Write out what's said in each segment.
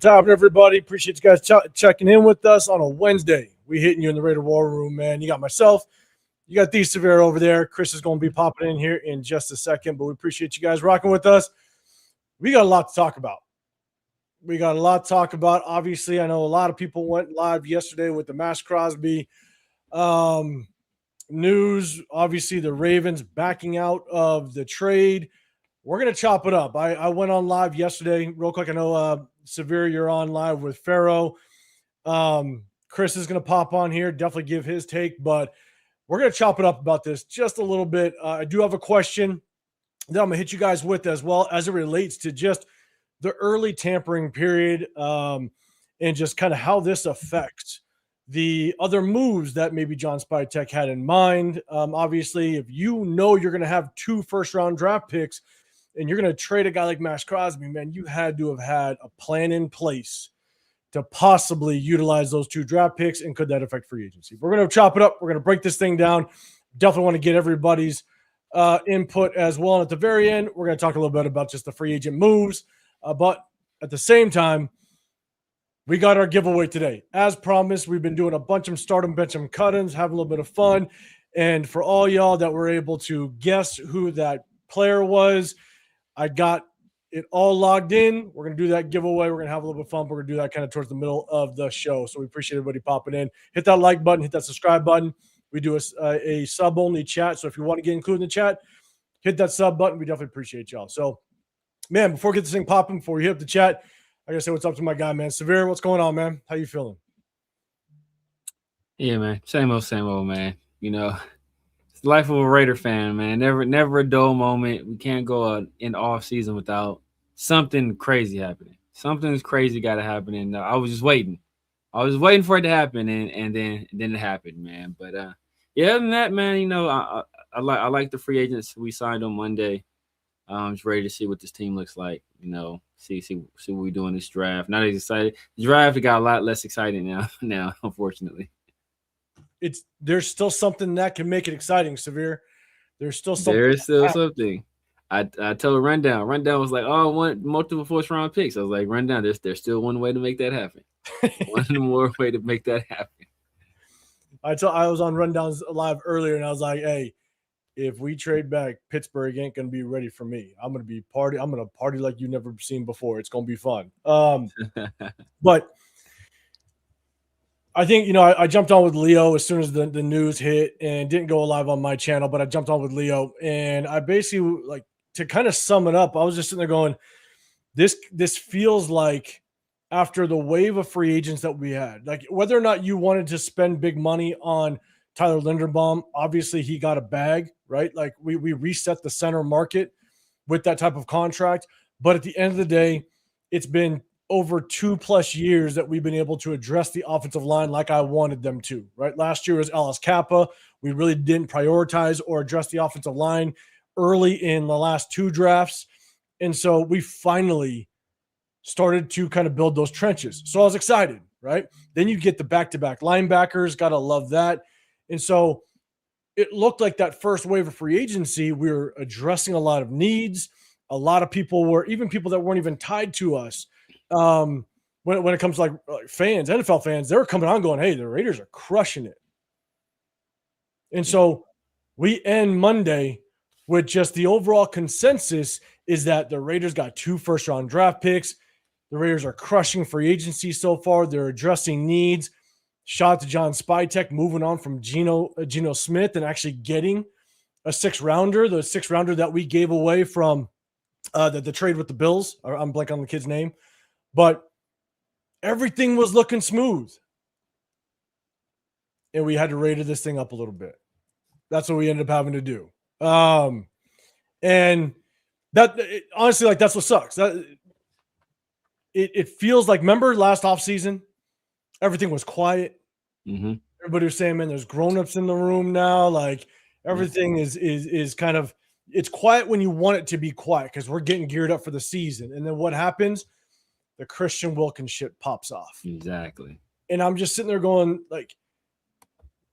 What's happening, everybody? Appreciate you guys checking in with us on a Wednesday. We hitting you in the Raider War Room, man. You got myself. You got the Severe over there. Chris is going to be popping in here in just a second, but we appreciate you guys rocking with us. We got a lot to talk about. Obviously, I know a lot of people went live yesterday with the Maxx Crosby news. Obviously, the Ravens backing out of the trade. We're going to chop it up. I went on live yesterday real quick. I know, Severe, you're on live with Pharaoh. Chris is going to pop on here, definitely give his take, but we're going to chop it up about this just a little bit. I do have a question that I'm going to hit you guys with as well as it relates to just the early tampering period and just kind of how this affects the other moves that maybe John Spytek had in mind. Obviously, if you know you're going to have 2 first-round draft picks and you're going to trade a guy like Maxx Crosby, man, you had to have had a plan in place to possibly utilize those 2 draft picks, and could that affect free agency? We're going to chop it up. We're going to break this thing down. Definitely want to get everybody's input as well. And at the very end, we're going to talk a little bit about just the free agent moves. But at the same time, we got our giveaway today. As promised, we've been doing a bunch of start 'em, bench 'em, cut-ins, having a little bit of fun. And for all y'all that were able to guess who that player was, I got it all logged in. We're going to do that giveaway. We're going to have a little bit of fun. We're going to do that kind of towards the middle of the show. So we appreciate everybody popping in. Hit that like button. Hit that subscribe button. We do a sub-only chat. So if you want to get included in the chat, hit that sub button. We definitely appreciate y'all. So, man, before we get this thing popping, before we hit up the chat, I got to say what's up to my guy, man. Severe, what's going on, man? How you feeling? Yeah, man. Same old, man. You know, it's the life of a Raider fan, man. Never a dull moment. We can't go in off season without something crazy happening. Something's crazy got to happen, and I was just waiting. I was waiting for it to happen, and then it happened, man. But yeah, other than that, man, you know, I like the free agents we signed on Monday. I'm just ready to see what this team looks like. You know, see what we do in this draft. Not as excited. The draft got a lot less exciting now, unfortunately. There's still something that can make it exciting, Severe. There's still something. There's still something. I told Rundown. Rundown was like, "Oh, I want multiple first-round picks." I was like, "Rundown, there's still one way to make that happen. One more way to make that happen." I was on Rundown's live earlier, and I was like, "Hey, if we trade back, Pittsburgh ain't gonna be ready for me. I'm gonna party like you've never seen before. It's gonna be fun." But I think, you know, I jumped on with Leo as soon as the news hit, and didn't go live on my channel, but I jumped on with Leo, and I basically, like, to kind of sum it up, I was just sitting there going, this feels like after the wave of free agents that we had, like, whether or not you wanted to spend big money on Tyler Linderbaum, obviously he got a bag, right? Like, we reset the center market with that type of contract. But at the end of the day, it's been over 2+ years that we've been able to address the offensive line like I wanted them to, right? Last year was Alice Kappa. We really didn't prioritize or address the offensive line early in the last 2 drafts. And so we finally started to kind of build those trenches. So I was excited, right? Then you get the back-to-back linebackers. Got to love that. And so it looked like that first wave of free agency, we were addressing a lot of needs. A lot of people were, even people that weren't even tied to us. When it comes to like fans, NFL fans, they were coming on going, "Hey, the Raiders are crushing it." And so we end Monday with just the overall consensus is that the Raiders got 2 first-round draft picks. The Raiders are crushing free agency so far. They're addressing needs. Shout out to John Spytek moving on from Geno Smith and actually getting a 6th-rounder, the 6th-rounder that we gave away from the trade with the Bills. I'm blanking on the kid's name. But everything was looking smooth. And we had to rated this thing up a little bit. That's what we ended up having to do. And that honestly, like, that's what sucks. It feels like, remember last offseason, everything was quiet. Mm-hmm. Everybody was saying, man, there's grown-ups in the room now. Like, everything is kind of, it's quiet when you want it to be quiet because we're getting geared up for the season. And then what happens? The Christian Wilkins shit pops off. Exactly. And I'm just sitting there going, like,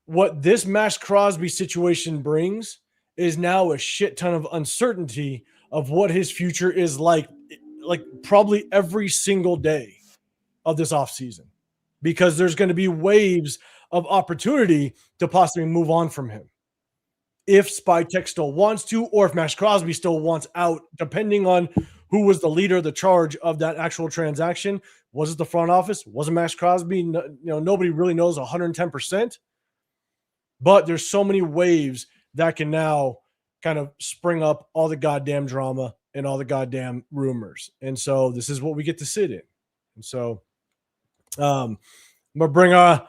what this Maxx Crosby situation brings is now a shit ton of uncertainty of what his future is like probably every single day. of this offseason because there's going to be waves of opportunity to possibly move on from him. If Spytek still wants to, or if Maxx Crosby still wants out, depending on who was the leader of the charge of that actual transaction. Was it the front office? Was it Maxx Crosby? No, nobody really knows 110%. But there's so many waves that can now kind of spring up all the goddamn drama and all the goddamn rumors. And so this is what we get to sit in. And so I'm gonna bring a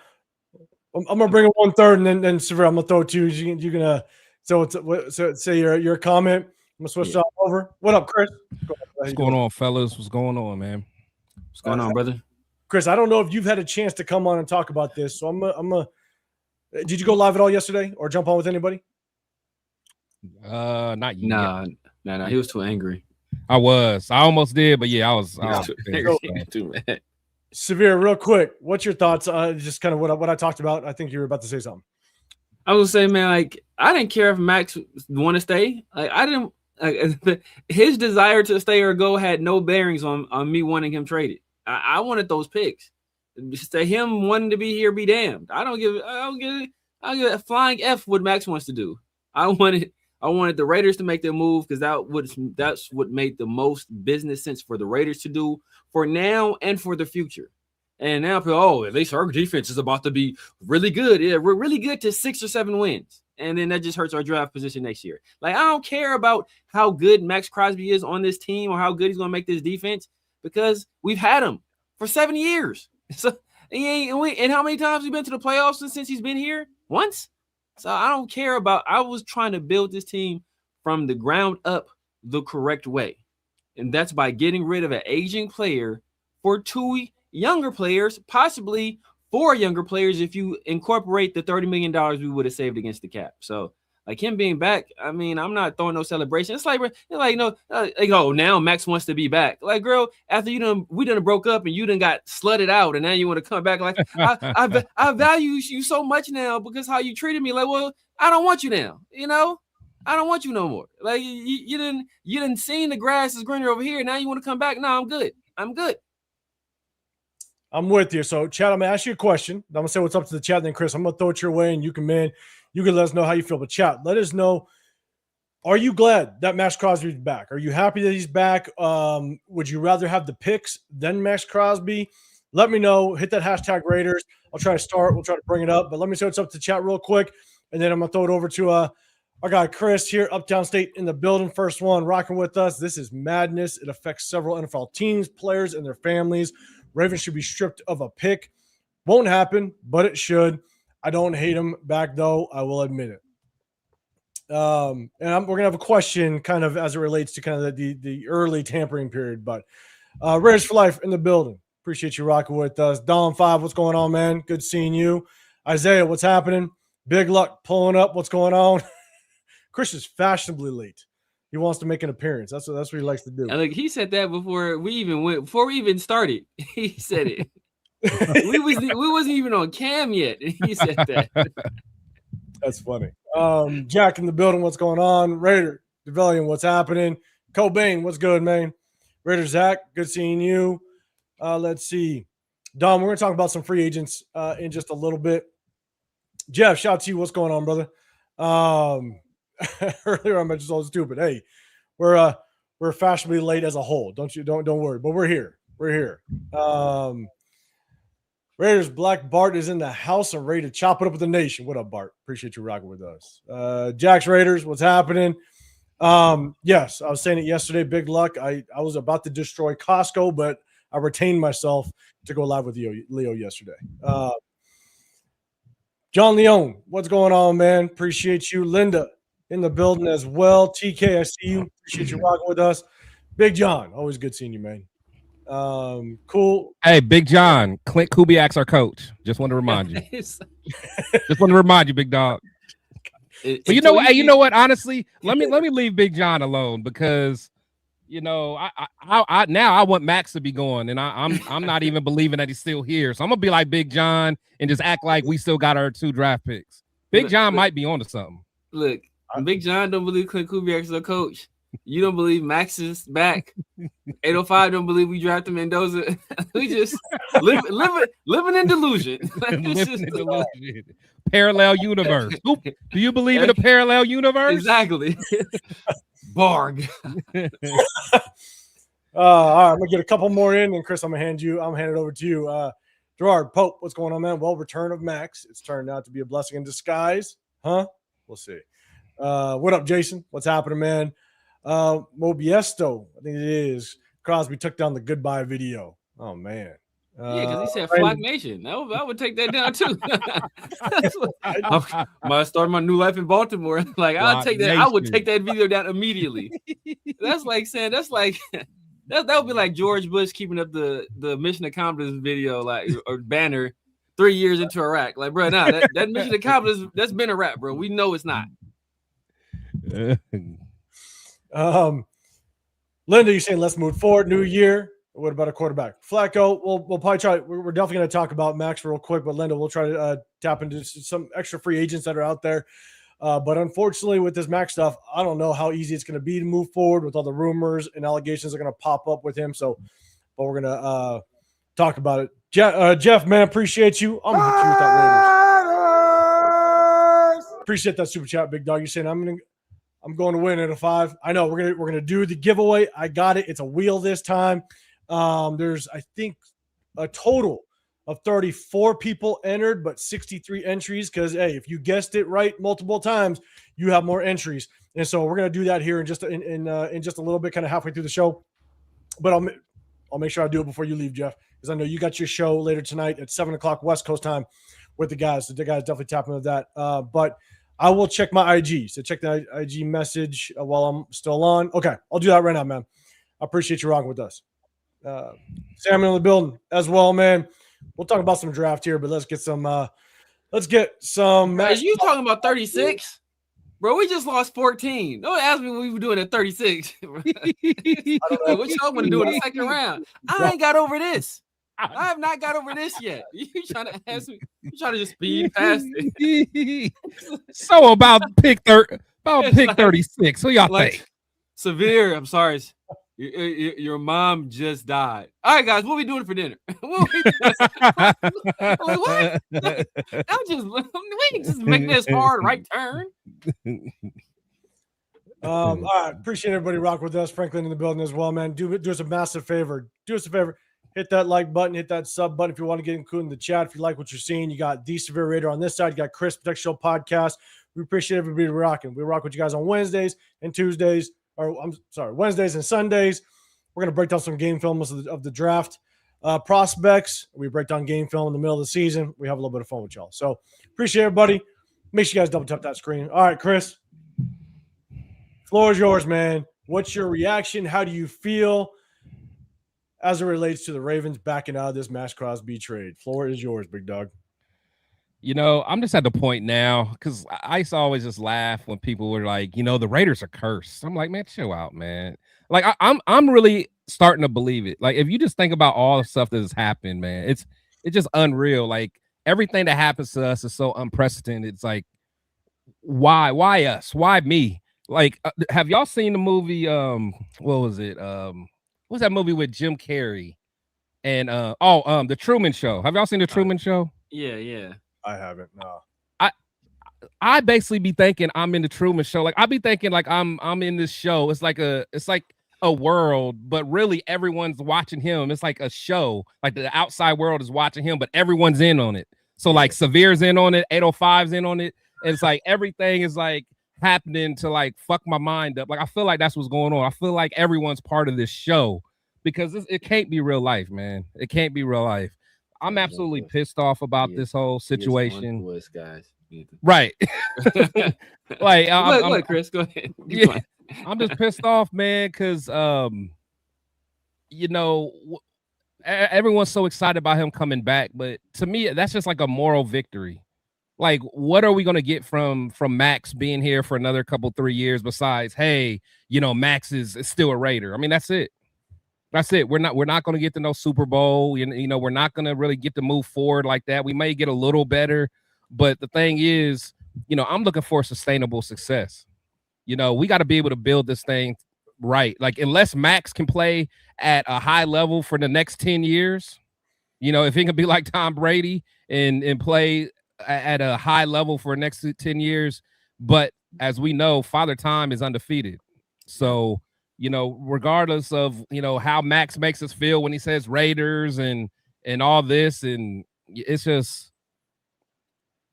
1/3, and then Severe, I'm gonna throw it to you. You're gonna say your comment. I'm gonna switch over. What up, Chris? What's going on, fellas? What's going on, man? What's going on, brother? Chris, I don't know if you've had a chance to come on and talk about this. So did you go live at all yesterday or jump on with anybody? Not yet. No. He was too angry. I almost did, but yeah, I was too mad. Severe, real quick, what's your thoughts? Just kind of what I talked about. I think you were about to say something. I would say, man, like I didn't care if Max want to stay. Like I didn't. His desire to stay or go had no bearings on me wanting him traded. I wanted those picks. Just to him wanting to be here, be damned. I don't give a flying F what Max wants to do. I wanted the Raiders to make their move because that's what made the most business sense for the Raiders to do for now and for the future. And now people, at least our defense is about to be really good. Yeah, we're really good to 6 or 7 wins. And then that just hurts our draft position next year. Like, I don't care about how good Maxx Crosby is on this team or how good he's going to make this defense because we've had him for 7 years. So and how many times he's been to the playoffs since he's been here? Once. So I don't care about. I was trying to build this team from the ground up the correct way, and that's by getting rid of an aging player for 2 younger players, possibly 4 younger players if you incorporate the $30 million we would have saved against the cap. So. Like him being back, I mean, I'm not throwing no celebration. It's like now Max wants to be back. Like, girl, after we done broke up and you done got slutted out, and now you want to come back. Like, I value you so much now because how you treated me. Like, well, I don't want you now. I don't want you no more. Like, you didn't seen the grass is greener over here. Now you want to come back? No, I'm good. I'm with you. So, Chad, I'm gonna ask you a question. I'm gonna say what's up to the chat. Then, Chris, I'm gonna throw it your way, and you can let us know how you feel. But chat, let us know, are you glad that Maxx Crosby's back? Are you happy that he's back? Would you rather have the picks than Maxx Crosby? Let me know. Hit that hashtag Raiders. I'll try to start. We'll try to bring it up. But let me say what's up to the chat real quick. And then I'm going to throw it over to our guy Chris here, Uptown State in the building. First one, rocking with us. This is madness. It affects several NFL teams, players, and their families. Ravens should be stripped of a pick. Won't happen, but it should. I don't hate him back, though. I will admit it. And we're going to have a question kind of as it relates to kind of the early tampering period. But Raiders for life in the building. Appreciate you rocking with us. Dom 5, what's going on, man? Good seeing you. Isaiah, what's happening? Big Luck pulling up. What's going on? Chris is fashionably late. He wants to make an appearance. That's what he likes to do. And he said that before we even started. He said it. we wasn't even on cam yet. He said that. That's funny. Jack in the building. What's going on? Raider Devellion, what's happening? Cobain, what's good, man? Raider Zach, good seeing you. Let's see. Dom, we're gonna talk about some free agents in just a little bit. Jeff, shout out to you. What's going on, brother? Earlier I mentioned so stupid. Hey, we're fashionably late as a whole. Don't worry. But we're here. Raiders Black Bart is in the house and ready to chop it up with the nation. What up, Bart? Appreciate you rocking with us. Jack's Raiders, what's happening? Yes, I was saying it yesterday. Big Luck. I was about to destroy Costco, but I retained myself to go live with Leo yesterday. John Leone, what's going on, man? Appreciate you. Linda in the building as well. TK, I see you. Appreciate you rocking with us. Big John, always good seeing you, man. Cool. Hey, Big John, Clint Kubiak's our coach. Just want to remind you. Just want to remind you, big dog. But you know what? Hey, you know what? Honestly, let me leave Big John alone because I now I want Max to be going, and I'm not even believing that he's still here. So I'm gonna be like Big John and just act like we still got our 2 draft picks. Big John might be onto something. Look, Big John don't believe Clint Kubiak's our coach. You don't believe Max is back. 805 don't believe we drafted Mendoza. We just living in delusion. Living in delusion. Parallel universe. Do you believe in a parallel universe? Exactly. Barg. All right, I'm gonna get a couple more in, and Chris, I'm gonna hand it over to you. Gerard Pope, what's going on, man? Well, return of Max. It's turned out to be a blessing in disguise, huh? We'll see. What up, Jason? What's happening, man? Mobiesto, I think it is. Crosby took down the goodbye video. Oh man. Yeah, because he said Flock Nation. I would take that down too. I started my new life in Baltimore. Like I'll take that. I would take that video down immediately. That's like saying that would be like George Bush keeping up the mission accomplished video, like or banner 3 years into Iraq. Like, bro, nah, that mission accomplished, that's been a wrap, bro. We know it's not. Linda, you're saying let's move forward, new year. What about a quarterback? Flacco, we'll probably try. We're definitely going to talk about Max real quick, but Linda, we'll try to tap into some extra free agents that are out there. But unfortunately, with this Max stuff, I don't know how easy it's going to be to move forward with all the rumors and allegations that are going to pop up with him. So, but we're going to talk about it. Jeff, man, appreciate you. I'm going to hit you with that Raiders. Appreciate that super chat, big dog. You're saying I'm going to win at a 5. I know we're gonna do the giveaway. I got it. It's a wheel this time. There's, I think, a total of 34 people entered, but 63 entries. Because hey, if you guessed it right multiple times, you have more entries. And so we're gonna do that here in just a little bit, kind of halfway through the show. But I'll make sure I do it before you leave, Jeff, because I know you got your show later tonight at 7:00 West Coast time with the guys. So the guys definitely tapping into that. But I will check my IG. So check the IG message while I'm still on. Okay, I'll do that right now, man. I appreciate you rocking with us. Samuel in the building as well, man. We'll talk about some draft here, but let's get some. Are you talking about 36? Bro, we just lost 14. Don't ask me what we were doing at 36. What y'all want to do in the second round? I ain't got over this. I have not got over this yet. You trying to ask me? You trying to just speed past it? So about pick 36. Who y'all think? Severe. I'm sorry. Your mom just died. All right, guys, what are we doing for dinner? What? We just make this hard right turn. All right, appreciate everybody rock with us. Franklin in the building as well, man. Do us a massive favor. Do us a favor. Hit that like button, hit that sub button if you want to get included in the chat. If you like what you're seeing, you got the Severe Raider on this side. You got Chris Protect Show podcast. We appreciate everybody rocking. We rock with you guys on Wednesdays and Tuesdays, Wednesdays and Sundays. We're going to break down some game films of the draft prospects. We break down game film in the middle of the season. We have a little bit of fun with y'all. So appreciate everybody. Make sure you guys double tap that screen. All right, Chris. Floor is yours, man. What's your reaction? How do you feel as it relates to the Ravens backing out of this Maxx Crosby trade? Floor is yours, big dog. You know, I'm just at the point now because I used to always just laugh when people were like, you know, the Raiders are cursed. I'm like, man, chill out, man. Like, I'm really starting to believe it. Like, if you just think about all the stuff that has happened, man, it's just unreal. Like, everything that happens to us is so unprecedented. It's like, why us? Why me? Like, have y'all seen the movie? What was it? What's that movie with Jim Carrey? And The Truman Show. Have y'all seen The Truman Show? Yeah. I haven't. No. I basically be thinking I'm in The Truman Show. Like, I be thinking like I'm in this show. It's like a world, but really everyone's watching him. It's like a show. Like the outside world is watching him, but everyone's in on it. So like Severe's in on it, 805's in on it. And it's like everything is like happening to like fuck my mind up. Like I feel like that's what's going on. I feel like everyone's part of this show because it can't be real life, man. It can't be real life. I'm absolutely pissed off about this whole situation. Voice, guys. Right. Like I'm Chris, go ahead. Yeah, I'm just pissed off, man, because you know, everyone's so excited about him coming back, but to me, that's just like a moral victory. Like, what are we going to get from Max being here for another 3 years besides, hey, you know, Max is still a Raider? I mean, that's it. That's it. We're not going to get to no Super Bowl. You know, we're not going to really get to move forward like that. We may get a little better, but the thing is, you know, I'm looking for sustainable success. You know, we got to be able to build this thing right. Like, unless Maxx can play at a high level for the next 10 years, if he can be like Tom Brady and play at a high level for the next 10 years. But as we know, Father Time is undefeated. So, regardless of, how Maxx makes us feel when he says Raiders and all this, and it's just,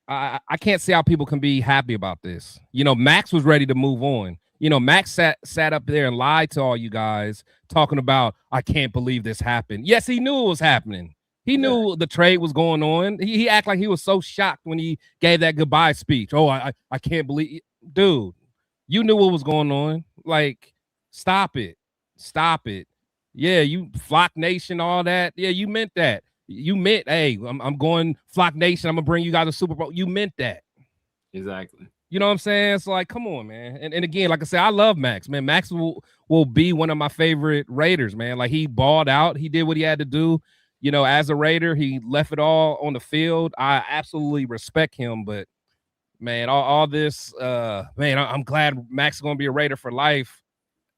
I can't see how people can be happy about this. Maxx was ready to move on. Maxx sat up there and lied to all you guys talking about, I can't believe this happened. Yes, he knew it was happening. He knew the trade was going on. He acted like he was so shocked when he gave that goodbye speech. Oh, I can't believe, dude, you knew what was going on. Like, stop it. Stop it. Yeah, you Flock Nation, all that. Yeah, you meant that. You meant, hey, I'm going Flock Nation. I'm going to bring you guys a Super Bowl. You meant that. Exactly. You know what I'm saying? So, like, come on, man. And again, like I said, I love Maxx, man. Maxx will be one of my favorite Raiders, man. Like, he balled out. He did what he had to do. As a Raider, he left it all on the field. I absolutely respect him, but man, all this, man, I'm glad Maxx is going to be a Raider for life.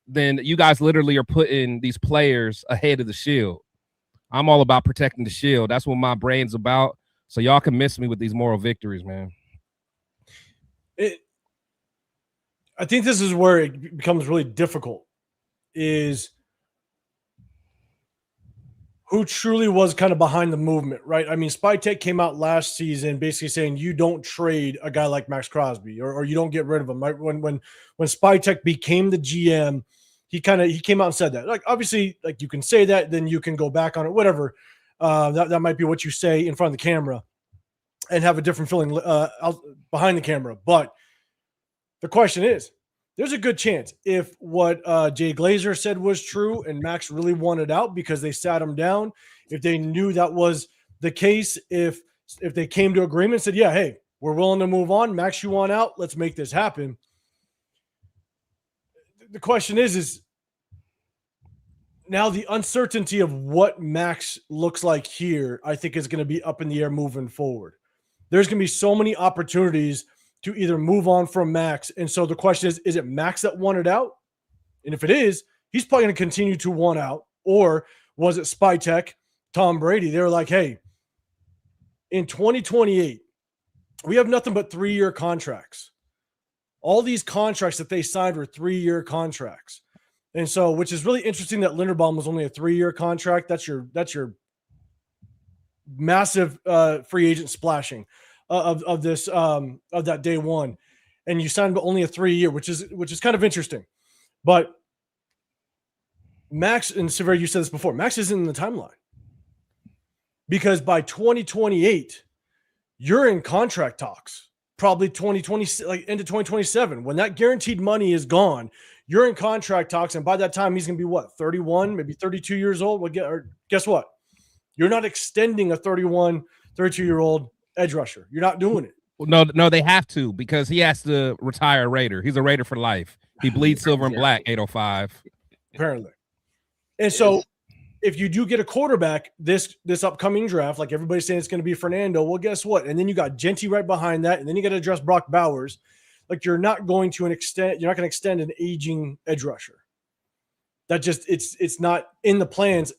Then you guys literally are putting these players ahead of the shield. I'm all about protecting the shield. That's what my brain's about. So y'all can miss me with these moral victories, man. I think this is where it becomes really difficult, is who truly was kind of behind the movement, right? I mean, Spytek came out last season basically saying you don't trade a guy like Maxx Crosby or you don't get rid of him. Right? When Spytek became the GM, he came out and said that. Like, obviously, like, you can say that, then you can go back on it, whatever. That might be what you say in front of the camera and have a different feeling out behind the camera. But the question is, there's a good chance if what Jay Glazer said was true and Maxx really wanted out because they sat him down, if they knew that was the case, if they came to agreement and said, yeah, hey, we're willing to move on, Maxx, you want out, let's make this happen. The question is now the uncertainty of what Maxx looks like here, I think, is going to be up in the air moving forward. There's going to be so many opportunities to either move on from Maxx. And so the question is it Maxx that wanted out? And if it is, he's probably going to continue to want out. Or was it Spytek, Tom Brady? They were like, hey, in 2028, we have nothing but 3-year contracts. All these contracts that they signed were 3-year contracts. And so, which is really interesting that Linderbaum was only a 3-year contract. That's your massive free agent splashing of that day one, and you signed only a 3-year, which is kind of interesting. But Maxx, and Sever, you said this before, Maxx isn't in the timeline because by 2028 you're in contract talks, probably 2020, like into 2027, when that guaranteed money is gone. You're in contract talks, and by that time he's gonna be what, 31, maybe 32 years old. Guess what? You're not extending a 31, 32-year-old edge rusher. You're not doing it. No, they have to, because he has to retire a Raider. He's a Raider for life. He bleeds silver and black, 805. Apparently. And so if you do get a quarterback this upcoming draft, like everybody's saying it's going to be Fernando, well, guess what? And then you got Genty right behind that, and then you got to address Brock Bowers. Like, you're not going to extend an aging edge rusher. That just it's not in the plans.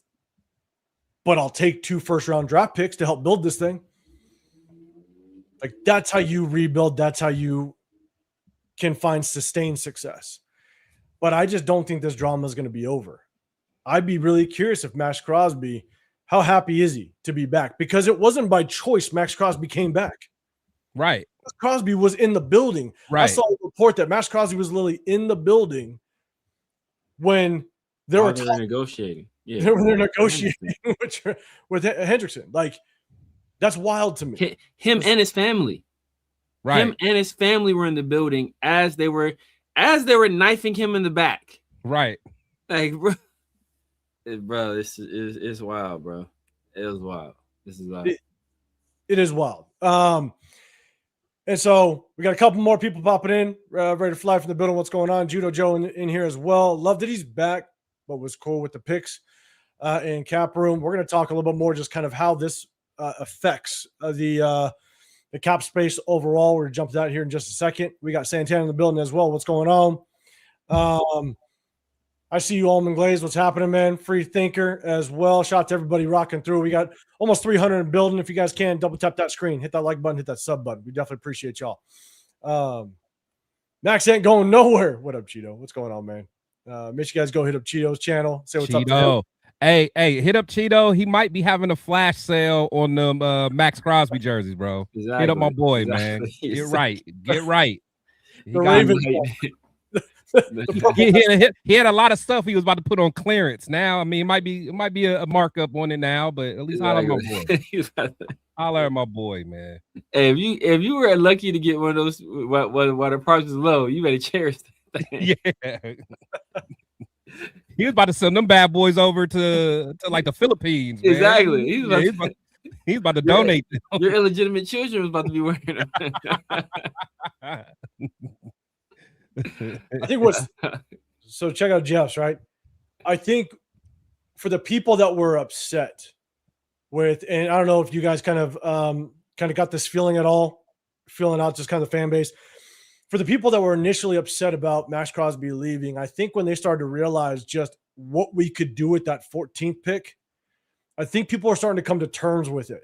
But I'll take 2 first-round draft picks to help build this thing. Like, that's how you rebuild. That's how you can find sustained success. But I just don't think this drama is going to be over. I'd be really curious if Maxx Crosby, how happy is he to be back? Because it wasn't by choice Maxx Crosby came back. Right. Maxx Crosby was in the building. Right. I saw a report that Maxx Crosby was literally in the building when they were negotiating. Yeah, they're negotiating with Hendrickson. Like, that's wild to me. Him and his family, right? Him and his family were in the building as they were knifing him in the back. Right. Like, bro, this is wild, bro. It was wild. This is wild. It is wild. And so we got a couple more people popping in, ready to fly from the building. What's going on? Judo Joe in here as well. Love that he's back, but was cool with the picks in Cap Room. We're going to talk a little bit more just kind of how this affects the cap space overall. We're going to jump to that here in just a second. We got Santana in the building as well. What's going on? I see you, Almond Glaze. What's happening, man? Free thinker as well. Shout out to everybody rocking through. We got almost 300 in building. If you guys can, double tap that screen, hit that like button, hit that sub button. We definitely appreciate y'all. Max ain't going nowhere. What up, Cheeto? What's going on, man? Make sure you guys go hit up Cheeto's channel. Say what's up to him. Hey, hit up Cheeto. He might be having a flash sale on the Maxx Crosby jerseys, bro. Exactly. Hit up my boy, man. Get right. He had a lot of stuff he was about to put on clearance. Now, I mean, it might be a markup on it now, but at least holler at my boy. Holler at my boy, man. Hey, if you were lucky to get one of those while the price was low, you better cherish that thing. Yeah. He was about to send them bad boys over to like the Philippines. Man. Exactly. He's about to donate them. Your illegitimate children was about to be wearing them. I think so check out Jeff's, right? I think for the people that were upset with, and I don't know if you guys kind of got this feeling at all, feeling out just kind of the fan base. For the people that were initially upset about Maxx Crosby leaving, I think when they started to realize just what we could do with that 14th pick, I think people are starting to come to terms with it.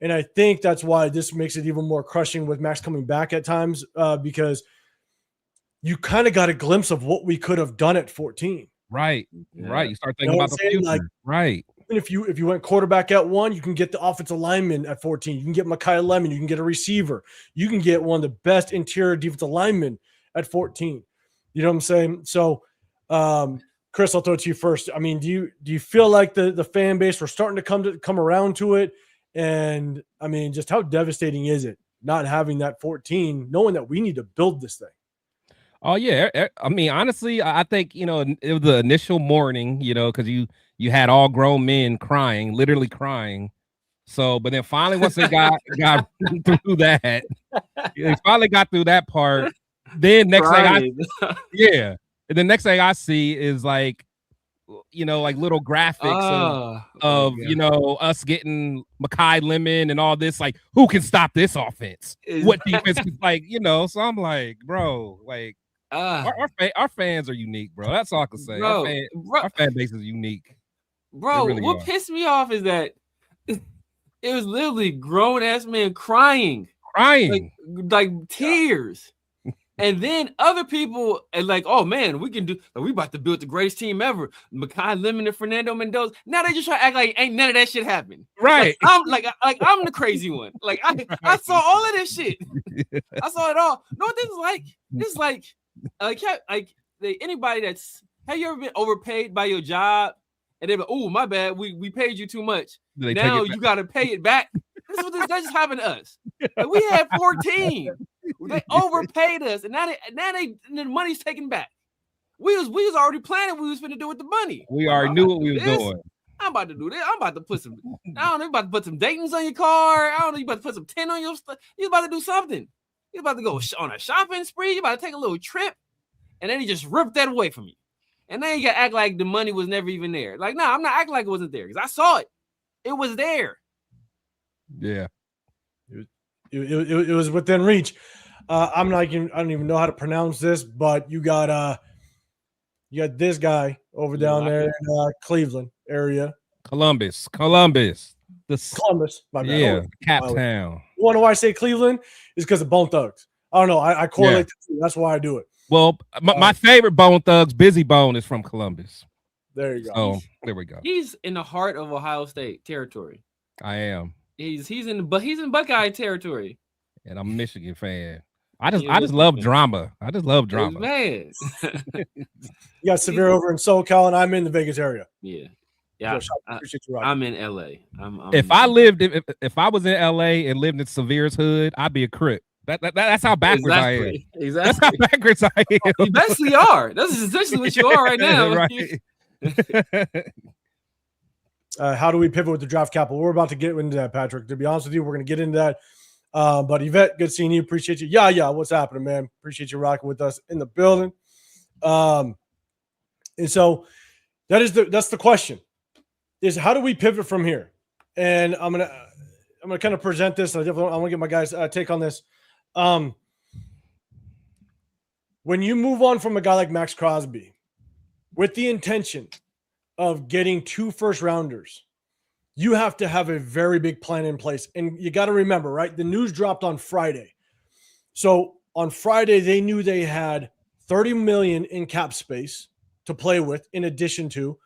And I think that's why this makes it even more crushing with Max coming back at times, because you kind of got a glimpse of what we could have done at 14. Right. Yeah. Right. You start thinking about the future. Like, right. And if you went quarterback at 1, you can get the offensive lineman at 14. You can get Mekhi Lemon. You can get a receiver. You can get one of the best interior defensive linemen at 14. You know what I'm saying? So, Chris, I'll throw it to you first. I mean, do you feel like the fan base we're starting to come around to it? And I mean, just how devastating is it not having that 14, knowing that we need to build this thing? Oh yeah, I mean, honestly, I think it was the initial mourning, because you had all grown men crying, literally crying. So, but then finally, once they got through that, they finally got through that part. Then next thing and the next thing I see is like little graphics of us getting Mekhi Lemon and all this. Like, who can stop this offense? What defense? So I'm like, bro, like. Our fans are unique, bro. That's all I can say. Our fan base is unique. Bro, really what pissed me off is that it was literally grown-ass men crying. Like tears. And then other people are like, oh, man, we about to build the greatest team ever. Mekhi Lemon and Fernando Mendoza. Now they just try to act like ain't none of that shit happened. Right. I'm the crazy one. Like, I saw all of this shit. I saw it all. No, this is like, anybody have you ever been overpaid by your job and they're like, oh, my bad, we paid you too much. Now you got to pay it back. That just happened to us. Like, we had 14. They overpaid us, and now the money's taken back. We was already planning what we was going to do with the money. We already knew what we was doing. I'm about to do this. I'm about to put some. I don't know. You about to put some Dayton's on your car. I don't know. You about to put some 10 on your stuff. You about to do something. You about to go on a shopping spree. You about to take a little trip, and then he just ripped that away from you. And then you got to act like the money was never even there. Like, no, I'm not acting like it wasn't there because I saw it. It was there. Yeah. It was within reach. I don't even know how to pronounce this, but you got this guy over down there in Cleveland area. Columbus. Columbus, my bad. Yeah, Cap Town. You want to know why I say Cleveland? Is because of Bone Thugs. I don't know. I correlate the two. That's why I do it. Well, my favorite Bone Thugs, Busy Bone, is from Columbus. There you go. Oh, there we go. He's in the heart of Ohio State territory. I am. He's in Buckeye territory. And I'm a Michigan fan. I just love drama. I just love drama. Man. You got Severe over in SoCal, and I'm in the Vegas area. Yeah. I'm in LA. If I was in LA and lived in Severe's hood, I'd be a Crip. That's how backwards I am. Exactly. That's how backwards I am. You basically are. That's essentially what you are right now. Right. How do we pivot with the draft capital? We're about to get into that, Patrick. To be honest with you, we're going to get into that. But Yvette, good seeing you. Appreciate you. Yeah. What's happening, man? Appreciate you rocking with us in the building. And so that's the question: is how do we pivot from here? And I'm gonna kind of present this. I want to get my guys' take on this. When you move on from a guy like Maxx Crosby, with the intention of getting 2 first-rounders, you have to have a very big plan in place. And you got to remember, right? The news dropped on Friday. So on Friday, they knew they had $30 million in cap space to play with, in addition to,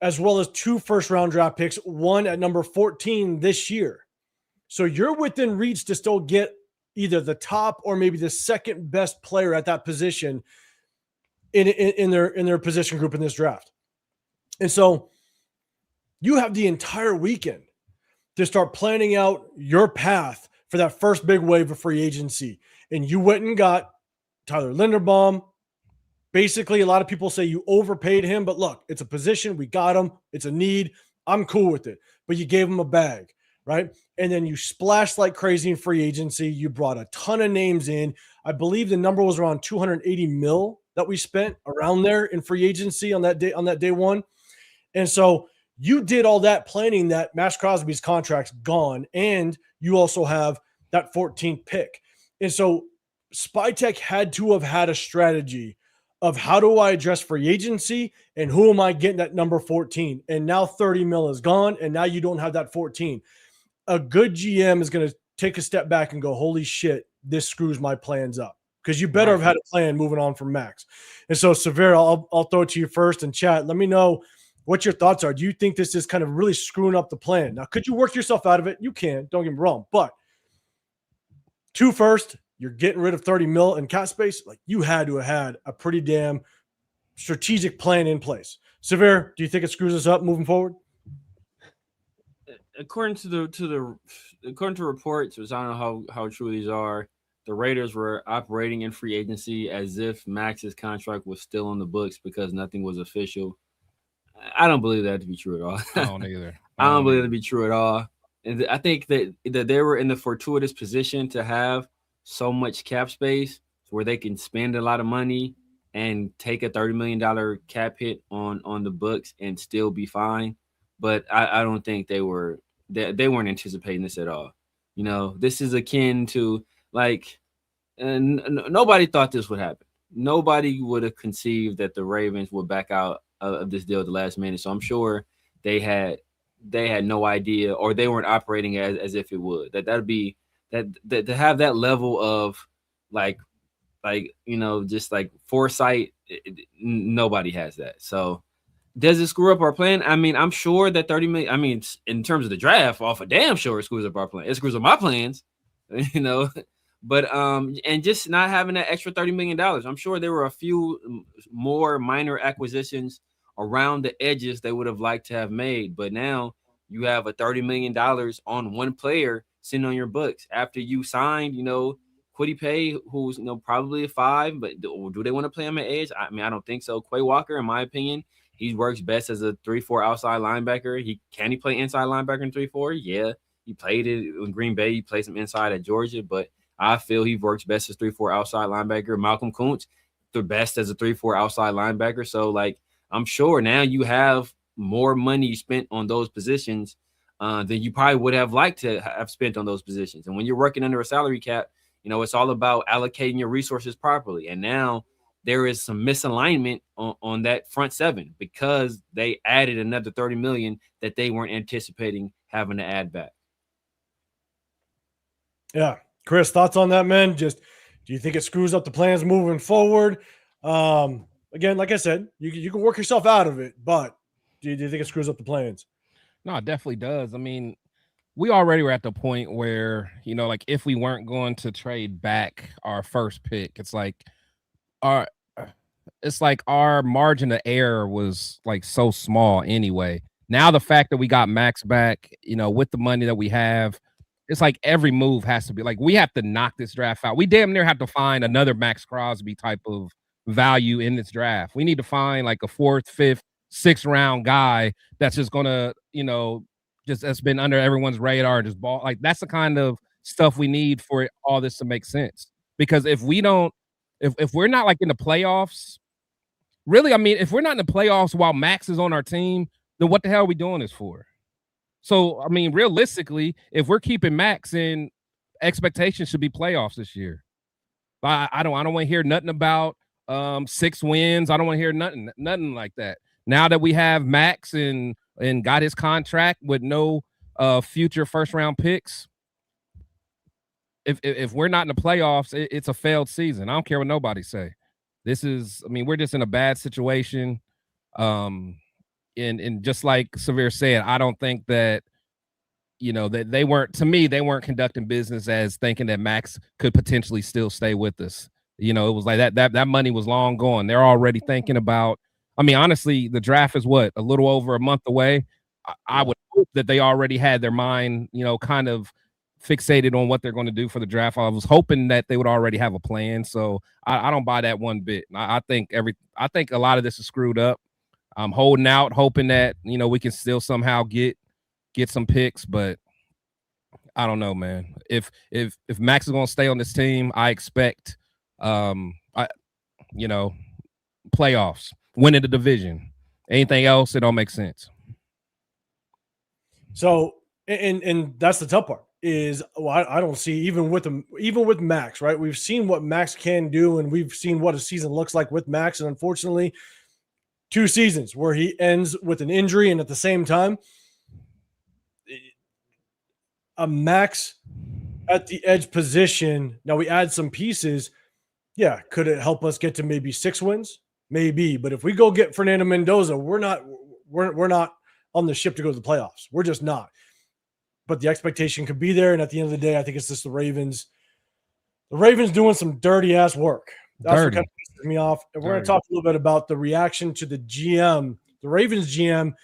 as well as 2 first-round draft picks, one at number 14 this year. So you're within reach to still get either the top or maybe the second best player at that position in their position group in this draft. And so you have the entire weekend to start planning out your path for that first big wave of free agency. And you went and got Tyler Linderbaum. Basically, a lot of people say you overpaid him, but look, it's a position. We got him. It's a need. I'm cool with it. But you gave him a bag, right? And then you splashed like crazy in free agency. You brought a ton of names in. I believe the number was around $280 million that we spent around there in free agency on that day one. And so you did all that planning that Maxx Crosby's contract's gone, and you also have that 14th pick. And so Spytech had to have had a strategy of how do I address free agency and who am I getting at number 14? And now $30 million is gone, and now you don't have that 14. A good GM is going to take a step back and go, holy shit, this screws my plans up. Because you better have had a plan moving on from Max. And so, Severe, I'll throw it to you first in chat. Let me know what your thoughts are. Do you think this is kind of really screwing up the plan? Now, could you work yourself out of it? You can. Don't get me wrong. But 2 first, you're getting rid of $30 million in cap space. Like, you had to have had a pretty damn strategic plan in place. Severe, do you think it screws us up moving forward? According to reports, which I don't know how true these are, the Raiders were operating in free agency as if Max's contract was still on the books because nothing was official. I don't believe that to be true at all. I don't either. I don't believe it to be true at all. And I think that they were in the fortuitous position to have so much cap space where they can spend a lot of money and take a $30 million cap hit on the books and still be fine. But I don't think they weren't anticipating this at all. You know, this is akin to nobody thought this would happen. Nobody would have conceived that the Ravens would back out of this deal at the last minute. So I'm sure they had no idea, or they weren't operating as if it would. That'd be that to have that level of just like foresight. Nobody has that. So does it screw up our plan? I mean, I'm sure that $30 million. I mean, in terms of the draft, off a damn sure it screws up our plan. It screws up my plans, you know. But and just not having that extra $30 million, I'm sure there were a few more minor acquisitions around the edges they would have liked to have made. But now you have a $30 million on one player sitting on your books after you signed, Kwity Paye, who's probably a 5, but do they want to play him at edge? I mean, I don't think so. Quay Walker, in my opinion, he works best as a 3-4 outside linebacker. Can he play inside linebacker in 3-4? Yeah, he played it in Green Bay. He played some inside at Georgia, but I feel he works best as 3-4 outside linebacker. Malcolm Kuntz, the best as a 3-4 outside linebacker. So, I'm sure now you have more money spent on those positions than you probably would have liked to have spent on those positions. And when you're working under a salary cap, it's all about allocating your resources properly. And now there is some misalignment on that front 7 because they added another $30 million that they weren't anticipating having to add back. Yeah. Chris, thoughts on that, man? Just, do you think it screws up the plans moving forward? Again, like I said, you can work yourself out of it, but do you think it screws up the plans? No, it definitely does. I mean, we already were at the point where, if we weren't going to trade back our first pick, it's like our margin of error was so small anyway. Now the fact that we got Max back, with the money that we have, it's like every move has to be we have to knock this draft out. We damn near have to find another Maxx Crosby type of value in this draft. We need to find a 4th, 5th, 6th round guy that's just gonna, that's been under everyone's radar and just ball. That's the kind of stuff we need for all this to make sense. Because if we're not in the playoffs, really, I mean, if we're not in the playoffs while Max is on our team, then what the hell are we doing this for? So, I mean, realistically, if we're keeping Max in, expectations should be playoffs this year. I don't want to hear nothing about 6 wins. I don't want to hear nothing like that. Now that we have Maxx and got his contract with no future first round picks, if we're not in the playoffs, it's a failed season. I don't care what nobody say. We're just in a bad situation. And just like Severe said, I don't think that, that they weren't conducting business as thinking that Maxx could potentially still stay with us. It was like that money was long gone. They're already thinking about, honestly, the draft is a little over a month away. I would hope that they already had their mind, kind of fixated on what they're going to do for the draft. I was hoping that they would already have a plan. So I don't buy that one bit. I think a lot of this is screwed up. I'm holding out, hoping that, we can still somehow get some picks, but I don't know, man. If Maxx is going to stay on this team, I expect, playoffs, winning the division. Anything else, it don't make sense. So, and that's the tough part is, I don't see even with Maxx, right? We've seen what Maxx can do, and we've seen what a season looks like with Maxx, and unfortunately, 2 seasons where he ends with an injury, and at the same time, a Maxx at the edge position. Now we add some pieces. Yeah, could it help us get to maybe 6 wins? Maybe, but if we go get Fernando Mendoza, we're not on the ship to go to the playoffs. We're just not. But the expectation could be there, and at the end of the day, I think it's just the Ravens. The Ravens doing some dirty ass work. That's what kind of pisses me off. And we're going to talk a little bit about the reaction to the GM, the Ravens GM,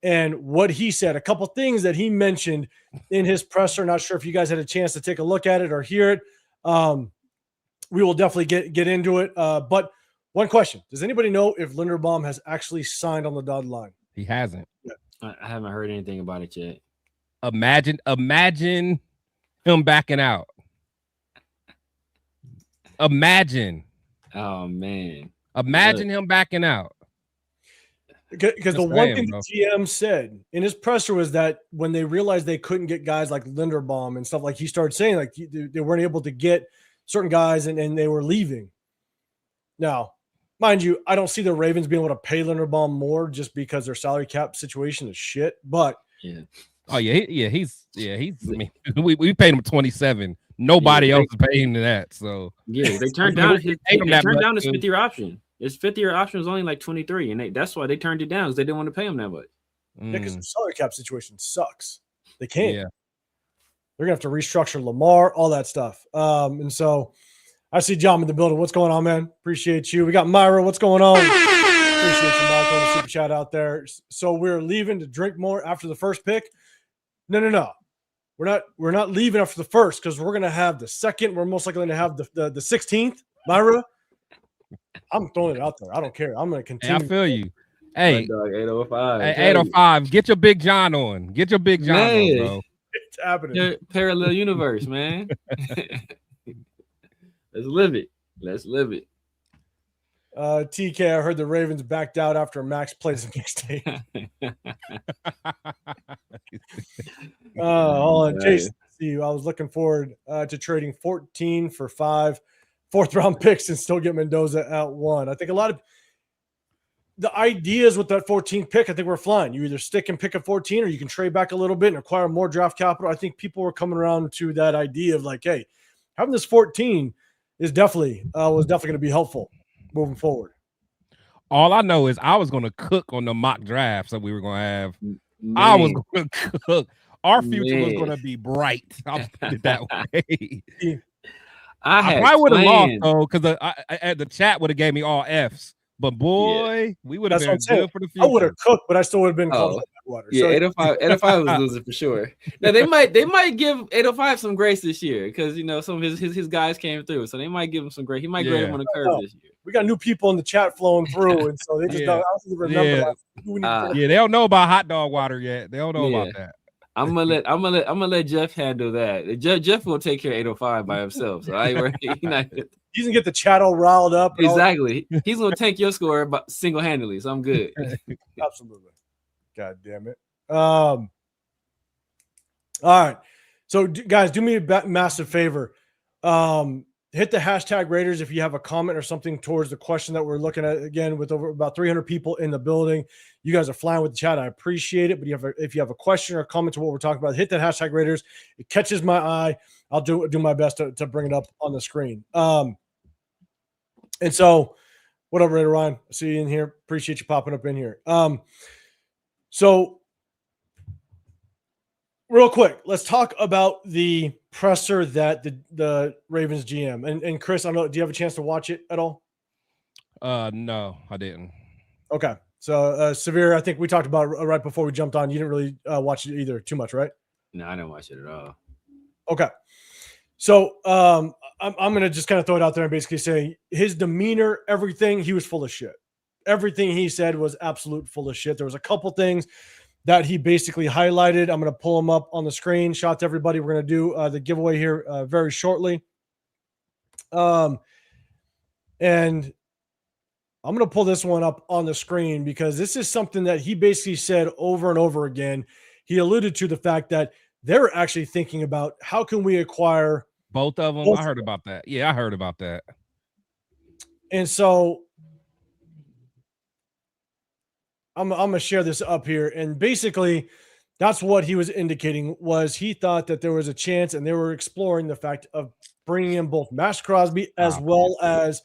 and what he said. A couple things that he mentioned in his presser. Not sure if you guys had a chance to take a look at it or hear it. We will definitely get into it. But one question: does anybody know if Linderbaum has actually signed on the dotted line? He hasn't. Yeah. I haven't heard anything about it yet. Imagine him backing out. Imagine. Oh man. Imagine him backing out. Because the one thing the GM said in his presser was that when they realized they couldn't get guys like Linderbaum and stuff, like he started saying, like they weren't able to get certain guys and they were leaving. Now, mind you, I don't see the Ravens being able to pay Linderbaum more just because their salary cap situation is shit. But yeah. Oh he's. We paid him 27. Nobody else is paying him that. So yeah, they turned down his 5th-year option. His 5th-year option was only like 23, and that's why they turned it down because they didn't want to pay him that much. Yeah, because the salary cap situation sucks. They can't. Yeah. They're gonna have to restructure Lamar, all that stuff. And so I see John in the building. What's going on, man? Appreciate you. We got Myra. What's going on? Appreciate you, Michael. Super chat out there. So we're leaving to drink more after the first pick. No. We're not leaving after the first because we're gonna have the second. We're most likely going to have the 16th. Myra, I'm throwing it out there. I don't care. I'm gonna continue. Hey, I feel you. Hey, 805. Hey, 805. Get your Big John on. Get your Big John on, bro. It's happening. Parallel universe, man. Let's live it. TK, I heard the Ravens backed out after Maxx played his mixtape. Hold on, Jason. See you. I was looking forward to trading 14 for 5 4th-round picks and still get Mendoza at 1. I think a lot of the ideas with that 14th pick, I think we're flying. You either stick and pick a 14 or you can trade back a little bit and acquire more draft capital. I think people were coming around to that idea of like, hey, having this 14 is definitely going to be helpful moving forward. All I know is I was going to cook on the mock drafts that we were going to have. Man. I was going to cook. Our future was going to be bright. I'll put it that way. I probably would have lost though, because the chat would have gave me all Fs. But boy, we would have been good for the future. I would have cooked, but I still would have been close to water. Yeah, 805 was losing for sure. Now they might give 805 some grace this year because some of his guys came through, so they might give him some grace. He might grade him on the curve this year. We got new people in the chat flowing through, and so they just don't remember. They don't know about hot dog water yet. They don't know about that. I'm gonna let Jeff handle that. Jeff will take care of 805 by himself. So I ain't worried. He's gonna get the chat all riled up. Exactly. He's gonna tank your score single handedly. So I'm good. Absolutely. God damn it. All right. So guys, do me a massive favor. hit the hashtag Raiders if you have a comment or something towards the question that we're looking at. Again, with over about 300 people in the building, you guys are flying with the chat. I appreciate it. But if you have a question or comment to what we're talking about, hit that hashtag Raiders. It catches my eye. I'll do my best to bring it up on the screen. And so, what up, Raider Ryan? I see you in here. Appreciate you popping up in here. So, real quick, let's talk about the presser that the Ravens GM and Chris. I don't know. Do you have a chance to watch it at all? No, I didn't. Okay. So, Severe, I think we talked about it right before we jumped on. You didn't really watch it either too much, right? No, I didn't watch it at all. Okay. So, I'm going to just kind of throw it out there and basically say his demeanor, everything, he was full of shit. Everything he said was absolute full of shit. There was a couple things that he basically highlighted. I'm going to pull them up on the screen. Shout out to everybody. We're going to do the giveaway here very shortly. And I'm going to pull this one up on the screen because this is something that he basically said over and over again. He alluded to the fact that they're actually thinking about how can we acquire both of them. I heard about that. Yeah, I heard about that. And so I'm going to share this up here. And basically, that's what he was indicating was he thought that there was a chance and they were exploring the fact of bringing in both Maxx Crosby as well as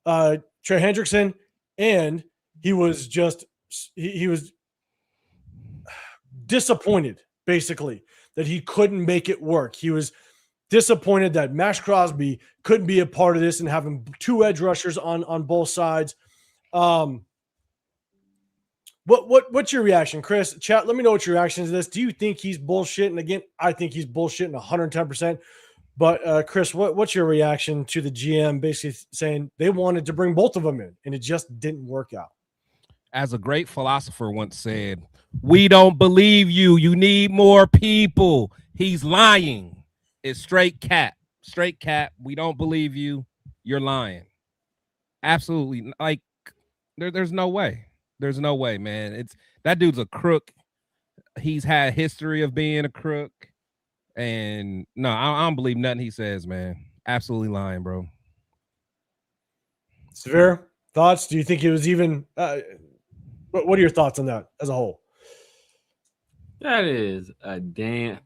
Trey Hendrickson. And he was just he was disappointed, basically, that he couldn't make it work. He was disappointed that Maxx Crosby couldn't be a part of this and having two edge rushers on both sides. What's your reaction, Chris? Chat, let me know what your reaction is to this. Do you think he's bullshitting? Again, I think he's bullshitting 110%. But Chris, what's your reaction to the GM basically saying they wanted to bring both of them in and it just didn't work out? As a great philosopher once said, we don't believe you. You need more people. He's lying. It's straight cap. Straight cap. We don't believe you. You're lying. Absolutely. Like, there's no way. There's no way, man. That dude's a crook. He's had history of being a crook. And no, I don't believe nothing he says, man. Absolutely lying, bro. Severe thoughts? Do you think it was even what are your thoughts on that as a whole? That is a damn.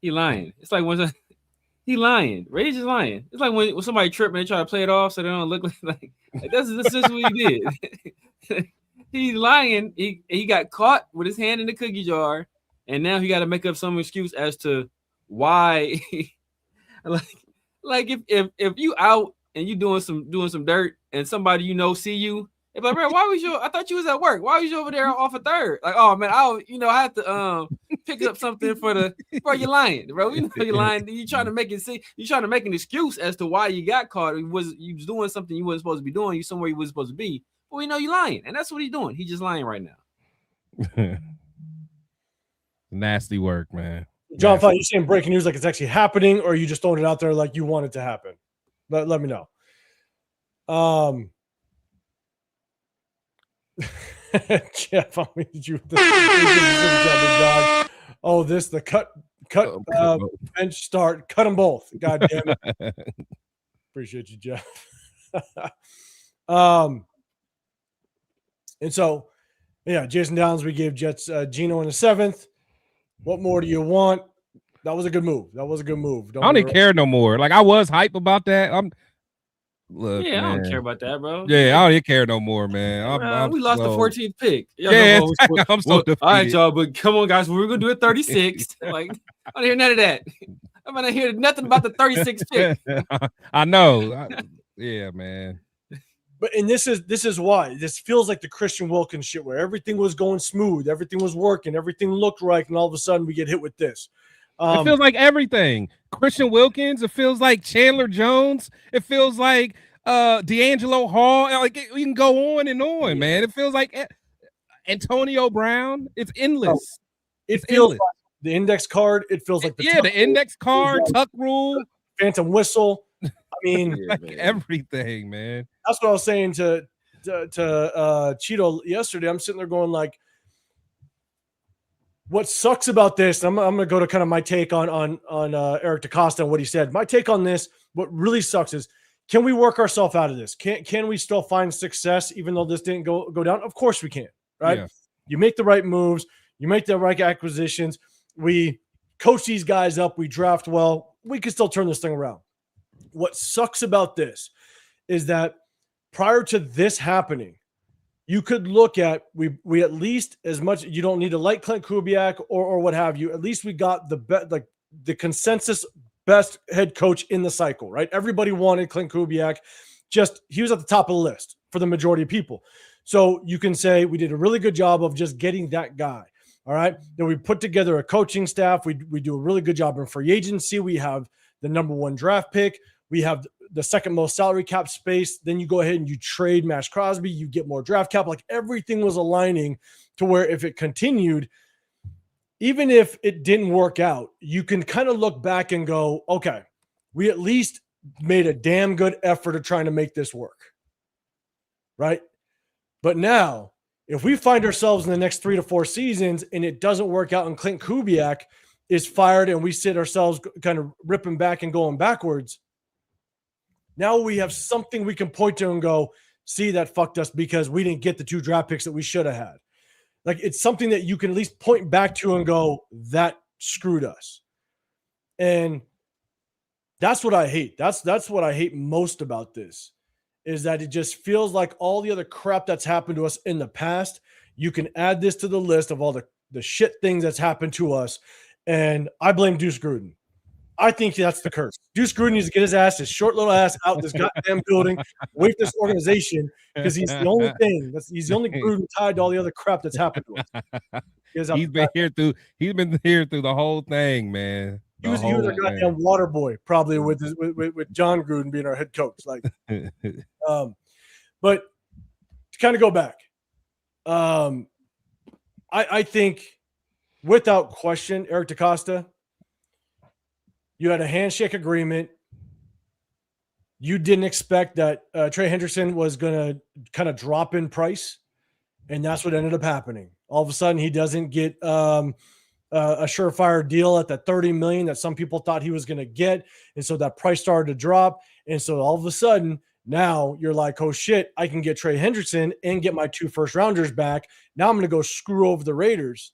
He lying. It's like when he lying. Rage is lying. It's like when somebody tripped and they try to play it off so they don't look like this is what he did. He's lying. He got caught with his hand in the cookie jar, and now he got to make up some excuse as to why. like if you out and you doing some dirt and somebody see you, it's like, bro, why was you? I thought you was at work. Why was you over there off a third? Like, oh man, I had to pick up something bro, you lying, bro. You know you're lying. You trying to make an excuse as to why you got caught. You was doing something you wasn't supposed to be doing. You somewhere you wasn't supposed to be. Well, we know you're lying, and that's what he's doing. He's just lying right now. Nasty work, man. John, you saying breaking news like it's actually happening, or are you just throwing it out there like you want it to happen? Let me know. Jeff, I'll meet you. Oh, the cut bench start. Cut them both. God damn it. Appreciate you, Jeff. And so, yeah, Jason Downs, we gave Jets Geno in the 7th. What more do you want? That was a good move. I don't even care no more. Like, I was hype about that. Look, yeah, man. I don't care about that, bro. Yeah, I don't even care no more, man. We lost the 14th pick. I'm so defeated. All right, y'all, but come on, guys. We're going to do it 36. Like, I don't hear none of that. I'm going to hear nothing about the 36th pick. I know. Yeah, man. But and this is why this feels like the Christian Wilkins shit where everything was going smooth, everything was working, everything looked right, and all of a sudden we get hit with this. It feels like everything. Christian Wilkins. It feels like Chandler Jones. It feels like D'Angelo Hall. Like we can go on and on, man. It feels like Antonio Brown. It's endless. It feels like the index card. It feels like the index card, tuck rule, phantom whistle. I mean, like everything, man. That's what I was saying to Cheeto yesterday. I'm sitting there going like, What sucks about this, I'm going to go to kind of my take on Eric DeCosta and what he said. My take on this, what really sucks is, can we work ourselves out of this? Can we still find success even though this didn't go down? Of course we can, right? Yeah. You make the right moves. You make the right acquisitions. We coach these guys up. We draft well. We can still turn this thing around. What sucks about this is that prior to this happening, you could look at we at least, as much, you don't need to like Clint Kubiak or what have you. At least we got the consensus best head coach in the cycle, right? Everybody wanted Clint Kubiak. Just he was at the top of the list for the majority of people. So you can say we did a really good job of just getting that guy. All right. Then we put together a coaching staff. We do a really good job in free agency. We have the number 1 draft pick. We have the second most salary cap space. Then you go ahead and you trade Maxx Crosby. You get more draft cap. Like everything was aligning to where if it continued, even if it didn't work out, you can kind of look back and go, okay, we at least made a damn good effort of trying to make this work. Right. But now, if we find ourselves in the next 3 to 4 seasons and it doesn't work out and Clint Kubiak is fired and we sit ourselves kind of ripping back and going backwards, now we have something we can point to and go, see, that fucked us because we didn't get the 2 draft picks that we should have had. Like, it's something that you can at least point back to and go, that screwed us. And that's what I hate. That's what I hate most about this, is that it just feels like all the other crap that's happened to us in the past, you can add this to the list of all the shit things that's happened to us. And I blame Deuce Gruden. I think that's the curse. Deuce Gruden needs to get his short little ass out this goddamn building, away from this organization, because he's the only thing. He's the only Gruden tied to all the other crap that's happened to us. He's been here through the whole thing, man. He was a goddamn water boy, probably with John Gruden being our head coach. Like, but to kind of go back, I think without question, Eric DeCosta, you had a handshake agreement. You didn't expect that Trey Hendrickson was going to kind of drop in price, and that's what ended up happening. All of a sudden, he doesn't get a surefire deal at that $30 million that some people thought he was going to get, and so that price started to drop. And so all of a sudden, now you're like, oh shit, I can get Trey Hendrickson and get my 2 first-rounders back. Now I'm going to go screw over the Raiders,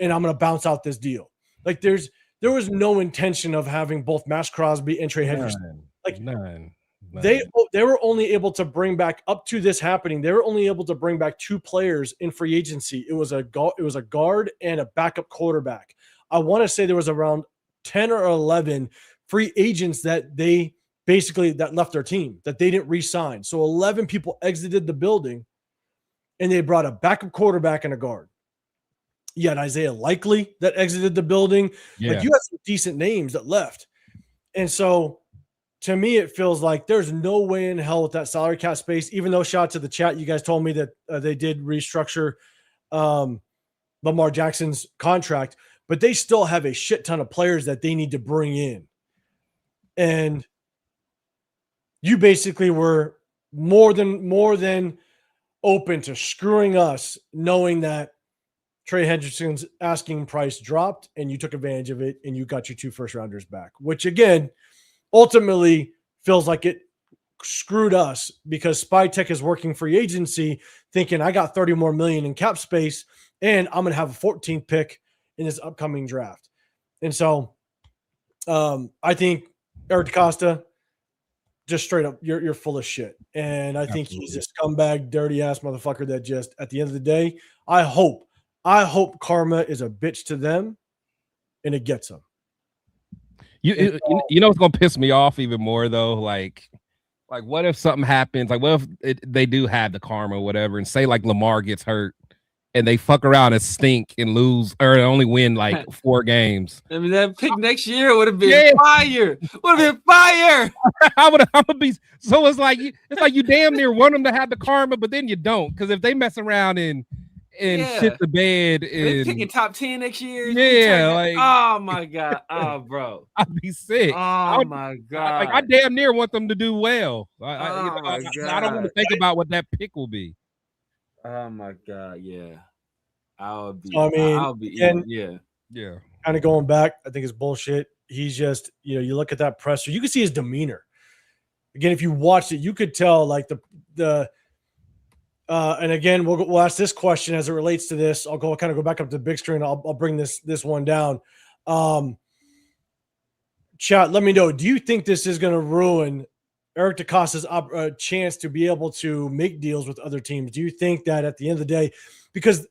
and I'm going to bounce out this deal. Like, there was no intention of having both Maxx Crosby and Trey Hendrickson. Like, none. They were only able to bring back, up to this happening, they were only able to bring back 2 players in free agency. It was a guard and a backup quarterback. I want to say there was around 10 or 11 free agents that that left their team, that they didn't re-sign. So 11 people exited the building, and they brought a backup quarterback and a guard. You had Isaiah Likely that exited the building. Yeah. Like, you had some decent names that left. And so to me, it feels like there's no way in hell with that salary cap space, even though, shout out to the chat, you guys told me that they did restructure Lamar Jackson's contract, but they still have a shit ton of players that they need to bring in. And you basically were more than open to screwing us, knowing that Trey Hendrickson's asking price dropped, and you took advantage of it, and you got your 2 first-rounders back, which, again, ultimately feels like it screwed us, because Spytech is working free agency thinking, I got $30 more million in cap space, and I'm going to have a 14th pick in this upcoming draft. And so I think Eric DeCosta, just straight up, you're full of shit. And I think he's a scumbag, dirty-ass motherfucker that just, at the end of the day, I hope karma is a bitch to them, and it gets them. You know what's gonna piss me off even more though? Like what if something happens? Like, what if they do have the karma or whatever, and say like Lamar gets hurt and they fuck around and stink and lose or only win like 4 games? I mean, that pick next year would have been fire. Would have been fire. I would be. So it's like you damn near want them to have the karma, but then you don't, because if they mess around and shit the bed, and picking top 10 next year. Yeah, like, oh my god, oh bro, I'd be sick. Oh my god, I damn near want them to do well. I don't want to think about what that pick will be. Oh my god, yeah. I'll be. So, I mean, I'll be. again, Yeah. kind of going back, I think it's bullshit. He's just, you look at that presser, you can see his demeanor. Again, if you watched it, you could tell like and again, we'll ask this question as it relates to this. I'll go back up to the big screen. I'll bring this one down. Chat, let me know. Do you think this is going to ruin Eric DeCosta's chance to be able to make deals with other teams? Do you think that at the end of the day, because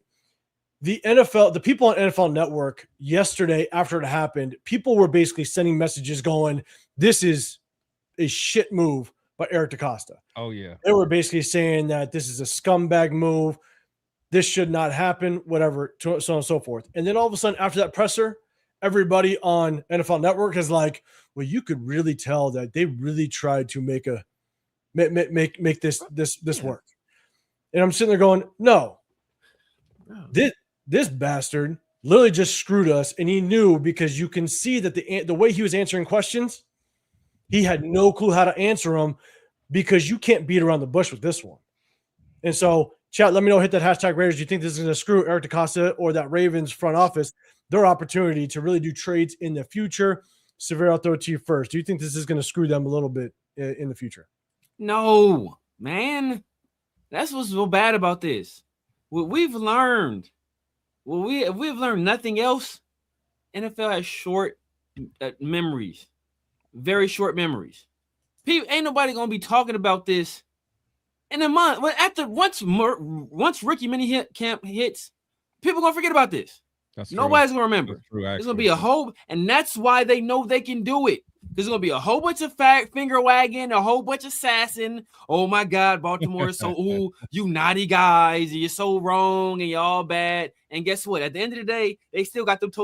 the people on NFL Network yesterday after it happened, people were basically sending messages going, "This is a shit move by Eric DeCosta." Oh yeah. They were basically saying that this is a scumbag move. This should not happen, whatever, so on and so forth. And then all of a sudden, after that presser, everybody on NFL Network is like, well, you could really tell that they really tried to make this work. And I'm sitting there going, no, this bastard literally just screwed us. And he knew, because you can see that the way he was answering questions, he had no clue how to answer them, because you can't beat around the bush with this one. And so, chat, let me know, hit that hashtag Raiders. Do you think this is going to screw Eric DeCosta or that Ravens front office their opportunity to really do trades in the future? Severe, I'll throw it to you first. Do you think this is going to screw them a little bit in the future? No, man. That's what's so bad about this. What we've learned, if we've learned nothing else, NFL has short memories, very short memories. People ain't nobody gonna be talking about this in a month. Once rookie mini camp hits, people gonna forget about this. Nobody's gonna remember. There's gonna be a whole, and that's why they know they can do it. There's gonna be a whole bunch of finger wagging, a whole bunch of sassing. Oh my God, Baltimore is so ooh, you naughty guys, you're so wrong, and you're all bad. And guess what? At the end of the day, they still got those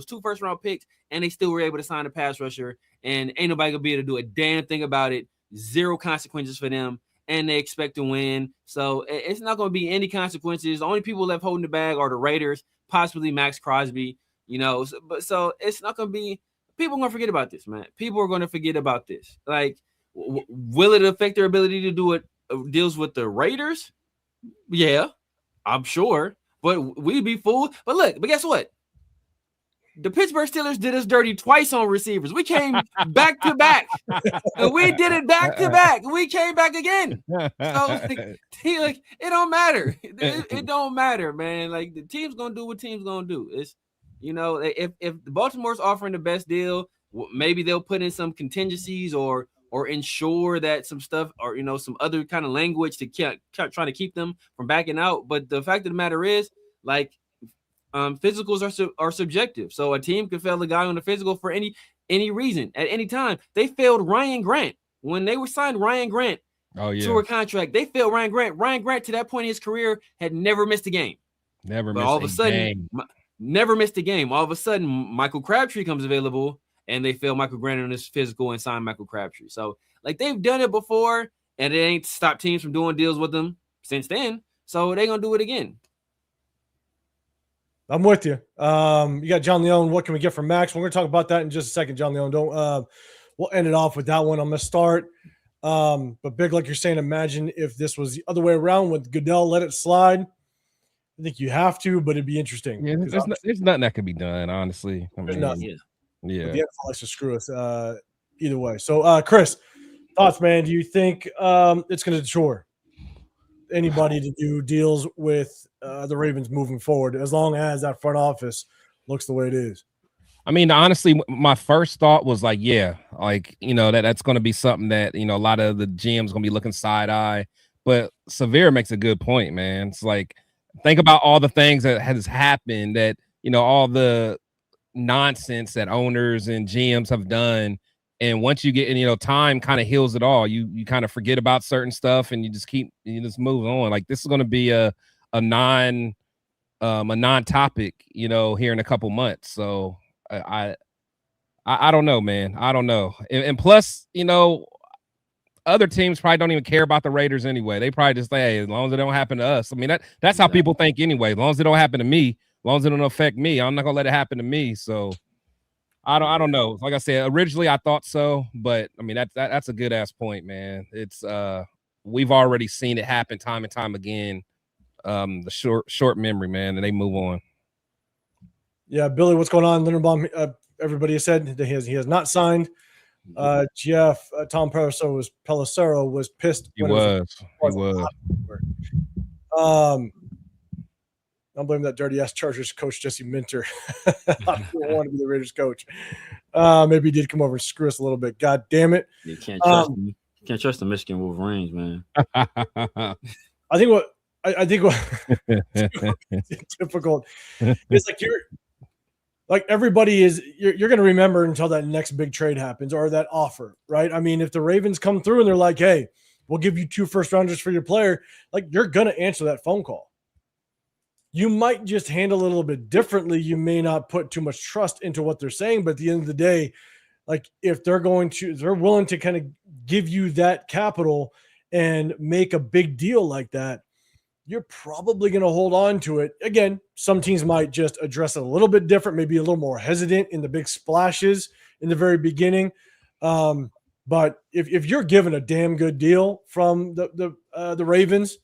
two first round picks, and they still were able to sign a pass rusher. And ain't nobody gonna be able to do a damn thing about it. Zero consequences for them, and they expect to win. So it's not gonna be any consequences. The only people left holding the bag are the Raiders, possibly Maxx Crosby. So it's not gonna be. People are gonna forget about this, man. People are gonna forget about this. Like, will it affect their ability to do it? Deals with the Raiders? Yeah, I'm sure. But we'd be fooled. But guess what? The Pittsburgh Steelers did us dirty twice on receivers. We came back to back, and we did it back to back. We came back again. So it don't matter. It don't matter, man. Like, the team's gonna do what team's gonna do. It's if Baltimore's offering the best deal, maybe they'll put in some contingencies or ensure that some stuff or some other kind of language to trying to keep them from backing out. But the fact of the matter is, like, physicals are subjective. So a team could fail a guy on the physical for any reason at any time. They failed Ryan Grant when they were signed Ryan Grant to a contract. They failed Ryan Grant. Ryan Grant, to that point in his career, had never missed a game. Never missed a game. All of a sudden, Michael Crabtree comes available, and they fail Michael Grant on his physical and sign Michael Crabtree. So, like, they've done it before, and it ain't stopped teams from doing deals with them since then. So they're gonna do it again. I'm with you. You got John Leone. What can we get from Max? We're going to talk about that in just a second, John Leone. We'll end it off with that one. I'm going to start. But Big, like you're saying, imagine if this was the other way around with Goodell, let it slide. I think you have to, but it'd be interesting. Yeah, there's nothing that can be done, honestly. There's nothing. Yeah. But the NFL likes to screw us either way. So, Chris, thoughts, man? Do you think it's going to deter anybody to do deals with the Ravens moving forward, as long as that front office looks the way it is? I mean, honestly, my first thought was like, that's going to be something that, a lot of the GMs going to be looking side eye. But Severe makes a good point, man. It's like, think about all the things that has happened, that, all the nonsense that owners and GMs have done. And once you get, time kind of heals it all. You kind of forget about certain stuff, and you just move on. Like, this is going to be a non-topic, here in a couple months. So I don't know, man. I don't know. And plus, other teams probably don't even care about the Raiders anyway. They probably just say, hey, as long as it don't happen to us. I mean, that's how people think anyway. As long as it don't happen to me, as long as it don't affect me, I'm not gonna let it happen to me. So I don't know. Like I said, originally I thought so, but I mean that's a good ass point, man. It's we've already seen it happen time and time again the short memory, man, and they move on. Yeah, Billy, what's going on? Linderbaum, everybody has said that he has not signed. Jeff, Tom Pelissero was pissed. He was. I'm blaming that dirty ass Chargers coach Jesse Minter. I don't want to be the Raiders coach. Maybe he did come over and screw us a little bit. God damn it! You can't trust him. You can't trust the Michigan Wolverines, man. I think what difficult. It's like everybody is. You're going to remember until that next big trade happens or that offer, right? I mean, if the Ravens come through and they're like, "Hey, we'll give you 2 first-rounders for your player," like you're going to answer that phone call. You might just handle it a little bit differently. You may not put too much trust into what they're saying, but at the end of the day, like if they're willing to kind of give you that capital and make a big deal like that, you're probably going to hold on to it. Again, some teams might just address it a little bit different, maybe a little more hesitant in the big splashes in the very beginning. But if you're given a damn good deal from the Ravens,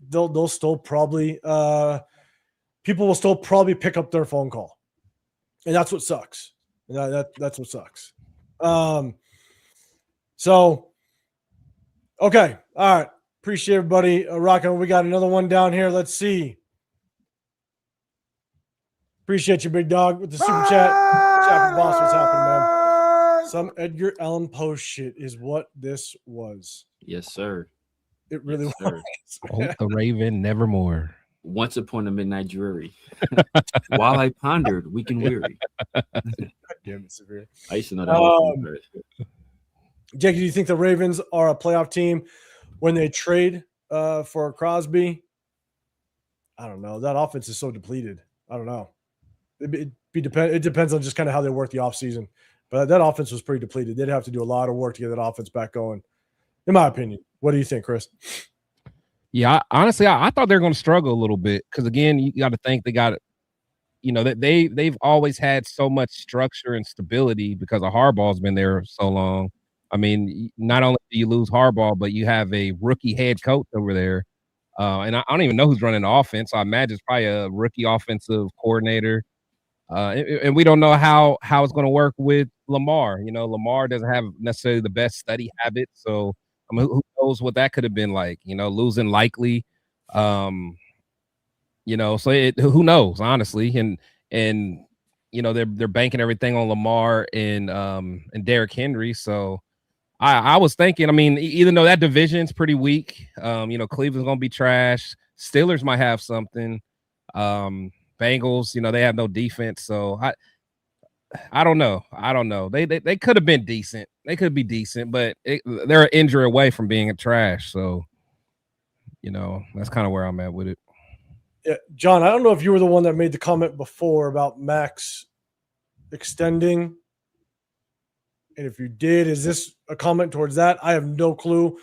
they'll still probably people will still probably pick up their phone call, and that's what sucks. That's what sucks. So okay, all right. Appreciate everybody rocking. We got another one down here. Let's see. Appreciate you, big dog, with the super chat. Chat boss, what's happening, man? Some Edgar Allan Poe shit is what this was. Yes, sir. It really was. Hold the Raven nevermore. Once upon a midnight dreary. While I pondered, weak and weary. Damn it, Severe. I used to know that one. Jake, do you think the Ravens are a playoff team when they trade for Crosby? I don't know. That offense is so depleted. I don't know. It depends on just kind of how they work the offseason. But that offense was pretty depleted. They'd have to do a lot of work to get that offense back going, in my opinion. What do you think, Chris? Yeah, honestly, I thought they were going to struggle a little bit because, again, you got to think they got, that they've always had so much structure and stability because of Harbaugh's been there so long. I mean, not only do you lose Harbaugh, but you have a rookie head coach over there. And I don't even know who's running the offense. So I imagine it's probably a rookie offensive coordinator. And we don't know how it's going to work with Lamar. Lamar doesn't have necessarily the best study habits. So, I mean, who knows what that could have been like, losing Likely. So who knows, honestly. And they're banking everything on Lamar and Derrick Henry. So I was thinking, I mean, even though that division's pretty weak, Cleveland's going to be trash. Steelers might have something. Bengals, they have no defense. So I don't know. They could have been decent. They could be decent, but they're an injury away from being a trash. So, that's kind of where I'm at with it. Yeah, John, I don't know if you were the one that made the comment before about Maxx extending. And if you did, is this a comment towards that? I have no clue.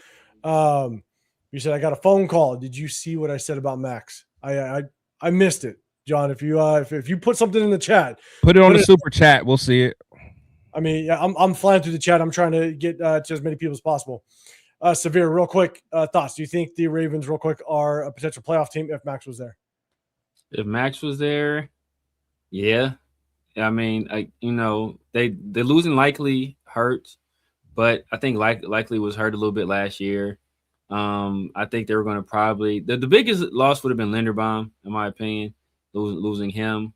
You said I got a phone call. Did you see what I said about Maxx? I missed it, John. If you put something in the chat, put it on the super chat. We'll see it. I mean, yeah, I'm flying through the chat. I'm trying to get to as many people as possible. Severe, real quick thoughts. Do you think the Ravens, real quick, are a potential playoff team if Maxx was there? If Maxx was there, yeah. I mean, they're losing Likely hurts, but I think Likely was hurt a little bit last year. I think they were going to probably the biggest loss would have been Linderbaum, in my opinion, losing him.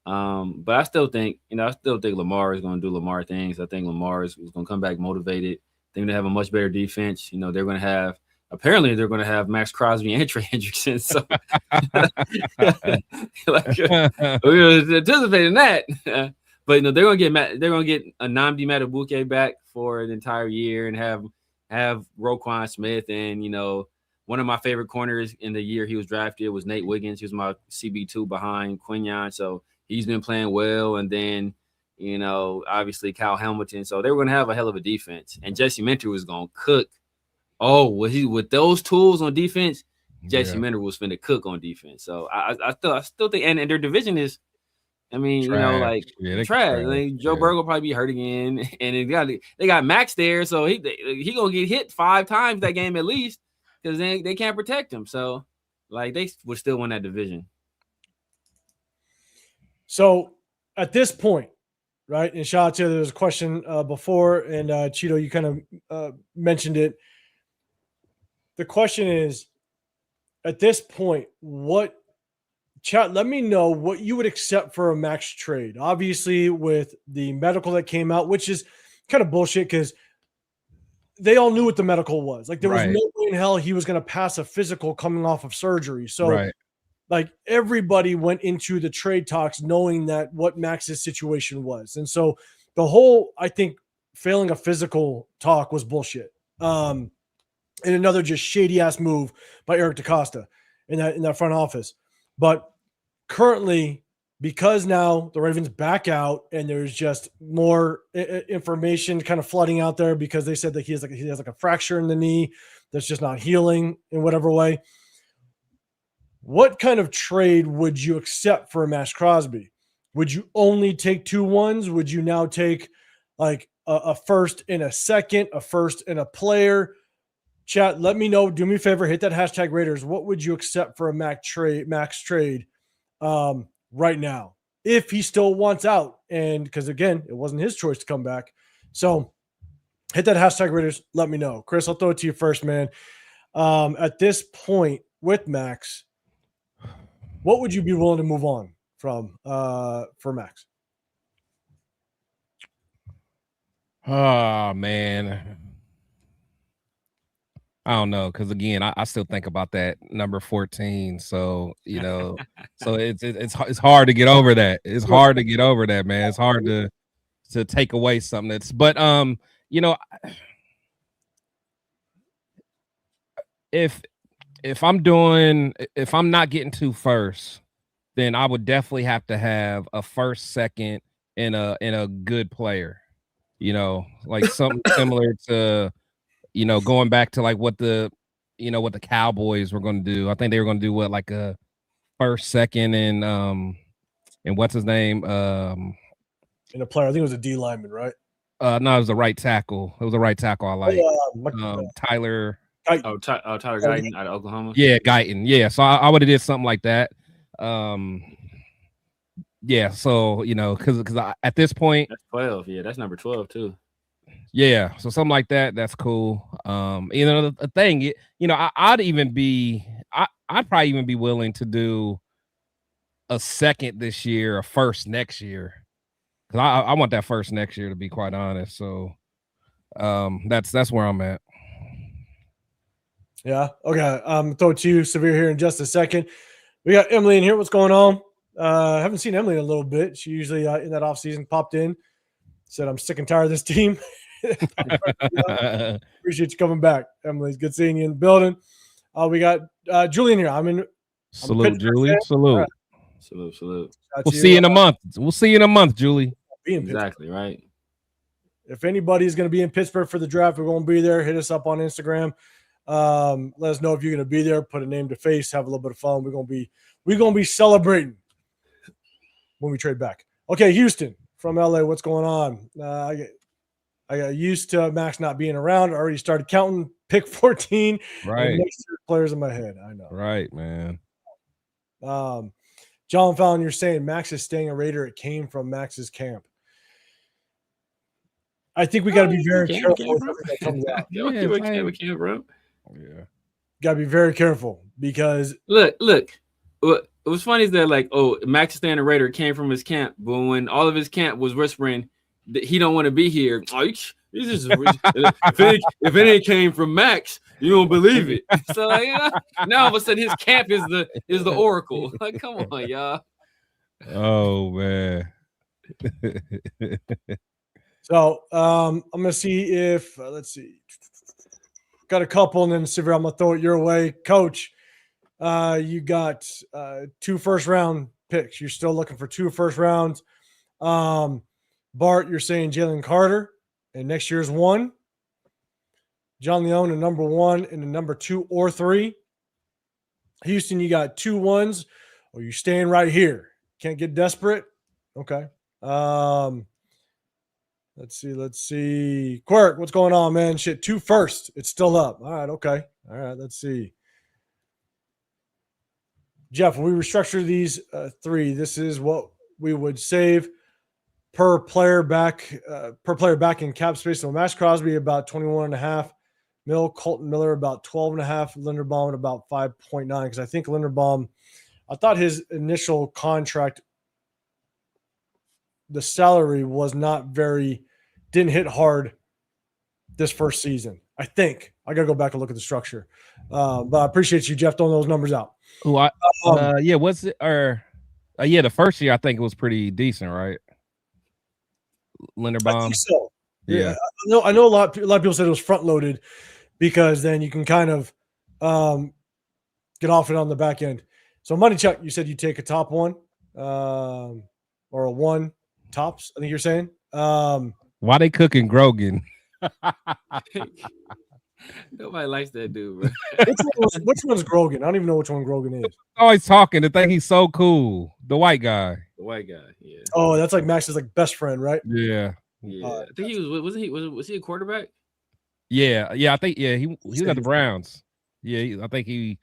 But I still think Lamar is going to do Lamar things. I think Lamar is going to come back motivated. I think they have a much better defense. They're going to have. Apparently, they're going to have Maxx Crosby and Trey Hendrickson. So, we're anticipating that. But they're going to get a Nnamdi Madubuike back for an entire year and have Roquan Smith and one of my favorite corners in the year he was drafted was Nate Wiggins. He was my CB2 behind Quinyon, so he's been playing well. And then obviously Kyle Hamilton. So they were going to have a hell of a defense, and Jesse Minter was going to cook. Oh, with those tools on defense, Jesse Minter was finna cook on defense. So I still think, and their division is, trash. Trash. Joe Burrow will probably be hurt again, and they got Maxx there, so he gonna get hit 5 times that game at least. because they can't protect him. So, like, they would still win that division. So at this point, right, and shout out to you, there was a question before, and Cheeto, you kind of mentioned it. The question is, at this point, chat, let me know what you would accept for a Maxx trade. Obviously, with the medical that came out, which is kind of bullshit because they all knew what the medical was. Like, there was no way in hell he was going to pass a physical coming off of surgery. So, like, everybody went into the trade talks knowing that what Max's situation was. And so the whole, I think, failing a physical talk was bullshit. And another just shady ass move by Eric DaCosta in that front office. But currently, because now the Ravens back out and there's just more information kind of flooding out there because they said that he has like a fracture in the knee that's just not healing in whatever way. What kind of trade would you accept for a Maxx Crosby? Would you only take 2 ones? Would you now take like a first and a second, a first and a player? Chat, let me know. Do me a favor, hit that hashtag Raiders. What would you accept for a Maxx trade right now? If he still wants out, and because again, it wasn't his choice to come back. So hit that hashtag Raiders. Let me know. Chris, I'll throw it to you first, man. At this point with Maxx, what would you be willing to move on from for Maxx? Oh man, I don't know, because again, I still think about that number 14. So so it's hard to get over that. It's hard to get over that, man. It's hard to take away something that's. But if I'm not getting 2 firsts, then I would definitely have to have a first, second, and a good player. Like something similar to, going back to like what the Cowboys were going to do. I think they were going to do like a first, second, and what's his name? And a player, I think it was a D lineman, right? No, it was a right tackle. It was a right tackle I like. Tyler. Tyler Guyton out of Oklahoma. Yeah, Guyton. Yeah, so I would have did something like that. Yeah, so because at this point, that's 12. Yeah, that's number 12 too. Yeah, so something like that. That's cool. The thing, I'd probably even be willing to do a second this year, a first next year, because I want that first next year, to be quite honest. So, that's where I'm at. Yeah. Okay. Throw it to you, Severe, here in just a second. We got Emily in here. What's going on? I haven't seen Emily in a little bit. She usually in that offseason popped in, said, I'm sick and tired of this team. Appreciate you coming back, Emily. It's good seeing you in the building. We got Julian here. Salute, Julie. Salute. Right. Salute. We'll see you in a month. We'll see you in a month, Julie. Exactly, right. If anybody's going to be in Pittsburgh for the draft, we're going to be there. Hit us up on Instagram. Let us know if you're going to be there. Put a name to face. Have a little bit of fun. We're going to be celebrating when we trade back. Okay, Houston from LA. What's going on? I got used to Maxx not being around. I already started counting pick 14. Right. Players in my head. I know. Right, man. John Fallon, you're saying Maxx is staying a Raider. It came from Max's camp. I think we got to be very careful that comes out. Yeah. Got to be very careful because look. What was funny is that Maxx is staying a Raider came from his camp, but when all of his camp was whispering that he don't want to be here, if it ain't came from Maxx, you don't believe it. So now all of a sudden his camp is the oracle. Like, come on, y'all. Oh man. So I'm gonna see if let's see, got a couple, and then Severe, I'm gonna throw it your way, Coach. You got 2 first-round picks. You're still looking for 2 first rounds. Bart, you're saying Jalen Carter, and next year's 1. John Leone, a number 1, and a number 2 or 3. Houston, you got 2 1s, or you're staying right here. Can't get desperate. Okay. Let's see. Quirk, what's going on, man? Shit, 2 first. It's still up. All right, okay. All right, let's see. Jeff, when we restructure these 3, this is what we would save per player back in cap space. So Maxx Crosby about 21.5 mil, Colton Miller about 12.5, Linderbaum at about 5.9. Because I think Linderbaum, I thought his initial contract, the salary was not didn't hit hard this first season. I think I got to go back and look at the structure. But I appreciate you, Jeff, throwing those numbers out. What's it? The first year I think it was pretty decent, right? Linderbaum. I think so. Yeah. I know a lot of people said it was front loaded because then you can kind of get off it on the back end. So Money Chuck, you said you take a top 1 or a 1 tops. I think you're saying. Why they cooking Grogan? Nobody likes that dude, bro. Which one's Grogan? I don't even know which one Grogan is. Always talking to think he's so cool. The white guy. The white guy, yeah. Oh, that's like Max's like best friend, right? Yeah. Yeah. I think he was he a quarterback? Yeah. I think he was at the Browns. Yeah, I think he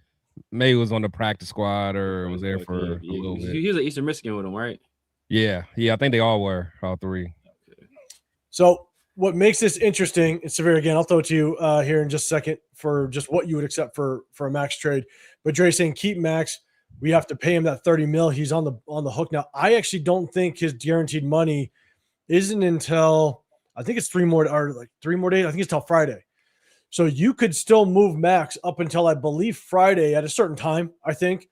maybe was on the practice squad or was there for a little bit. He was at Eastern Michigan with him, right? Yeah. I think they all were, all 3. Okay. So what makes this interesting, and Severe, again, I'll throw it to you here in just a second for just what you would accept for a Maxx trade. But Dre's saying keep Maxx. We have to pay him that 30 mil. He's on the hook now. I actually don't think his guaranteed money isn't until I think it's 3 more days. I think it's till Friday. So you could still move Maxx up until I believe Friday at a certain time, I think,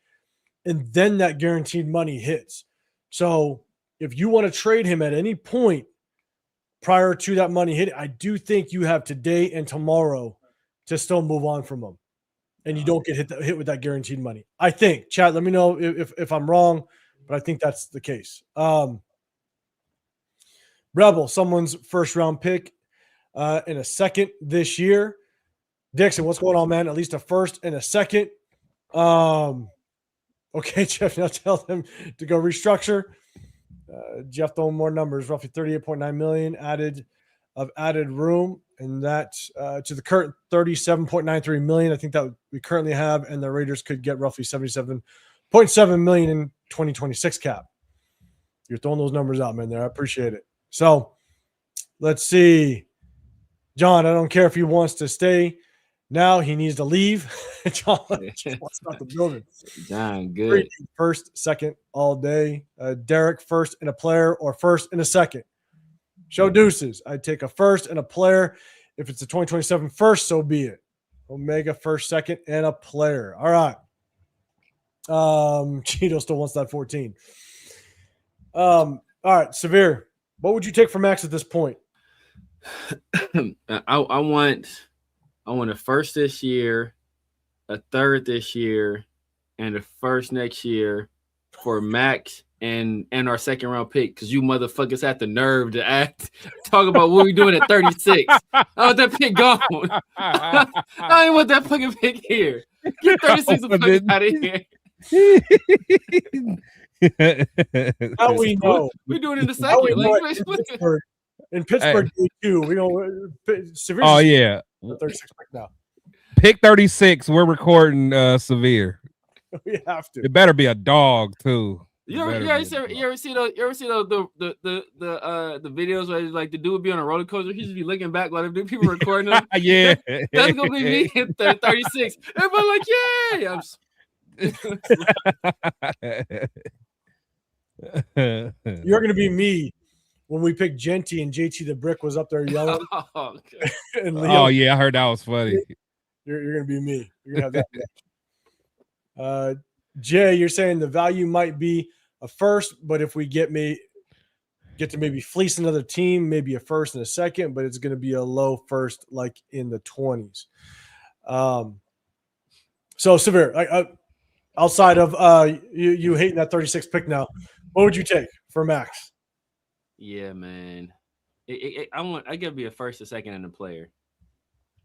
and then that guaranteed money hits. So if you want to trade him at any point prior to that money hitting, I do think you have today and tomorrow to still move on from him, and you don't get hit with that guaranteed money. I think. Chat, let me know if I'm wrong, but I think that's the case. Rebel, someone's first round pick in a second this year. Dixon, what's going on, man? At least a first and a second. Okay, Jeff, now tell them to go restructure. Jeff throwing more numbers, roughly 38.9 million added room, and that to the current 37.93 million. I think that we currently have, and the Raiders could get roughly 77.7 million in 2026 cap. You're throwing those numbers out, man. There, I appreciate it. So let's see, John. I don't care if he wants to stay. Now he needs to leave. John wants out the building. John, good. First, second, all day. Derek, first and a player, or first and a second. Show deuces. I'd take a first and a player. If it's a 2027 first, so be it. Omega, first, second, and a player. All right. Cheeto still wants that 14. All right, Severe. What would you take for Maxx at this point? I want a first this year, a third this year, and a first next year for Maxx and our second round pick, because you motherfuckers have the nerve to talk about what we're doing at 36. I want that pick gone. I don't want that fucking pick here. Get 36 the fuck out of here. How we know? We're doing it in the second. In Pittsburgh, too. We don't. Severe. Oh yeah. 36 pick now. Pick 36. We're recording Severe. We have to. It better be a dog too. You ever see the videos where like the dude would be on a roller coaster? He just be looking back while the people recording him. Yeah, that's gonna be me at 36. Everybody like, yay! You're gonna be me when we picked Genty and JT the Brick was up there yelling. Oh, and Leo, yeah, I heard that was funny. You're gonna be me. You're gonna have that. Jay, you're saying the value might be a first, but if we get to maybe fleece another team, maybe a first and a second, but it's going to be a low first, like in the 20s. So Severe, outside of you hating that 36 pick now, what would you take for Maxx? Yeah, man. I gotta be a first, a second, and a player.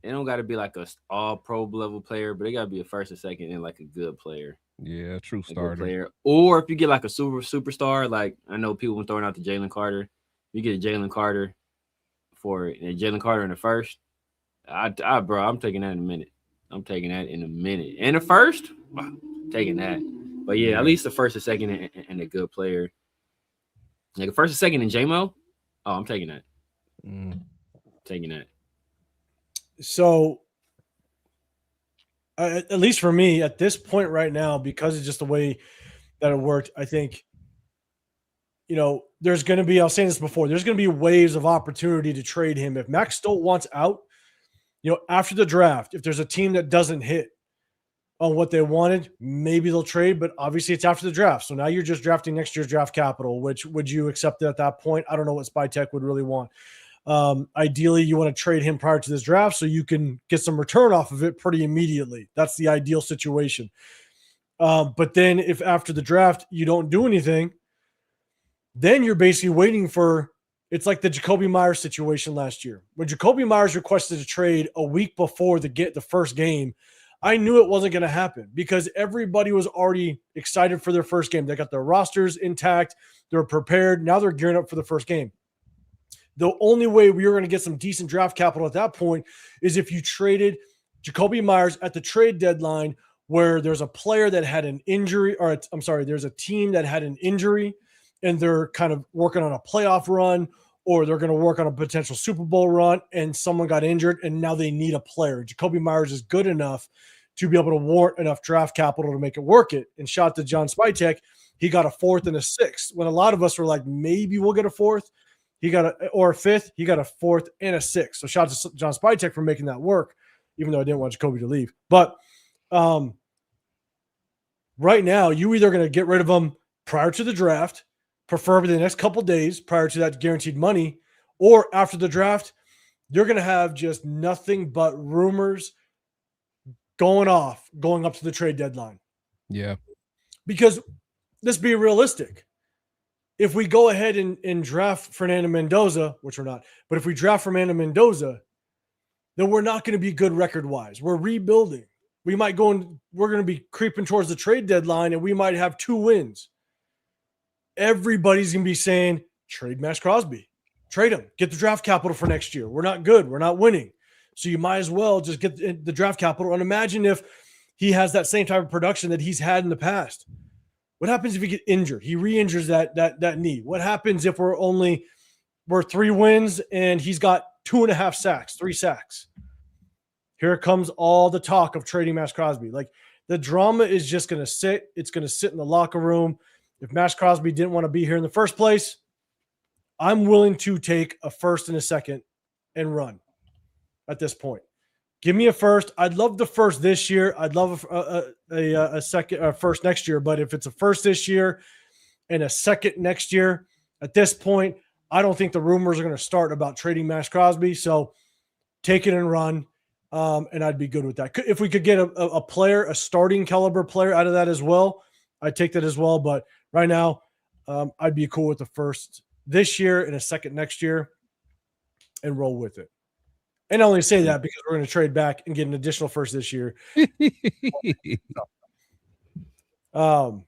It don't got to be like a all pro level player, but it got to be a first, a second, and like a good player. Yeah, true starter. Player. Or if you get like a superstar, like I know people were throwing out the Jalen Carter. You get a Jalen Carter, for Jalen Carter in the first, bro, I'm taking that in a minute. I'm taking that in a minute. And the first, taking that. But yeah, at least the first and second and a good player. Like the first and second in JMO, I'm taking that. Taking that. So, at least for me, at this point right now, because it's just the way that it worked, I think, there's going to be, I was saying this before, there's going to be waves of opportunity to trade him. If Max Stolt wants out, after the draft, if there's a team that doesn't hit on what they wanted, maybe they'll trade, but obviously it's after the draft. So now you're just drafting next year's draft capital, which would you accept it at that point? I don't know what Spytech would really want. Ideally, you want to trade him prior to this draft so you can get some return off of it pretty immediately. That's the ideal situation. But then if after the draft you don't do anything, then you're basically waiting for, it's like the Jacoby Myers situation last year. When Jacoby Myers requested a trade a week before the first game, I knew it wasn't going to happen because everybody was already excited for their first game. They got their rosters intact. They're prepared. Now they're gearing up for the first game. The only way we were going to get some decent draft capital at that point is if you traded Jacoby Myers at the trade deadline where there's a player that had an injury, or I'm sorry, there's a team that had an injury and they're kind of working on a playoff run, or they're going to work on a potential Super Bowl run and someone got injured and now they need a player. Jacoby Myers is good enough to be able to warrant enough draft capital to make it work it. And shout to John Spytek, he got a 4th and a 6th. When a lot of us were like, maybe we'll get a 4th, or a 5th, he got a 4th and a 6th. So shout out to John Spytek for making that work, even though I didn't want Jacoby to leave. But right now, you either going to get rid of him prior to the draft, preferably the next couple days prior to that guaranteed money, or after the draft, you're going to have just nothing but rumors going up to the trade deadline. Yeah. Because let's be realistic. If we go ahead and draft Fernando Mendoza, which we're not, but if we draft Fernando Mendoza, then we're not going to be good record-wise. We're rebuilding. We're going to be creeping towards the trade deadline, and we might have 2 wins. Everybody's going to be saying, trade Maxx Crosby. Trade him. Get the draft capital for next year. We're not good. We're not winning. So you might as well just get the draft capital. And imagine if he has that same type of production that he's had in the past. What happens if he gets injured? He re-injures that knee. What happens if we're 3 wins and he's got 2.5 sacks, 3 sacks? Here comes all the talk of trading Maxx Crosby. Like, the drama is just going to sit. It's going to sit in the locker room. If Maxx Crosby didn't want to be here in the first place, I'm willing to take a 1st and a 2nd and run at this point. Give me a 1st. I'd love the 1st this year. I'd love a second, 1st next year. But if it's a 1st this year and a 2nd next year, at this point, I don't think the rumors are going to start about trading Maxx Crosby. So take it and run, and I'd be good with that. If we could get a player, a starting caliber player out of that as well, I'd take that as well. But right now, I'd be cool with the 1st this year and a 2nd next year and roll with it. And I only say that because we're going to trade back and get an additional 1st this year. But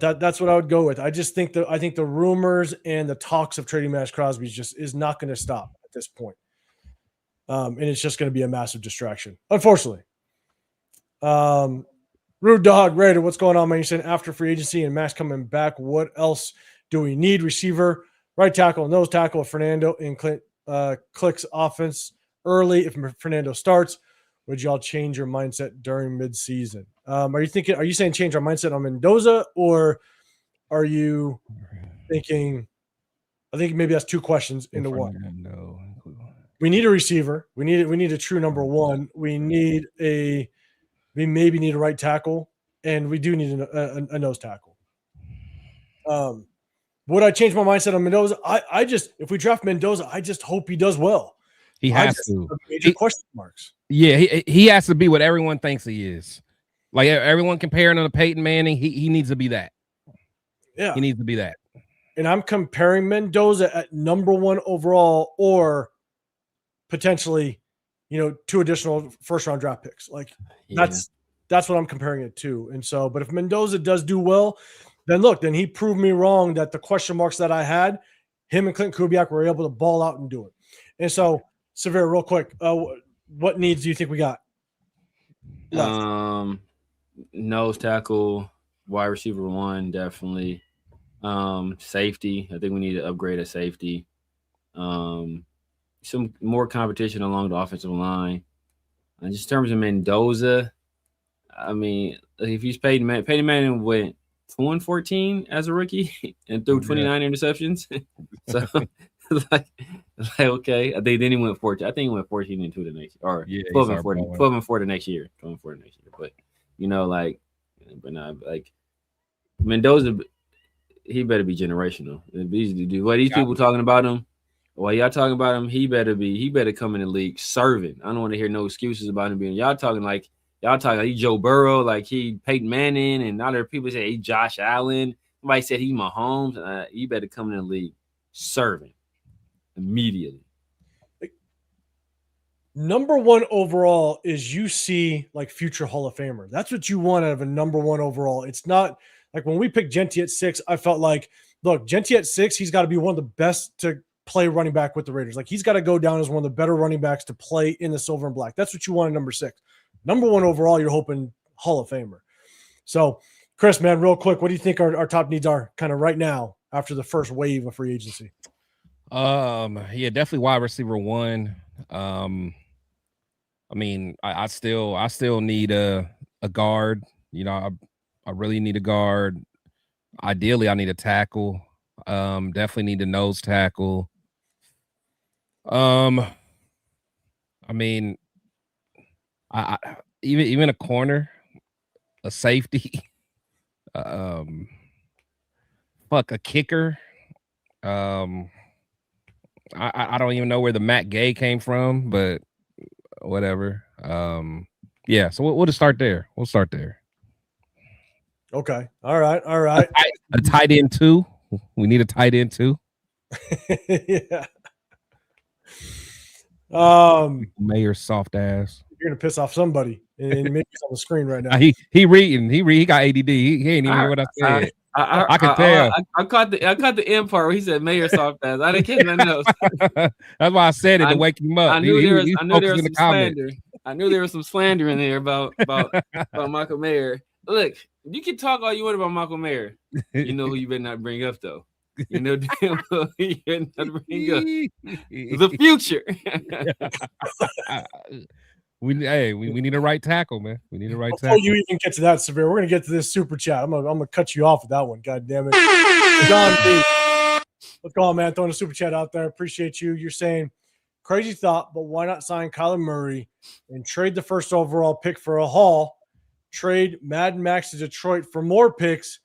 that's what I would go with. I just think I think the rumors and the talks of trading Maxx Crosby is not going to stop at this point. And it's just going to be a massive distraction, unfortunately. Rude Dog Raider, what's going on, man? You're saying after free agency and Max coming back, what else do we need? Receiver, right tackle, nose tackle, Fernando, and Clint clicks offense early. If Fernando starts, would y'all change your mindset during midseason? Are you saying change our mindset on Mendoza, or are you thinking, I think maybe that's 2 questions into one. No. We need a receiver. We need a true number 1. We maybe need a right tackle, and we do need a nose tackle. Would I change my mindset on Mendoza? I just, if we draft Mendoza, I just hope he does well. He has to. Major question marks. Yeah, he has to be what everyone thinks he is. Like everyone comparing him to Peyton Manning, he needs to be that. Yeah, he needs to be that. And I'm comparing Mendoza at number 1 overall, or potentially, 2 additional first-round draft picks. Like that's what I'm comparing it to. And so, but if Mendoza does do well, then he proved me wrong that the question marks that I had, him and Clinton Kubiak were able to ball out and do it. And so, Severe, real quick, what needs do you think we got left? Nose tackle, wide receiver 1, definitely. Safety, I think we need to upgrade at safety. Some more competition along the offensive line. And just in terms of Mendoza, I mean, if he's Peyton Manning went 2-14 as a rookie and threw 29 interceptions. So like okay, I think then he went 14. I think he went 14-2 the next year, or 12-4 the next year. 12-4 the next year. But but not like Mendoza. He better be generational. What these people talking about him? While y'all talking about him, he better come in the league serving. I don't want to hear no excuses about him being. Y'all talking like he Joe Burrow, like he Peyton Manning, and other people say he Josh Allen. Somebody said he Mahomes. You better come in the league serving immediately. Number 1 overall is you see like future Hall of Famer. That's what you want out of a number 1 overall. It's not like when we picked Genty at 6, I felt like, look, Genty at 6, he's got to be one of the best to play running back with the Raiders. Like he's got to go down as one of the better running backs to play in the silver and black. That's what you want at number 6. Number 1 overall, you're hoping Hall of Famer. So, Chris, man, real quick, what do you think our top needs are kind of right now after the first wave of free agency? Yeah, definitely wide receiver 1. I mean, I still need a guard. You know, I really need a guard. Ideally, I need a tackle. Definitely need a nose tackle. I mean, I even a corner, a safety, a kicker. I don't even know where the Matt Gay came from, but whatever. Yeah, so we'll just start there. We'll start there. Okay. All right. A tight end 2. We need a tight end 2. Yeah. Mayor soft ass. You're gonna piss off somebody, and maybe he's on the screen right now. He reading. He got ADD. He ain't even hear what I said. I can tell. I caught the end part where he said Mayor soft ass. I didn't catch nothing else. That's why I said it to wake him up. I knew there was some slander. I knew there was some slander in there about Michael Mayer. Look, you can talk all you want about Michael Mayer. You know who you better not bring up though. You know damn well you better not bring up the future. We need a right tackle, man. We need a right tackle. Before you even get to that, Severe, we're gonna get to this super chat. I'm gonna cut you off with that one. God damn it, John B. What's going on, man? Throwing a super chat out there. Appreciate you. You're saying crazy thought, but why not sign Kyler Murray and trade the first overall pick for a haul? Trade Madden Max to Detroit for more picks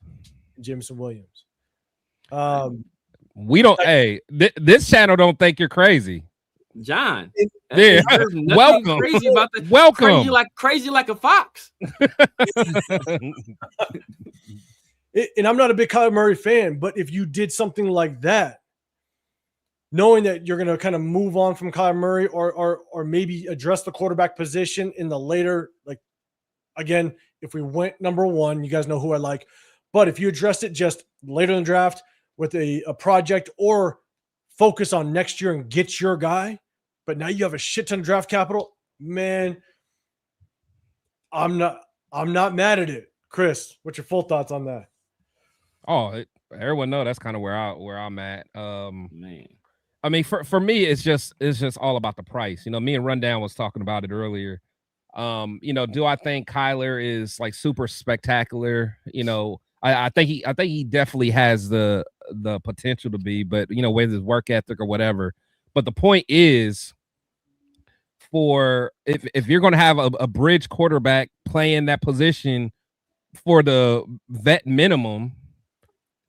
and Jameson Williams. We don't. This channel don't think you're crazy. John, yeah, welcome. Crazy about the welcome. Crazy like a fox. And I'm not a big Kyler Murray fan, but if you did something like that, knowing that you're going to kind of move on from Kyler Murray, or maybe address the quarterback position in the later, like again, if we went number 1, you guys know who I like, but if you addressed it just later in the draft with a project, or focus on next year and get your guy, but now you have a shit ton of draft capital, man, I'm not mad at it. Chris, what's your full thoughts on that? Oh, everyone know that's kind of where I'm at. Man, I mean, for me, it's just all about the price. You know, me and Rundown was talking about it earlier. You know, do I think Kyler is like super spectacular? You know, I think he definitely has the potential to be, but you know, with his work ethic or whatever. But the point is, if you're going to have a bridge quarterback playing that position for the vet minimum,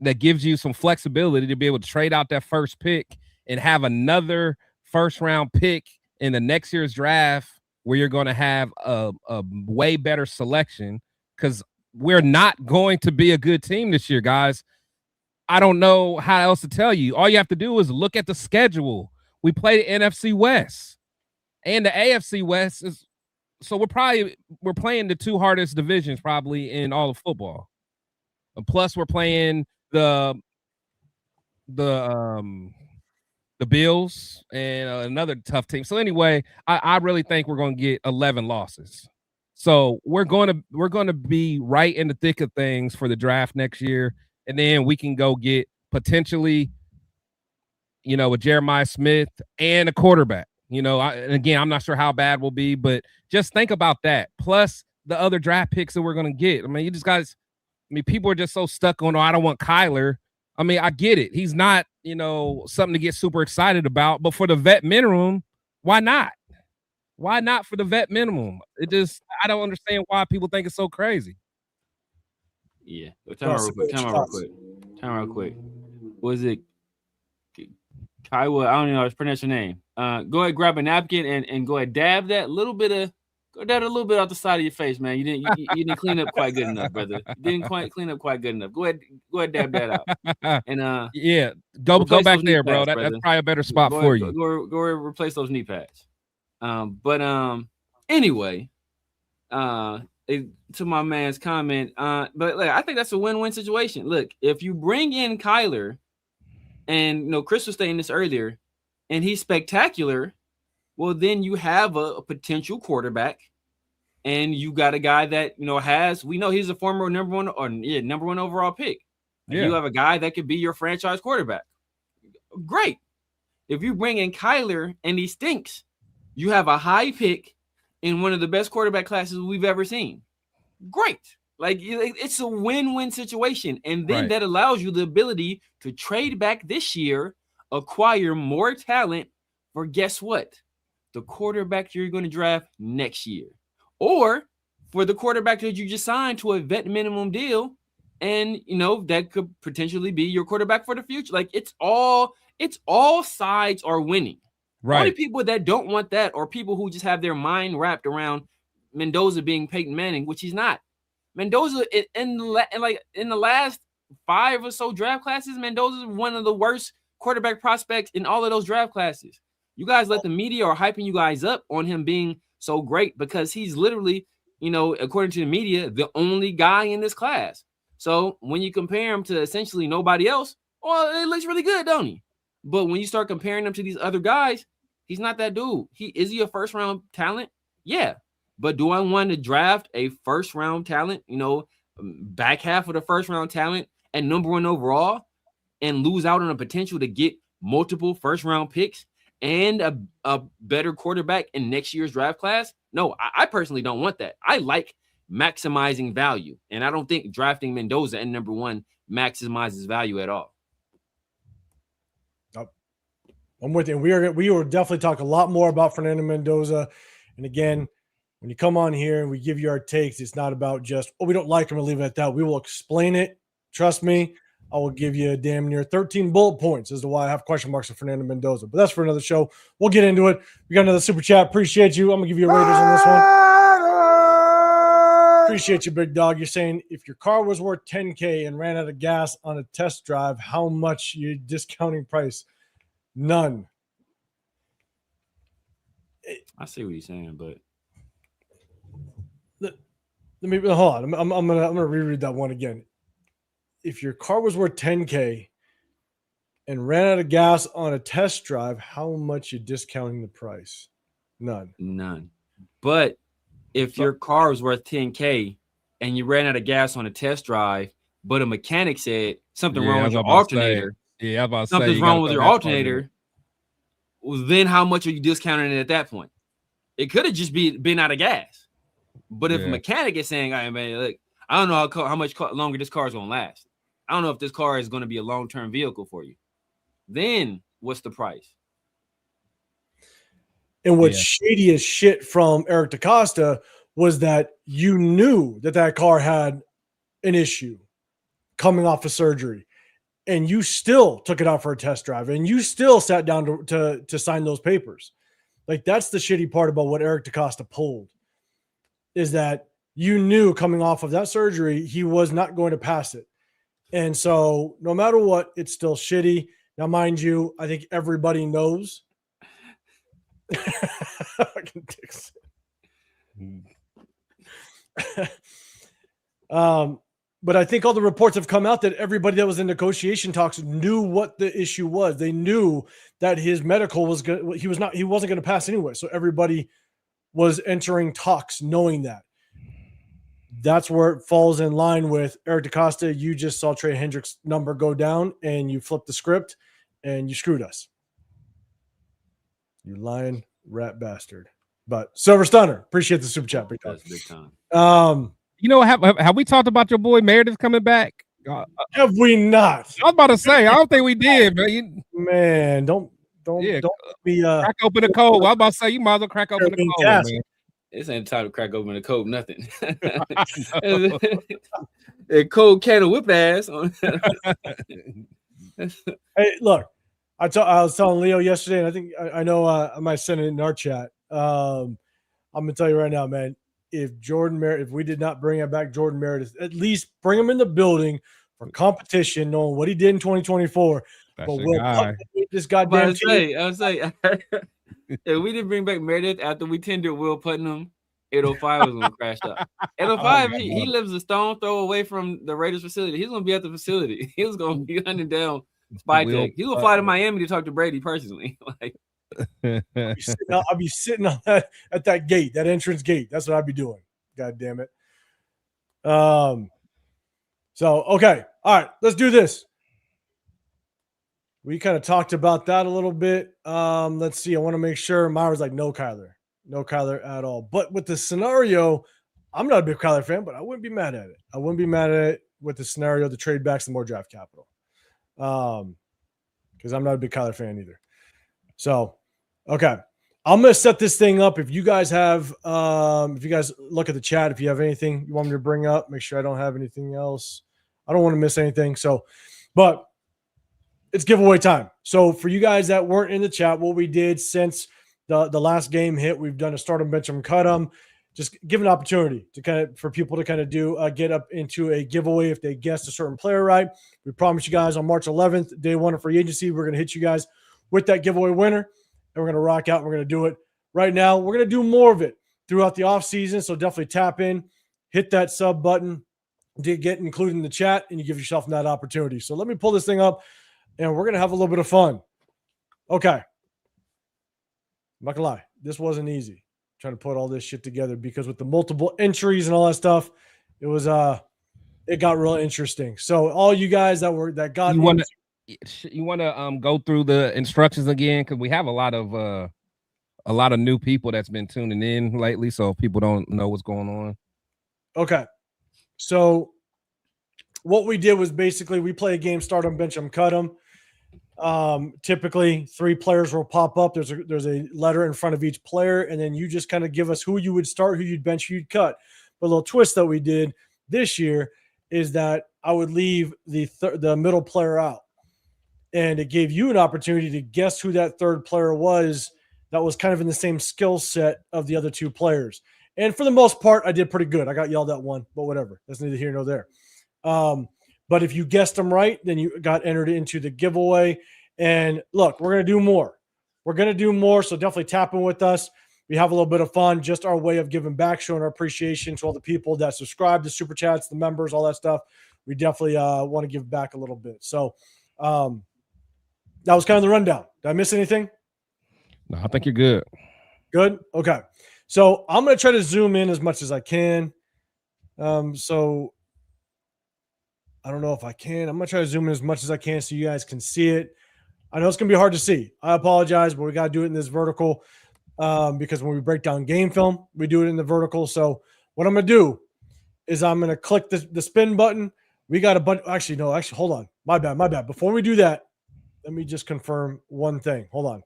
that gives you some flexibility to be able to trade out that first pick and have another first round pick in the next year's draft where you're going to have a way better selection, because we're not going to be a good team this year, guys. I don't know how else to tell you. All you have to do is look at the schedule. We play the NFC West and the AFC West is, so we're playing the 2 hardest divisions probably in all of football. And plus we're playing the the Bills, and another tough team. So anyway, I really think we're going to get 11 losses. So we're going to be right in the thick of things for the draft next year, and then we can go get potentially, a Jeremiah Smith and a quarterback. And again, I'm not sure how bad we'll be, but just think about that. Plus the other draft picks that we're going to get. I mean, people are just so stuck on, I don't want Kyler. I mean, I get it. He's not, something to get super excited about, but for the vet minimum, why not? Why not for the vet minimum? I don't understand why people think it's so crazy. Yeah. Time real quick. Was it Kaiwa? I don't know how to pronounce your name. Go ahead, grab a napkin and go ahead, dab that little bit off the side of your face, man. You didn't clean up quite good enough, brother. You didn't quite clean up quite good enough. Go ahead, dab that out. And yeah, go back there, bro. That's probably a better spot for you. Go replace those knee pads. Anyway, to my man's comment, but I think that's a win-win situation. Look, if you bring in Kyler, and Chris was saying this earlier, and he's spectacular, well, then you have a potential quarterback, and you got a guy that we know he's a former number one overall pick. Yeah. You have a guy that could be your franchise quarterback. Great. If you bring in Kyler and he stinks, you have a high pick in one of the best quarterback classes we've ever seen. Great. It's a win-win situation. And then that allows you the ability to trade back this year, acquire more talent for guess what? The quarterback you're going to draft next year. Or for the quarterback that you just signed to a vet minimum deal, and that could potentially be your quarterback for the future. It's all sides are winning. Right. Only people that don't want that are people who just have their mind wrapped around Mendoza being Peyton Manning, which he's not. Mendoza in the last 5 or so draft classes, Mendoza is one of the worst quarterback prospects in all of those draft classes. You guys let the media are hyping you guys up on him being so great because he's literally, according to the media, the only guy in this class. So when you compare him to essentially nobody else, well, it looks really good, don't he? But when you start comparing him to these other guys, he's not that dude. Is he a first-round talent? Yeah. But do I want to draft a first-round talent, back half of the first-round talent and number 1 overall and lose out on a potential to get multiple first-round picks and a better quarterback in next year's draft class? No, I personally don't want that. I like maximizing value, and I don't think drafting Mendoza at number 1 maximizes value at all. I'm with you. We will definitely talk a lot more about Fernando Mendoza. And again, when you come on here and we give you our takes, it's not about just, we don't like him and leave it at that. We will explain it. Trust me, I will give you damn near 13 bullet points as to why I have question marks on Fernando Mendoza. But that's for another show. We'll get into it. We got another super chat. Appreciate you. I'm going to give you a Raiders on this one. Appreciate you, big dog. You're saying if your car was worth $10K and ran out of gas on a test drive, how much you discounting price? None. I see what you're saying, but let me hold on. I'm gonna reread that one again. If your car was worth $10K and ran out of gas on a test drive, how much you discounting the price? None. But if your car was worth $10K and you ran out of gas on a test drive, but a mechanic said something wrong with your alternator. Something's wrong with your alternator. Well, then how much are you discounting it at that point? It could have just been out of gas. But if a mechanic is saying, "Hey, man, look, I don't know how much longer this car is going to last. I don't know if this car is going to be a long-term vehicle for you." Then what's the price? And what's shady as shit from Eric DaCosta was that you knew that car had an issue coming off of surgery, and you still took it out for a test drive, and you still sat down to sign those papers. That's the shitty part about what Eric DaCosta pulled, is that you knew coming off of that surgery, he was not going to pass it. And so no matter what, it's still shitty. Now, mind you, I think everybody knows. But I think all the reports have come out that everybody that was in negotiation talks knew what the issue was. They knew that his medical was good. He wasn't going to pass anyway. So everybody was entering talks knowing that. That's where it falls in line with Eric DeCosta. You just saw Trey Hendrick's number go down and you flipped the script and you screwed us. You lying rat bastard. But Silver Stunner, appreciate the super chat. That's big time. You know, have we talked about your boy Meredith coming back? Have we not? I was about to say, I don't think we did, but man, don't be crack open the code. I was about to say, you might as well crack open the code, man. This ain't time to crack open the code, nothing. A cold can of whip ass. Hey, look, I was telling Leo yesterday, and I think I know I might send it in our chat. I'm gonna tell you right now, man. If we did not bring back Jordan Meredith, at least bring him in the building for competition, knowing what he did in 2024. That's but we'll this goddamn I was say, if we didn't bring back Meredith after we tendered Will Putnam, 805 was gonna crash up. 805, he lives a stone throw away from the Raiders facility. He's gonna be at the facility. He was gonna be hunting down Spy Tech. He's gonna fly to Miami to talk to Brady personally. Like, I'll be sitting on at that gate, that entrance gate. That's what I'd be doing. God damn it. So okay, all right, let's do this. We kind of talked about that a little bit. Let's see. I want to make sure Myra's like, no Kyler at all. But with the scenario, I'm not a big Kyler fan, but I wouldn't be mad at it. I wouldn't be mad at it with the scenario, the trade backs, and more draft capital. Because I'm not a big Kyler fan either. So, okay. I'm going to set this thing up. If you guys have, if you guys look at the chat, if you have anything you want me to bring up, make sure I don't have anything else. I don't want to miss anything. So, but it's giveaway time. So for you guys that weren't in the chat, what we did since the last game hit, we've done a start 'em, bench 'em, cut 'em. Just give an opportunity to for people to do get up into a giveaway if they guessed a certain player right. We promise you guys on March 11th, day one of free agency, we're going to hit you guys with that giveaway winner, and we're going to rock out. And we're going to do it right now. We're going to do more of it throughout the offseason, so definitely tap in, hit that sub button, to get included in the chat, and you give yourself that opportunity. So let me pull this thing up, and we're going to have a little bit of fun. Okay. I'm not going to lie. This wasn't easy trying to put all this shit together because with the multiple entries and all that stuff, it was it got real interesting. So all you guys that got you want to go through the instructions again, because we have a lot of new people that's been tuning in lately, so people don't know what's going on. Okay. So what we did was basically we play a game, start 'em, bench 'em, cut 'em. Typically 3 players will pop up. There's a letter in front of each player, and then you just kind of give us who you would start, who you'd bench, who you'd cut. But a little twist that we did this year is that I would leave the middle player out, and it gave you an opportunity to guess who that third player was that was kind of in the same skill set of the other 2 players. And for the most part, I did pretty good. I got yelled at one, but whatever. That's neither here nor there. But if you guessed them right, then you got entered into the giveaway. And look, we're going to do more. We're going to do more, so definitely tap in with us. We have a little bit of fun, just our way of giving back, showing our appreciation to all the people that subscribe, the super chats, the members, all that stuff. We definitely want to give back a little bit. So that was kind of the rundown. Did I miss anything? No, I think you're good. Good? Okay. So I'm going to try to zoom in as much as I can. So I don't know if I can. I'm going to try to zoom in as much as I can so you guys can see it. I know it's going to be hard to see. I apologize, but we got to do it in this vertical because when we break down game film, we do it in the vertical. So what I'm going to do is I'm going to click the spin button. We got a bunch. Actually, hold on. My bad. Before we do that, let me just confirm one thing. Hold on.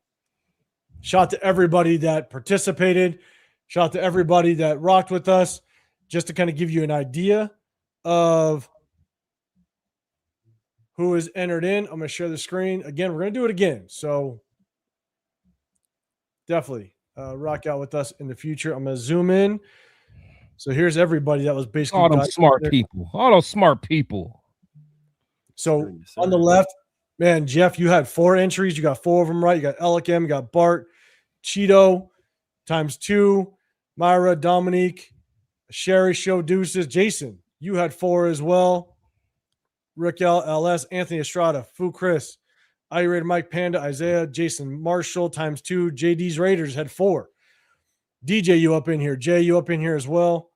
Shout out to everybody that participated. Shout out to everybody that rocked with us. Just to kind of give you an idea of who is entered in. I'm going to share the screen. Again, we're going to do it again. So definitely rock out with us in the future. I'm going to zoom in. So here's everybody that was basically all those smart people. All those smart people. So on the left, man, Jeff, you had 4 entries. You got 4 of them right. You got Elikim, you got Bart, Cheeto, ×2, Myra, Dominique, Sherry, Show Deuces. Jason, you had 4 as well. Rick L, LS, Anthony Estrada, Fu Chris, Raider Mike Panda, Isaiah, Jason Marshall times 2. JD's Raiders had 4. DJ, you up in here. Jay, you up in here as well.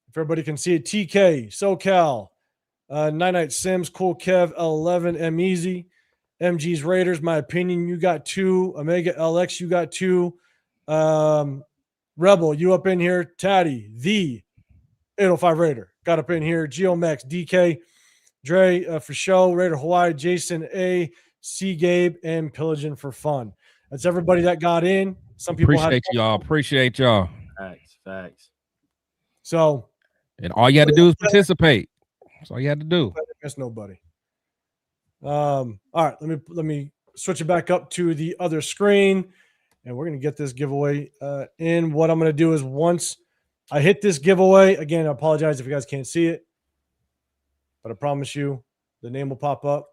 If everybody can see it. TK, SoCal, Night Sims, Cool Kev, L11, M Easy, MG's Raiders, my opinion, you got 2. Omega LX, you got 2. Rebel, you up in here. Tatty, the 805 Raider, got up in here. Geomex, DK, Dre for show, Raider Hawaii, Jason A, C Gabe, and Pillaging for fun. That's everybody that got in. Some people appreciate y'all. Facts. So, and all you had to do is participate. That's all you had to do. I guess nobody. All right, let me switch it back up to the other screen, and we're gonna get this giveaway in. What I'm gonna do is once I hit this giveaway, again, I apologize if you guys can't see it, but I promise you the name will pop up.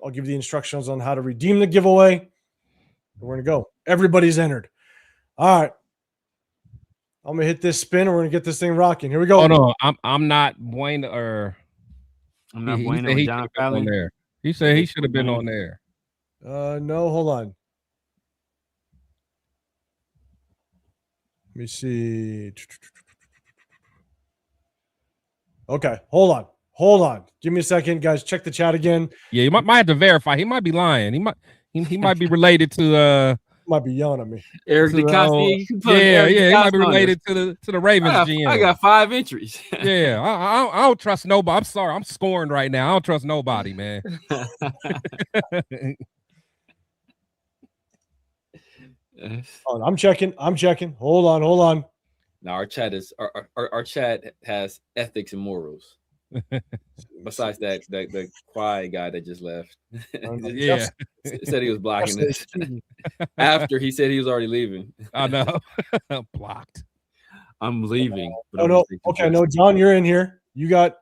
I'll give you the instructions on how to redeem the giveaway. We're gonna go. Everybody's entered. All right. I'm gonna hit this spin and we're gonna get this thing rocking. Here we go. Oh no, I'm not Bueno or I'm not Bueno with John Fallon. There. He said he should have been on there. No, hold on. Let me see. Okay, hold on. Give me a second, guys. Check the chat again. Yeah, you might have to verify. He might be lying. He might be related to might be yelling at me. Eric DeCosta. Yeah, he might be related to the Ravens GM. I got 5 entries. Yeah, I don't trust nobody. I'm sorry, I'm scoring right now. I don't trust nobody, man. I'm checking. Hold on. Now our chat is our chat has ethics and morals. Besides that the quiet guy that just left. Yeah. Said he was blocking this after he said he was already leaving. I know. Blocked. I'm leaving. No. Okay, no, John, you're in here. You got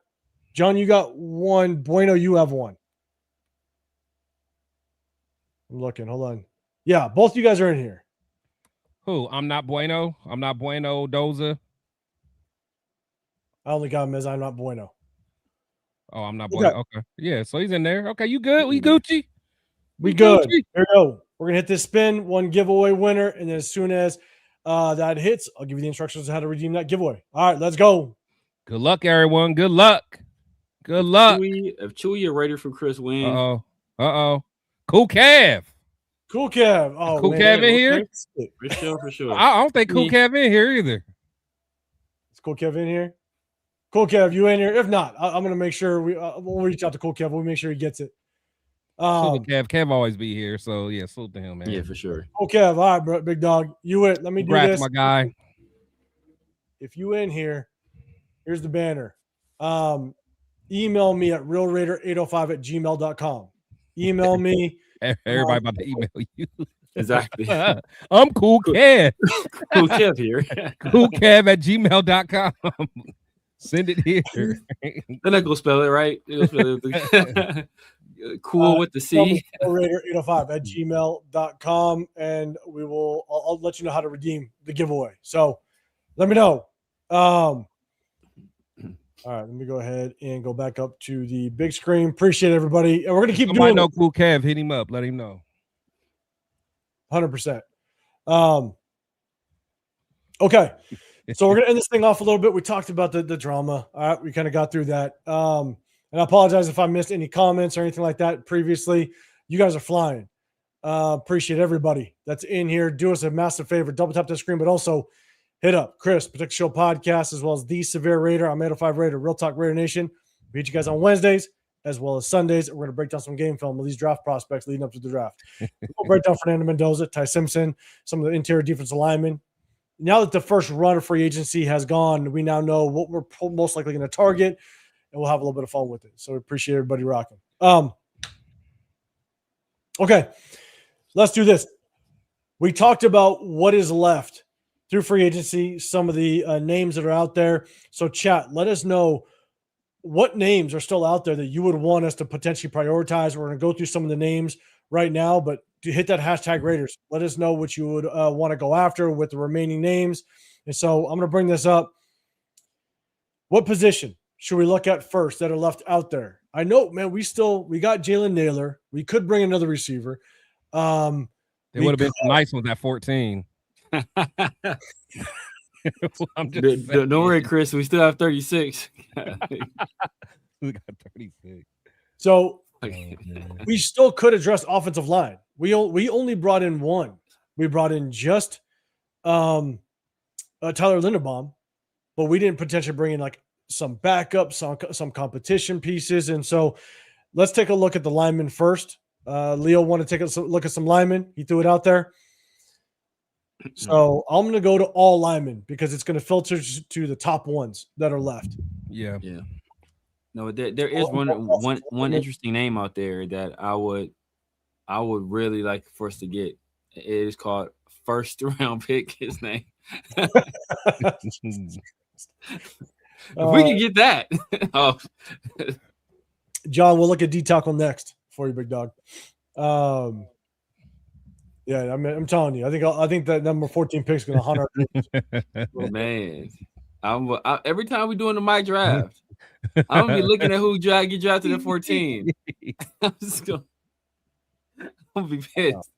1. Bueno, you have 1. I'm looking. Hold on. Yeah, both you guys are in here. Who? I'm not Bueno. Doza. I only got him as I'm not Bueno. Oh, I'm not Bueno. Okay. Yeah, so he's in there. Okay, you good? We Gucci? We good. Gucci. Here we go. We're going to hit this spin, 1 giveaway winner, and then as soon as that hits, I'll give you the instructions on how to redeem that giveaway. All right, let's go. Good luck, everyone. Good luck. If Chewy a Raider for Chris win. Uh-oh. Cool Kev. Oh, Cool Kev in here? For sure. I don't think Cool Kev in here either. Is Cool Kev in here? Cool Kev, you in here? If not, I'm going to make sure we'll reach out to Cool Kev. We'll make sure he gets it. Kev always be here. So, yeah, salute to him, man. Yeah, for sure. Cool Kev. All right, bro, big dog. You in. Let me do this. My guy. If you in here, here's the banner. Email me at realraider805@gmail.com. Email me. Everybody about to email you. Exactly. I'm Cool Kev. Cool Kev here. coolkev@gmail.com. Send it here. Then I go spell it right. Cool with the C. Raider805@gmail.com, and I'll let you know how to redeem the giveaway. So let me know. All right, let me go ahead and go back up to the big screen. Appreciate everybody. And we're going to keep doing it. Cool Kev, hit him up. Let him know. 100%. Okay. So we're going to end this thing off a little bit. We talked about the drama. All right, we kind of got through that. And I apologize if I missed any comments or anything like that previously. You guys are flying. Appreciate everybody that's in here. Do us a massive favor. Double tap the screen, but also hit up Chris, Protect the Show podcast, as well as The Severe Raider. I'm 805 Raider, Real Talk Raider Nation. We meet you guys on Wednesdays as well as Sundays. We're going to break down some game film of these draft prospects leading up to the draft. We'll break down Fernando Mendoza, Ty Simpson, some of the interior defensive linemen. Now that the first run of free agency has gone, we now know what we're most likely going to target, and we'll have a little bit of fun with it. So we appreciate everybody rocking. Okay, let's do this. We talked about what is left through free agency, some of the names that are out there. So chat, let us know what names are still out there that you would want us to potentially prioritize. We're going to go through some of the names right now, but to hit that hashtag Raiders, let us know what you would want to go after with the remaining names. And so I'm going to bring this up. What position should we look at first that are left out there? I know, man, we got Jalen Naylor. We could bring another receiver. There would have been some nice ones at 14. Don't worry, Chris. We still have 36. We got 36. So we still could address offensive line. We only brought in one. We brought in just Tyler Linderbaum, but we didn't potentially bring in like some backup, some competition pieces. And so let's take a look at the linemen first. Leo want to take a look at some linemen. He threw it out there. So I'm going to go to all linemen because it's going to filter to the top ones that are left. Yeah. No, there is one interesting name out there that I would really like for us to get. It is called first round pick. His name. If we can get that. John, we'll look at D tackle next for you, big dog. Yeah, I mean, I'm telling you, I think that number 14 pick is going to hunt our team. Man, every time we doing the mock draft, I'm gonna be looking at who get drafted at 14. I'm gonna be pissed.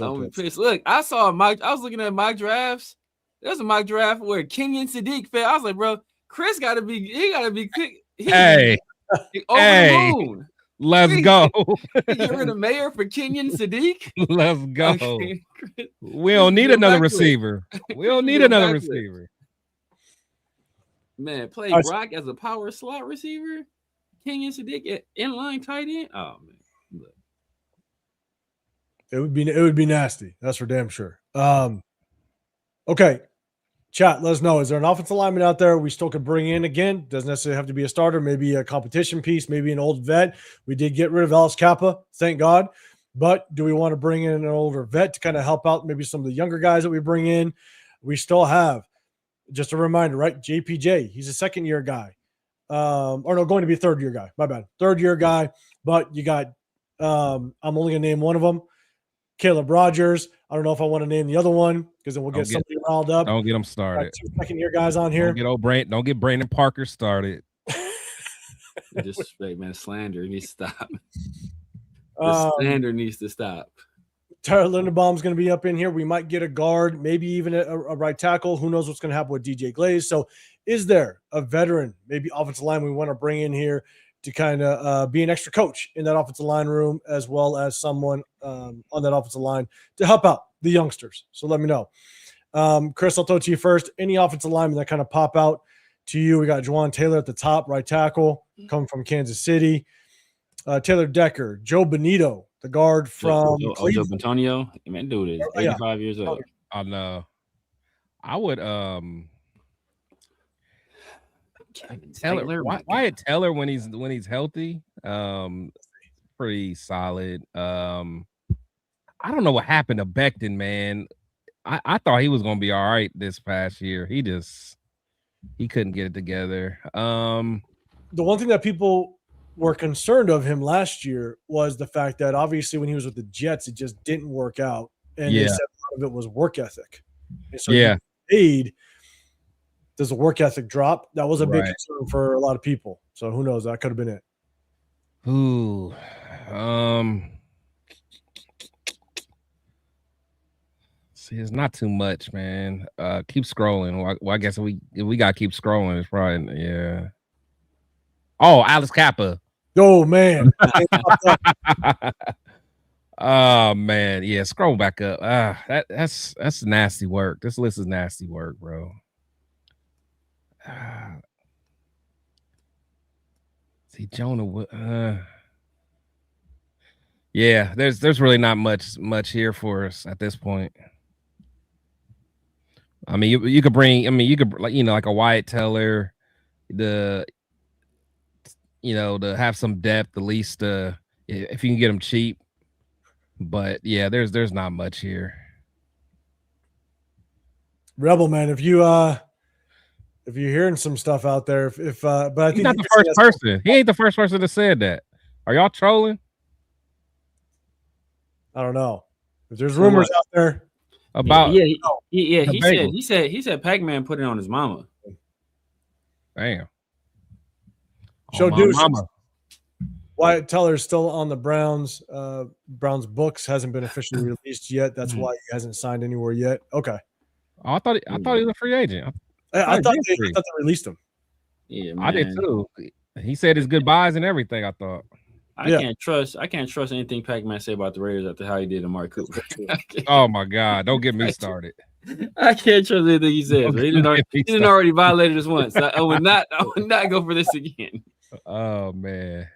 I'm gonna be pissed. Look, I was looking at mock drafts. There's a mock draft where Kenyon Sadiq fell. I was like, bro, Chris gotta be quick. Hey, the moon. Let's go. You're the mayor for Kenyon Sadiq. Let's go. Okay. We don't need another receiver. We don't need another receiver. Man, play Brock as a power slot receiver. Kenyon Sadiq at inline tight end. Oh man, look. It would be nasty. That's for damn sure. Okay, chat. Let us know. Is there an offensive lineman out there we still could bring in again? Doesn't necessarily have to be a starter. Maybe a competition piece. Maybe an old vet. We did get rid of Alice Kappa, thank God. But do we want to bring in an older vet to kind of help out maybe some of the younger guys that we bring in? We still have. Just a reminder, right? JPJ, he's a second-year guy. Going to be a third-year guy. My bad. Third-year guy. But you got, I'm only going to name one of them, Caleb Rogers. I don't know if I want to name the other one because then we'll get somebody riled up. Don't get them started. Two second-year guys on here. Don't get Brandon Parker started. Disrespect, man. Slander needs to stop. The slander needs to stop. Tyler Linderbaum's going to be up in here. We might get a guard, maybe even a right tackle. Who knows what's going to happen with DJ Glaze? So is there a veteran, maybe offensive line we want to bring in here to kind of be an extra coach in that offensive line room, as well as someone on that offensive line to help out the youngsters? So let me know. Chris, I'll throw it to you first. Any offensive linemen that kind of pop out to you? We got Juwan Taylor at the top, right tackle, coming from Kansas City. Taylor Decker, Joe Benito, the guard from Joe Antonio. Man, dude is 85 years old. I know. I would Taylor. Wyatt Taylor when he's healthy, pretty solid. I don't know what happened to Becton, man. I thought he was gonna be all right this past year. He couldn't get it together. The one thing that people were concerned of him last year was the fact that obviously when he was with the Jets, it just didn't work out. And they said a lot of it was work ethic. And so does the work ethic drop? That was a big concern for a lot of people. So who knows? That could have been it. Ooh. See, it's not too much, man. Keep scrolling. Well, I guess if we gotta keep scrolling, it's probably Oh, Alice Kappa. Oh man. Oh man, yeah. Scroll back up. That's nasty work. This list is nasty work, bro. See, Jonah. Yeah, there's really not much here for us at this point. I mean, you could bring. I mean, you could like a Wyatt Teller, to have some depth at least. If you can get them cheap. But yeah, there's not much here. Rebel man, if you're hearing some stuff out there, but I think he's not the first person. He ain't the first person that said that. Are y'all trolling? I don't know. If there's rumors out there about he said Pac-Man put it on his mama. Damn. Show Deuce. Wyatt Teller's still on the Browns. Browns books hasn't been officially released yet. That's why he hasn't signed anywhere yet. Okay. Oh, I thought he was a free agent. I thought they released him. Yeah, man. I did too. He said his goodbyes and everything. I thought. I can't trust anything Pac-Man say about the Raiders after how he did to Mark Cooper. Oh my God! Don't get me started. I can't trust anything he says. He didn't already violated us once. I would not go for this again. Oh man.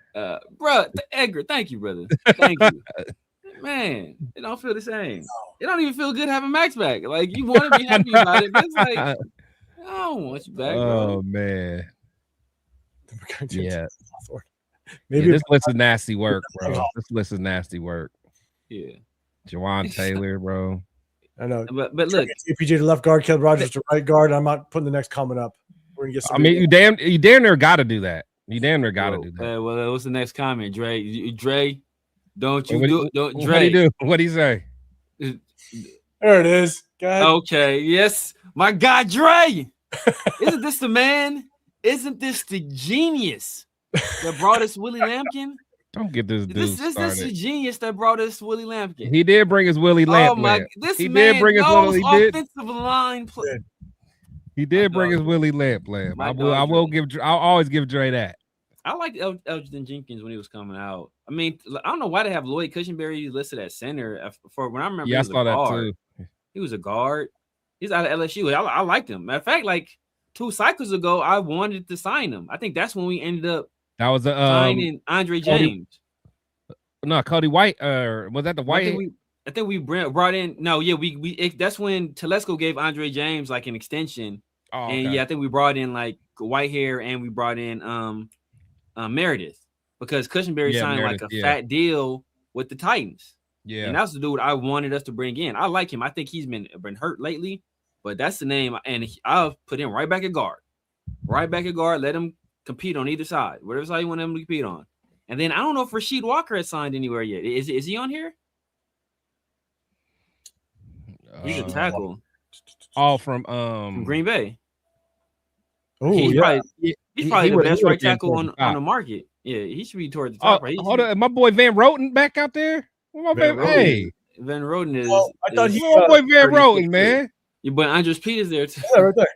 Bro, Edgar, thank you, brother. Thank you. Man, it don't feel the same. It don't even feel good having Max back. Like, you want to be happy about it, but it's like, I don't want you back, bro. Oh man. Yeah. Maybe this list is nasty work, bro. This list is nasty work. Yeah. Jawan Taylor, bro. I know. But look, APJ to left guard, Caleb Rogers to right guard. I'm not putting the next comment up. We're gonna get some. I mean, you damn near got to do that. You damn near got to do that. Well, what's the next comment, Dre? Dre, don't Dre. What do you do? What'd he say? There it is. Go ahead. Okay, yes, my guy Dre. Isn't this the man? Isn't this the genius that brought us Willie Lampkin? Don't get this dude This started. is the genius that brought us Willie Lampkin. He did bring his Willie Lamp. Oh my! This he man did bring his knows Willie. Offensive line play. He did bring his Willie Lamp. I'll always give Dre that. I liked Elgin Jenkins when he was coming out. I mean, I don't know why they have Lloyd Cushenberry listed at center. For when I remember, yeah, I saw that too. He was a guard. He's out of LSU. I liked him. Matter of fact, like 2 cycles ago, I wanted to sign him. I think that's when we ended up. That was signing Andre James. Cody White. Was that the White? I think we brought in. No, yeah, that's when Telesco gave Andre James like an extension. Oh, okay. And yeah, I think we brought in like Whitehair and we brought in Meredith because Cushenberry signed Meredith, like a fat deal with the Titans. Yeah, and that's the dude I wanted us to bring in. I like him. I think he's been hurt lately, but that's the name. And I'll put him right back at guard. Right back at guard. Let him compete on either side, whatever side you want him to compete on. And then I don't know if Rasheed Walker has signed anywhere yet. Is he on here? He's a tackle. All from Green Bay. Oh, he's probably the best right tackle on the market. Yeah, he should be towards the top. Right? Hold on, my boy Van Roten back out there. Van Roten is. Well, I thought my boy Van Roten, man. Your boy Andres Peters there too. Yeah, right there.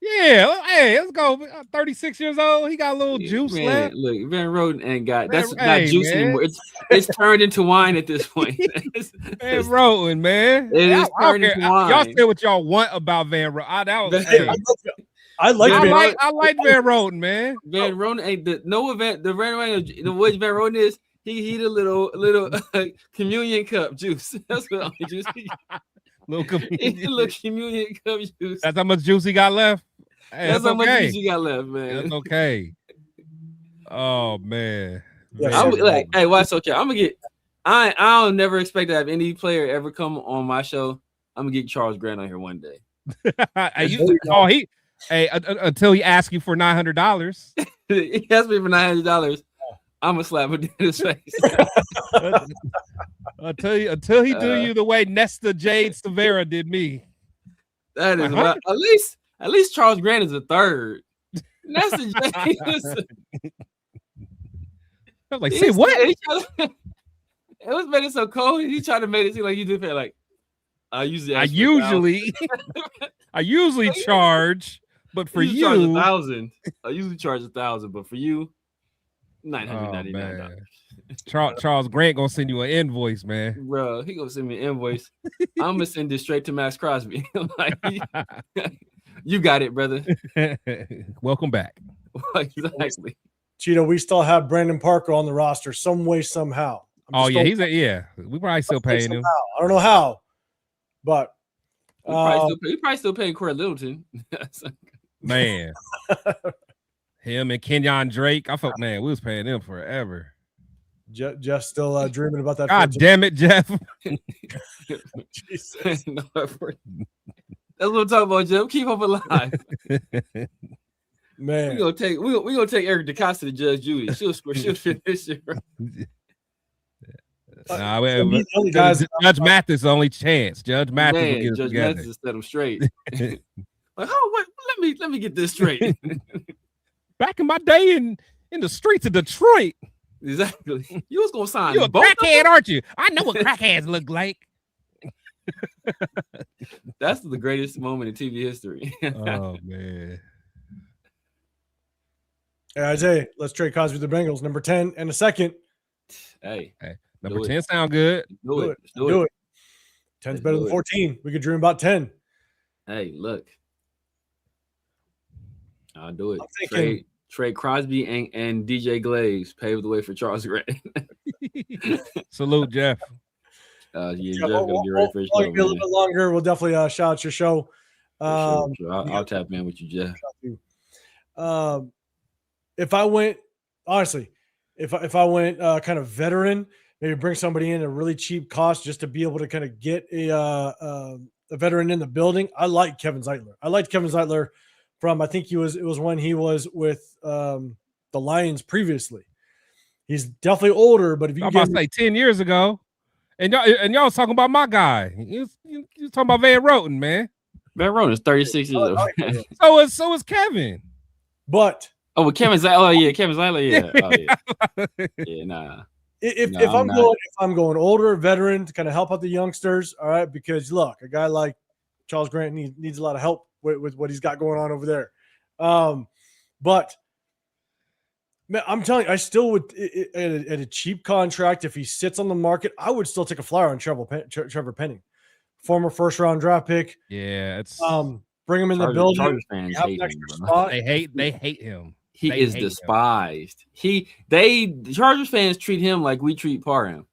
Yeah, hey, let's go. 36 years old. He got a little juice left. Look, Van Roten ain't got that's not juice anymore. It's turned into wine at this point. Van Roten, man. It is turned into wine. Y'all say what y'all want about Van Roten. I like Van Roten, man. Van Roten ain't the which Van Roten is. He the little communion cup juice. That's what I'm juice. Little communion cup juice. That's how much juice he got left. Hey, that's how much juice he got left, man. That's okay. Oh man. I'm like, hey, what's okay? I'm gonna get. I'll never expect to have any player ever come on my show. I'm gonna get Charles Grant on here one day. Until he asks you for $900. He asked me for $900. I'm gonna slap him in his face. Until he do you the way Nesta Jade Severa did me. That is about, at least Charles Grant is a third. Nesta Jade I was like, say what? It was made it so cold. He tried to make it seem like you did feel like I usually charge, but for you, charge 1,000. I usually charge 1,000, but for you, $999. Charles Grant gonna send you an invoice, man. Bro, he gonna send me an invoice. I'm gonna send this straight to Maxx Crosby. Like, you got it, brother. Welcome back. Exactly. Cheeto, we still have Brandon Parker on the roster some way, somehow. We probably still paying him. I don't know how, but we probably still paying Corey Littleton. Man. Him and Kenyon Drake. I thought, man, we was paying them forever. Jeff's still dreaming about that. God damn it, Jeff. Jesus. That's what I'm talking about, Jeff. Keep up alive. Man, we gonna take Eric DeCosta to Judge Judy. She'll finish this year. Judge Mathis only chance. Judge Mathis will get Judge Mathis will set him straight. Like, let me get this straight. Back in my day in the streets of Detroit. Exactly. You was gonna sign. You a crackhead, aren't you? I know what crackheads look like. That's the greatest moment in TV history. Oh man. Hey, Isaiah, let's trade Crosby to the Bengals. Number 10 and a second. Hey, number 10 sound good. Do it. 10's better than 14. We could dream about 10. Hey, look. I'll do it. Trade Crosby and DJ Glaze paved the way for Charles Grant. Salute, Jeff. Yeah, Jeff gonna get ready for his show. A little bit longer. We'll definitely shout out your show. Sure. I'll tap in with you, Jeff. If I went kind of veteran, maybe bring somebody in at a really cheap cost just to be able to kind of get a veteran in the building. I like Kevin Zeitler. I liked Kevin Zeitler from, I think it was when he was with the Lions previously. He's definitely older, but if you I'm about to say 10 years ago, and y'all was talking about my guy. You was talking about Van Roten, man. Van Roten is 36 years old. So is Kevin. But Kevin Zeitler. Oh yeah, Kevin Zeitler. Yeah. Oh, yeah. Yeah, nah. If I'm going older, veteran to kind of help out the youngsters, all right, because look, a guy like Charles Grant needs a lot of help with what he's got going on over there. But man, I'm telling you, I still would at a cheap contract, if he sits on the market, I would still take a flyer on Trevor Penning, former first-round draft pick. Yeah, it's bring him in the building. Chargers fans hate him, they hate him. He is despised. The Chargers fans treat him like we treat Parham.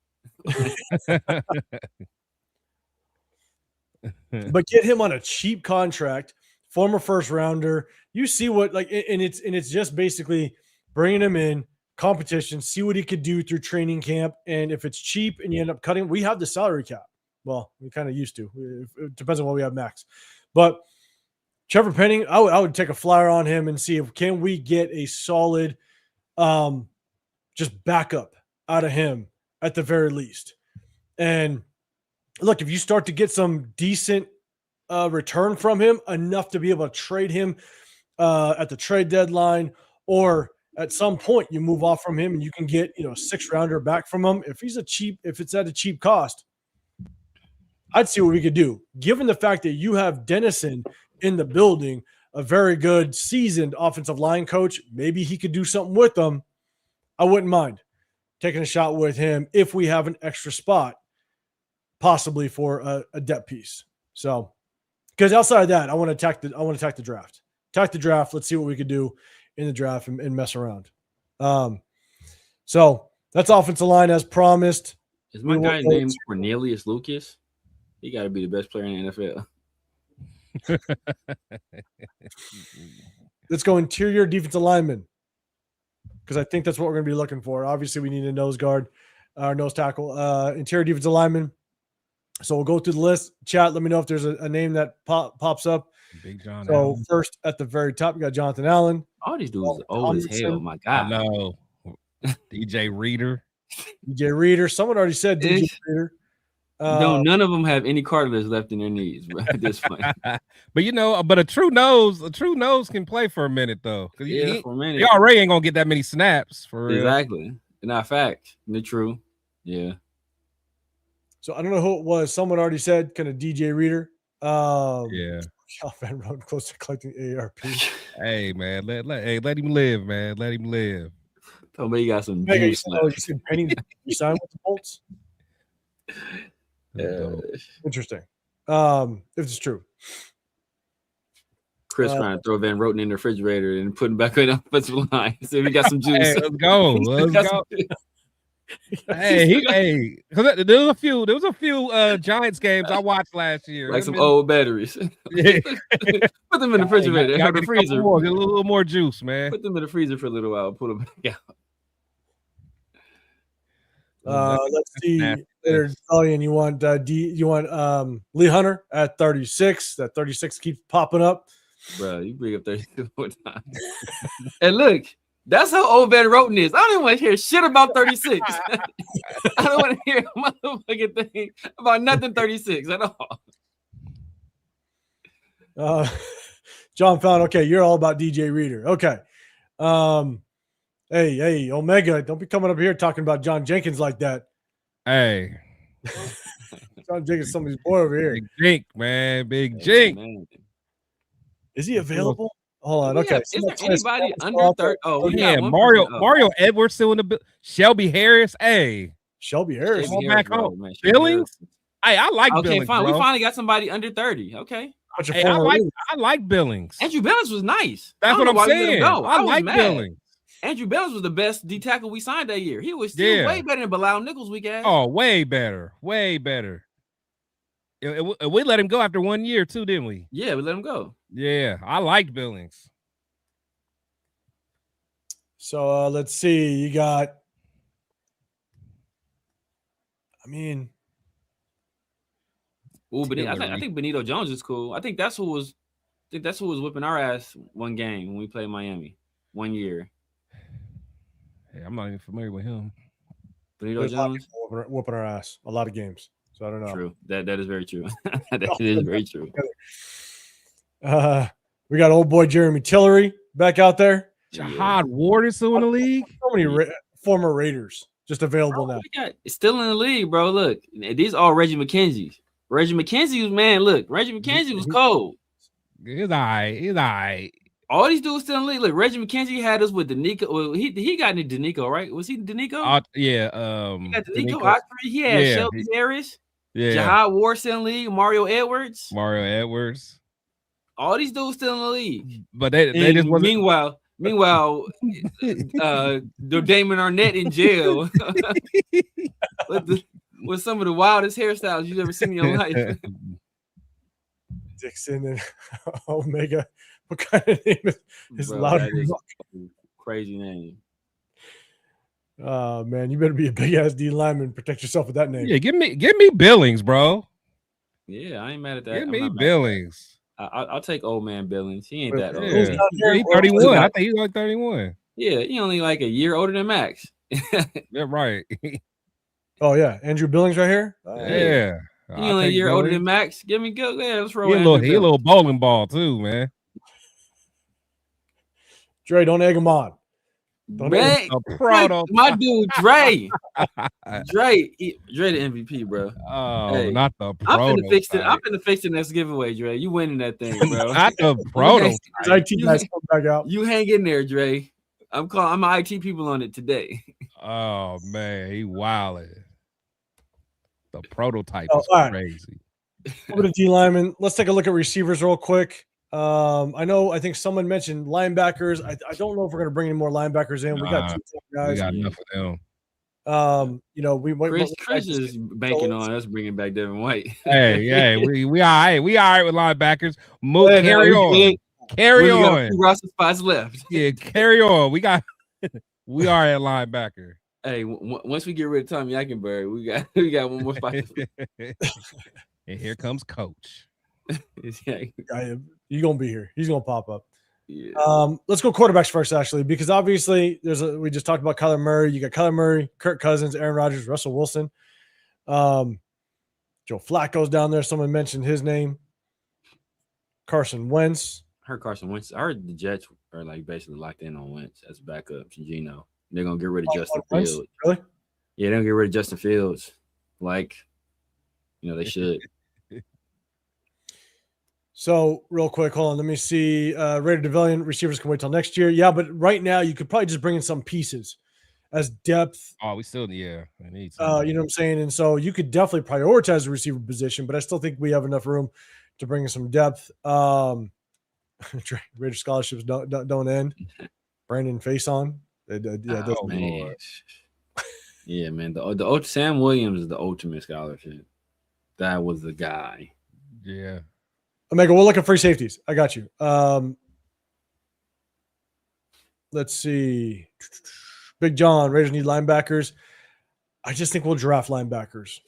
But get him on a cheap contract, former first rounder. You see what it's just basically bringing him in competition, see what he could do through training camp, and if it's cheap and you end up cutting, we have the salary cap. Well, we kind of used to. It depends on what we have max, but. Trevor Penning, I would take a flyer on him and see if can we get a solid just backup out of him at the very least. And look, if you start to get some decent return from him, enough to be able to trade him at the trade deadline, or at some point you move off from him and you can get a 6-rounder back from him. If it's at a cheap cost, I'd see what we could do. Given the fact that you have Dennison in the building, a very good seasoned offensive line coach, maybe he could do something with them. I wouldn't mind taking a shot with him if we have an extra spot, possibly for a depth piece. So, because outside of that, I want to attack the draft. Attack the draft. Let's see what we could do in the draft and mess around. So that's offensive line as promised. Is my guy's name Cornelius Lucas? He got to be the best player in the NFL. Let's go interior defensive lineman, because I think that's what we're going to be looking for. Obviously, we need a nose guard, or nose tackle, interior defensive lineman. So we'll go through the list. Chat, let me know if there's a name that pops up. Big John. So Allen. First at the very top, you got Jonathan Allen. All these dudes are old as hell. My God. I know. DJ Reader. Someone already said DJ Reader. No, none of them have any cartilage left in their knees, bro, at this point. But a true nose can play for a minute though. For a minute. He already ain't gonna get that many snaps for real. Exactly. Not fact. The true. Yeah. So I don't know who it was. Someone already said kind of DJ Reader. Yeah. Van Roten close to collecting AARP. Hey man, let him live, man. Let him live. Tell me you got some juice. You said Penny signed with the Bolts? Interesting. If it's true. Chris trying to throw Van Roten in the refrigerator and put him back in the offensive line. So we got some juice. Hey, let's go. Hey, there was a few Giants games I watched last year. Like some old batteries. Yeah. Put them in the refrigerator. Have the freezer. Get a little more juice, man. Put them in the freezer for a little while. Put them back out. Let's see. Italian, you want Lee Hunter at 36. That 36 keeps popping up. Bro, you bring up 36 more times. And look, that's how old Van Roten is. I don't even want to hear shit about 36. I don't want to hear a motherfucking thing about nothing 36 at all. John found, okay, you're all about DJ Reader. Okay. Hey, Omega, don't be coming up here talking about John Jenkins like that. Hey. John Jenkins, somebody's boy over here. Big Jink, man. Big Jink. Is he available? Hold on. Okay. Is there anybody under 30? Oh, yeah. Mario Edwards still in the Shelby Harris. Hey. Shelby Harris. Back home. Man, Billings. Hey, I like Billings. Okay, fine. Bro. We finally got somebody under 30. Okay. Hey, I like Billings. Andrew Billings was nice. That's what I'm saying. I like Billings. Andrew Billings was the best D tackle we signed that year. He was still way better than Bilal Nichols we got. Oh, way better. Way better. We let him go after 1 year too, didn't we? Yeah, we let him go. Yeah, I liked Billings. So let's see. You got. I mean. Oh, but I think Benito Jones is cool. I think that's who was whipping our ass one game when we played Miami 1 year. Hey, I'm not even familiar with him. Benito Jones whooping our ass a lot of games. So I don't know. True. That is very true. That is very true. We got old boy Jeremy Tillery back out there. Jahad Ward is still in the league. So many former Raiders just available now. It's still in the league, bro. Look, these are Reggie McKenzie. Reggie McKenzie was cold. He's all right. All these dudes still in the league. Look, Reggie McKenzie had us with Danico. Well, he got into Danico, right? Was he Danico? Yeah. He got Danico. He had Shelby Harris. Yeah. Jahad Ward still in the league. Mario Edwards. All these dudes still in the league. But they just wasn't. Meanwhile, Damon Arnett in jail with some of the wildest hairstyles you've ever seen in your life. Dixon and Omega. What kind of name is louder? Crazy name. Man, you better be a big ass D lineman. Protect yourself with that name. Yeah, give me Billings, bro. Yeah, I ain't mad at that. Give me Billings. I'll take old man Billings. He ain't that old. He's 31. I think he's like 31. Yeah, he only like a year older than Max. Yeah, right. Oh yeah, Andrew Billings right here. Yeah, he only a year older than Max. Give me go. Yeah, let's roll. He a little bowling ball too, man. Dre, don't egg him on. My dude, Dre. Dre the MVP, bro. Oh, hey, not the proto. I'm finna fix the next giveaway, Dre. You winning that thing, bro. Not the proto. You hang in there, Dre. I'm my IT people on it today. Oh man, he wildin'. The prototype is crazy. Over to D lineman. Let's take a look at receivers real quick. I think someone mentioned linebackers. I don't know if we're going to bring any more linebackers in. We got two guys. We got enough of them. Chris is banking on us bringing back Devin White. hey, we all right. We all right with linebackers. Carry on. 2 roster spots left. Yeah, carry on. We are at linebacker. Hey, once we get rid of Tommy Eichenberg, we got one more spot. And here comes Coach. You're gonna be here. He's gonna pop up. Yeah. Let's go quarterbacks first, actually, because obviously we just talked about Kyler Murray. You got Kyler Murray, Kirk Cousins, Aaron Rodgers, Russell Wilson. Joe Flacco's down there. Someone mentioned his name. Carson Wentz. I heard the Jets are like basically locked in on Wentz as backup to Geno. They're gonna get rid of Justin Fields. Really? Yeah, they're gonna get rid of Justin Fields. Like, they should. So real quick, hold on. Let me see. Raider Development receivers can wait till next year. Yeah, but right now you could probably just bring in some pieces as depth. Oh, we still need you know what I'm saying? And so you could definitely prioritize the receiver position, but I still think we have enough room to bring in some depth. Raider scholarships don't end. Brandon Faison. Man. Yeah, man. The Sam Williams is the ultimate scholarship. That was the guy. Yeah. Omega, we'll look at free safeties. I got you. Let's see. Big John, Raiders need linebackers. I just think we'll draft linebackers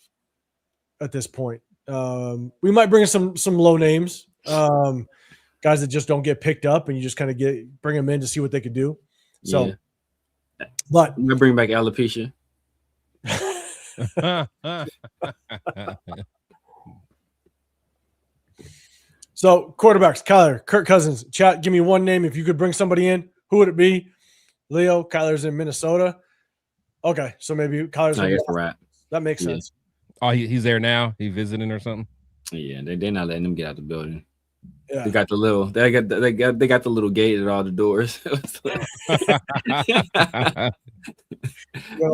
at this point. We might bring in some low names, guys that just don't get picked up, and you just kind of bring them in to see what they could do. So, but we're gonna bring back alopecia. So quarterbacks, Kyler, Kirk Cousins, chat. Give me one name. If you could bring somebody in, who would it be? Leo, Kyler's in Minnesota. Okay, so maybe Kyler's I guess a wrap. That makes sense. Oh, he's there now. He visiting or something. Yeah, they're not letting him get out the building. Yeah. They got the little gate at all the doors. You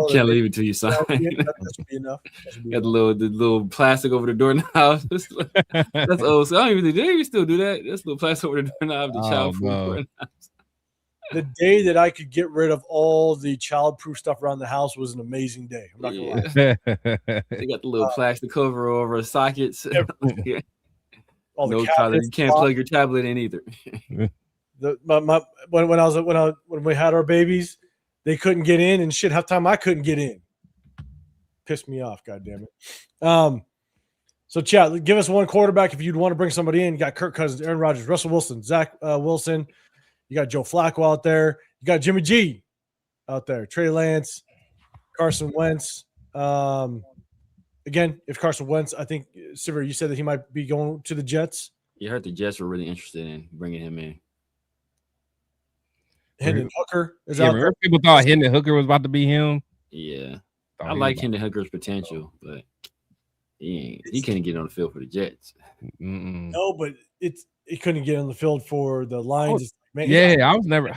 can't leave it till you sign. That should be enough. Got the little plastic over the doorknob. That's old. So I don't even. Do they even still do that? That's little plastic over the doorknob. The child-proof doorknobs. The day that I could get rid of all the child-proof stuff around the house was an amazing day. I'm not gonna lie. They got the little plastic cover over sockets. Yeah. No tablet. You can't plug your tablet in either. When we had our babies, they couldn't get in, and shit, half time I couldn't get in. Pissed me off, goddamn it. So, chat, give us one quarterback if you'd want to bring somebody in. You got Kirk Cousins, Aaron Rodgers, Russell Wilson, Zach Wilson. You got Joe Flacco out there. You got Jimmy G out there. Trey Lance, Carson Wentz. Again, if Carson Wentz, I think, Silver, you said that he might be going to the Jets. You heard the Jets were really interested in bringing him in. Hendon Hooker is out there. People thought Hendon Hooker was about to be him. Yeah. I like Hendon Hooker's potential, but he can't get on the field for the Jets. No, but it couldn't get on the field for the Lions. I was never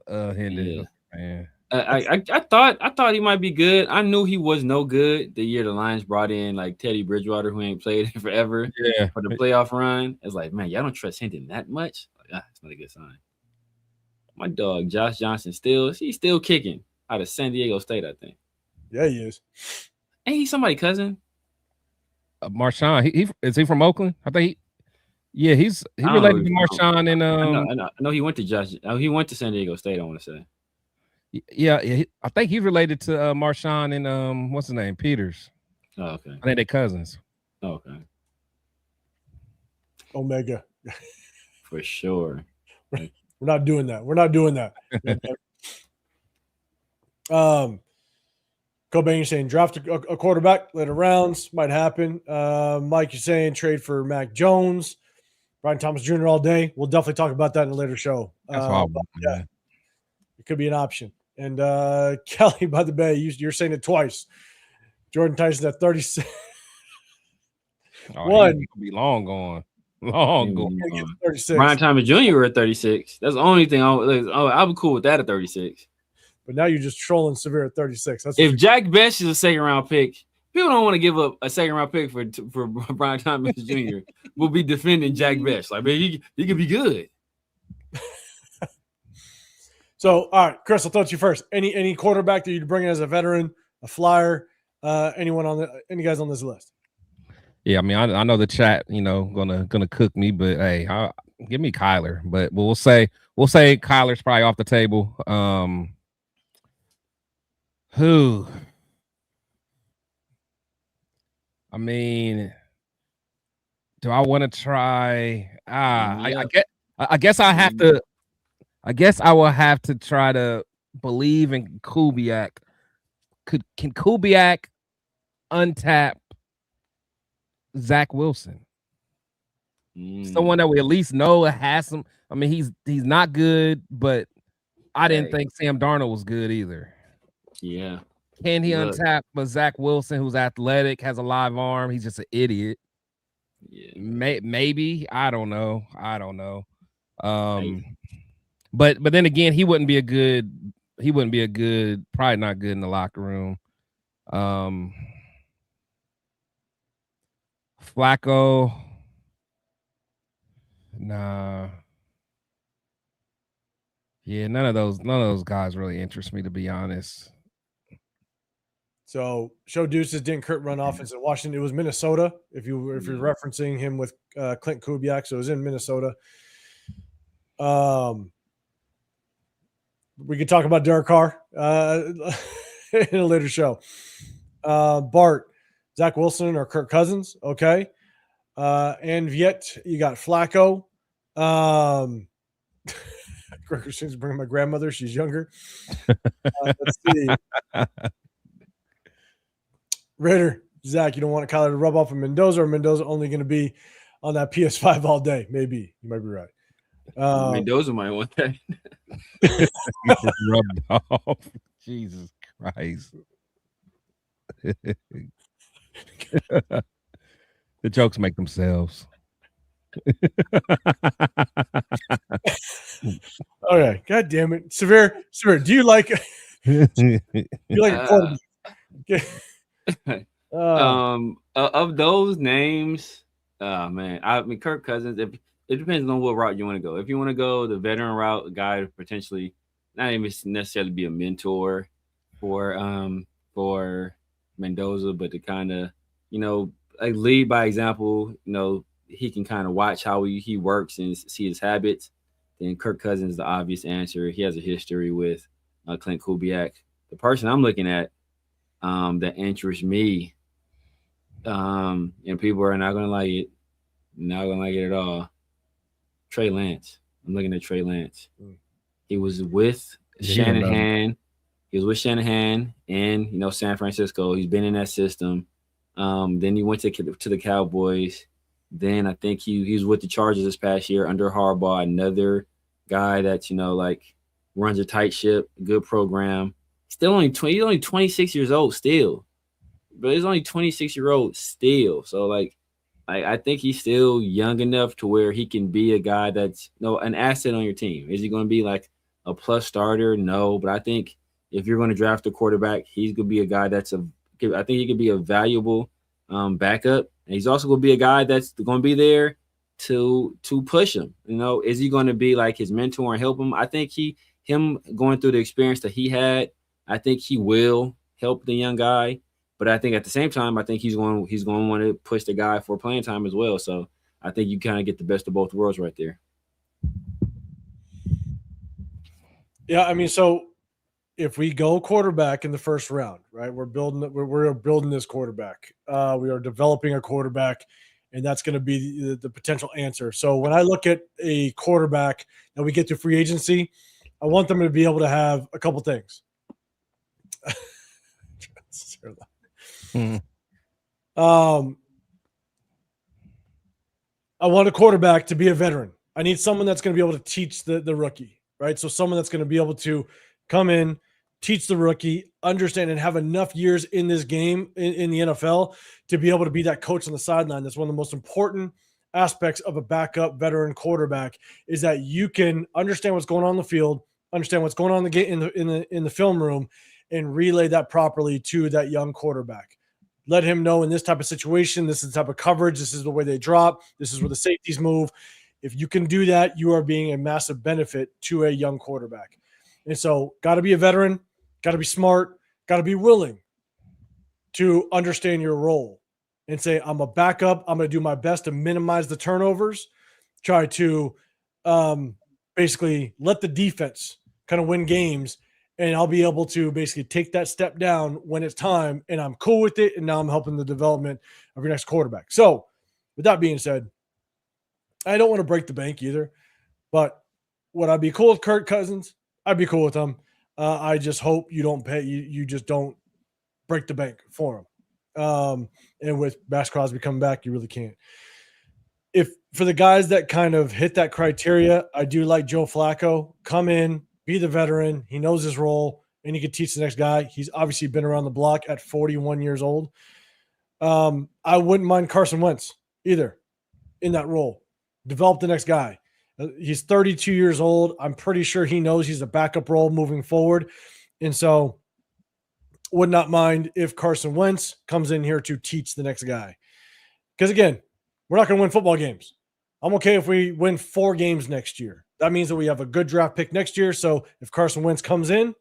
a Hendon man. I thought he might be good. I knew he was no good the year the Lions brought in like Teddy Bridgewater, who ain't played forever for the playoff run. It's like, man, y'all don't trust Hendon that much. Like, it's not a good sign. My dog Josh Johnson he's still kicking out of San Diego State, I think. Yeah, he is. Ain't he somebody's cousin? Marshawn. He is he from Oakland? I think he's related to Marshawn and I know he went to Josh. He went to San Diego State, I want to say. Yeah, I think he's related to Marshawn and what's his name? Peters. Oh, okay. I think they're cousins. Oh, okay. Omega. For sure. We're not doing that. Cobain, you're saying draft a quarterback later rounds, might happen. Mike, you're saying trade for Mac Jones, Brian Thomas Jr. all day. We'll definitely talk about that in a later show. That's all. Yeah, it could be an option. And Kelly, by the way, you're saying it twice. Jordan Tyson at 36. One, he could be long gone. 36. Brian Thomas Jr. at 36. That's the only thing I'll be cool with that at 36. But now you're just trolling Severe at 36. If Jack Best is a second round pick, people don't want to give up a second round pick for Brian Thomas Jr. We'll be defending Jack Best. Like, man, he could be good. So, all right, Chris, I'll throw it to you first. Any quarterback that you'd bring in as a veteran, a flyer, any guys on this list? Yeah, I mean, I know the chat, gonna cook me, but hey, give me Kyler. But we'll say Kyler's probably off the table. Who? I mean, do I want to try? I guess I have to. I guess I will have to try to believe in Kubiak. Can Kubiak untap Zach Wilson? Someone that we at least know has some. I mean, he's not good, but I didn't think Sam Darnold was good either. Yeah. Can he untap Zach Wilson, who's athletic, has a live arm? He's just an idiot. Yeah. Maybe. I don't know. But then again, he wouldn't be a good, probably not good in the locker room. Flacco. Nah. Yeah, none of those guys really interest me, to be honest. So, Show Deuces didn't Kurt run offense in Washington. It was Minnesota. If you're referencing him with Clint Kubiak, so it was in Minnesota. We could talk about Derek Carr in a later show. Bart, Zach Wilson, or Kirk Cousins. Okay. And yet you got Flacco. Gregor seems to bring my grandmother. She's younger. Let's see. Raider, Zach, you don't want Kyler to rub off of Mendoza, or Mendoza only going to be on that PS5 all day? Maybe. You might be right. Mendoza might want that. Rubbed off. Jesus Christ. The jokes make themselves. Okay, God damn it, Severe. Do you like a quarterback? Of those names, man, I mean Kirk Cousins. If it depends on what route you want to go. If you want to go the veteran route, a guy to potentially not even necessarily be a mentor for Mendoza, but to kind of like lead by example. He can kind of watch how he works and see his habits. Then Kirk Cousins is the obvious answer. He has a history with Clint Kubiak. The person I'm looking at that interests me, and people are not going to like it, not going to like it at all, Trey Lance. I'm looking at Trey Lance. He was with Shanahan. He was with Shanahan in San Francisco. He's been in that system. Then he went to the Cowboys. Then I think he's with the Chargers this past year under Harbaugh, another guy that's like runs a tight ship, good program. Still he's only 26 years old still, but he's only 26-year-old still. So I think he's still young enough to where he can be a guy that's an asset on your team. Is he going to be like a plus starter? No, but I think if you're going to draft a quarterback, he's going to be a guy I think he could be a valuable backup. And he's also going to be a guy that's going to be there to push him. Is he going to be like his mentor and help him? I think him going through the experience that he had, I think he will help the young guy. But I think at the same time, I think he's going to want to push the guy for playing time as well. So I think you kind of get the best of both worlds right there. Yeah, I mean, so if we go quarterback in the first round, right? We're building this quarterback. We are developing a quarterback, and that's going to be the potential answer. So when I look at a quarterback that we get to free agency, I want them to be able to have a couple things. I want a quarterback to be a veteran. I need someone that's going to be able to teach the rookie, right? So someone that's going to be able to come in, teach the rookie, understand, and have enough years in this game in the NFL to be able to be that coach on the sideline. That's one of the most important aspects of a backup veteran quarterback is that you can understand what's going on in the field, understand what's going on in the film room, and relay that properly to that young quarterback. Let him know in this type of situation, this is the type of coverage, this is the way they drop, this is where the safeties move. If you can do that, you are being a massive benefit to a young quarterback. And so got to be a veteran, got to be smart, got to be willing to understand your role and say, I'm a backup. I'm going to do my best to minimize the turnovers, try to basically let the defense kind of win games, and I'll be able to basically take that step down when it's time, and I'm cool with it, and now I'm helping the development of your next quarterback. So with that being said, I don't want to break the bank either, but would I be cool with Kirk Cousins? I'd be cool with him. I just hope you don't pay. You just don't break the bank for him. And with Maxx Crosby coming back, you really can't. If for the guys that kind of hit that criteria, I do like Joe Flacco. Come in, be the veteran. He knows his role, and he can teach the next guy. He's obviously been around the block at 41 years old. I wouldn't mind Carson Wentz either in that role. Develop the next guy. He's 32 years old. I'm pretty sure he knows he's a backup role moving forward. And so would not mind if Carson Wentz comes in here to teach the next guy. Because, again, we're not going to win football games. I'm okay if we win 4 games next year. That means that we have a good draft pick next year. So if Carson Wentz comes in,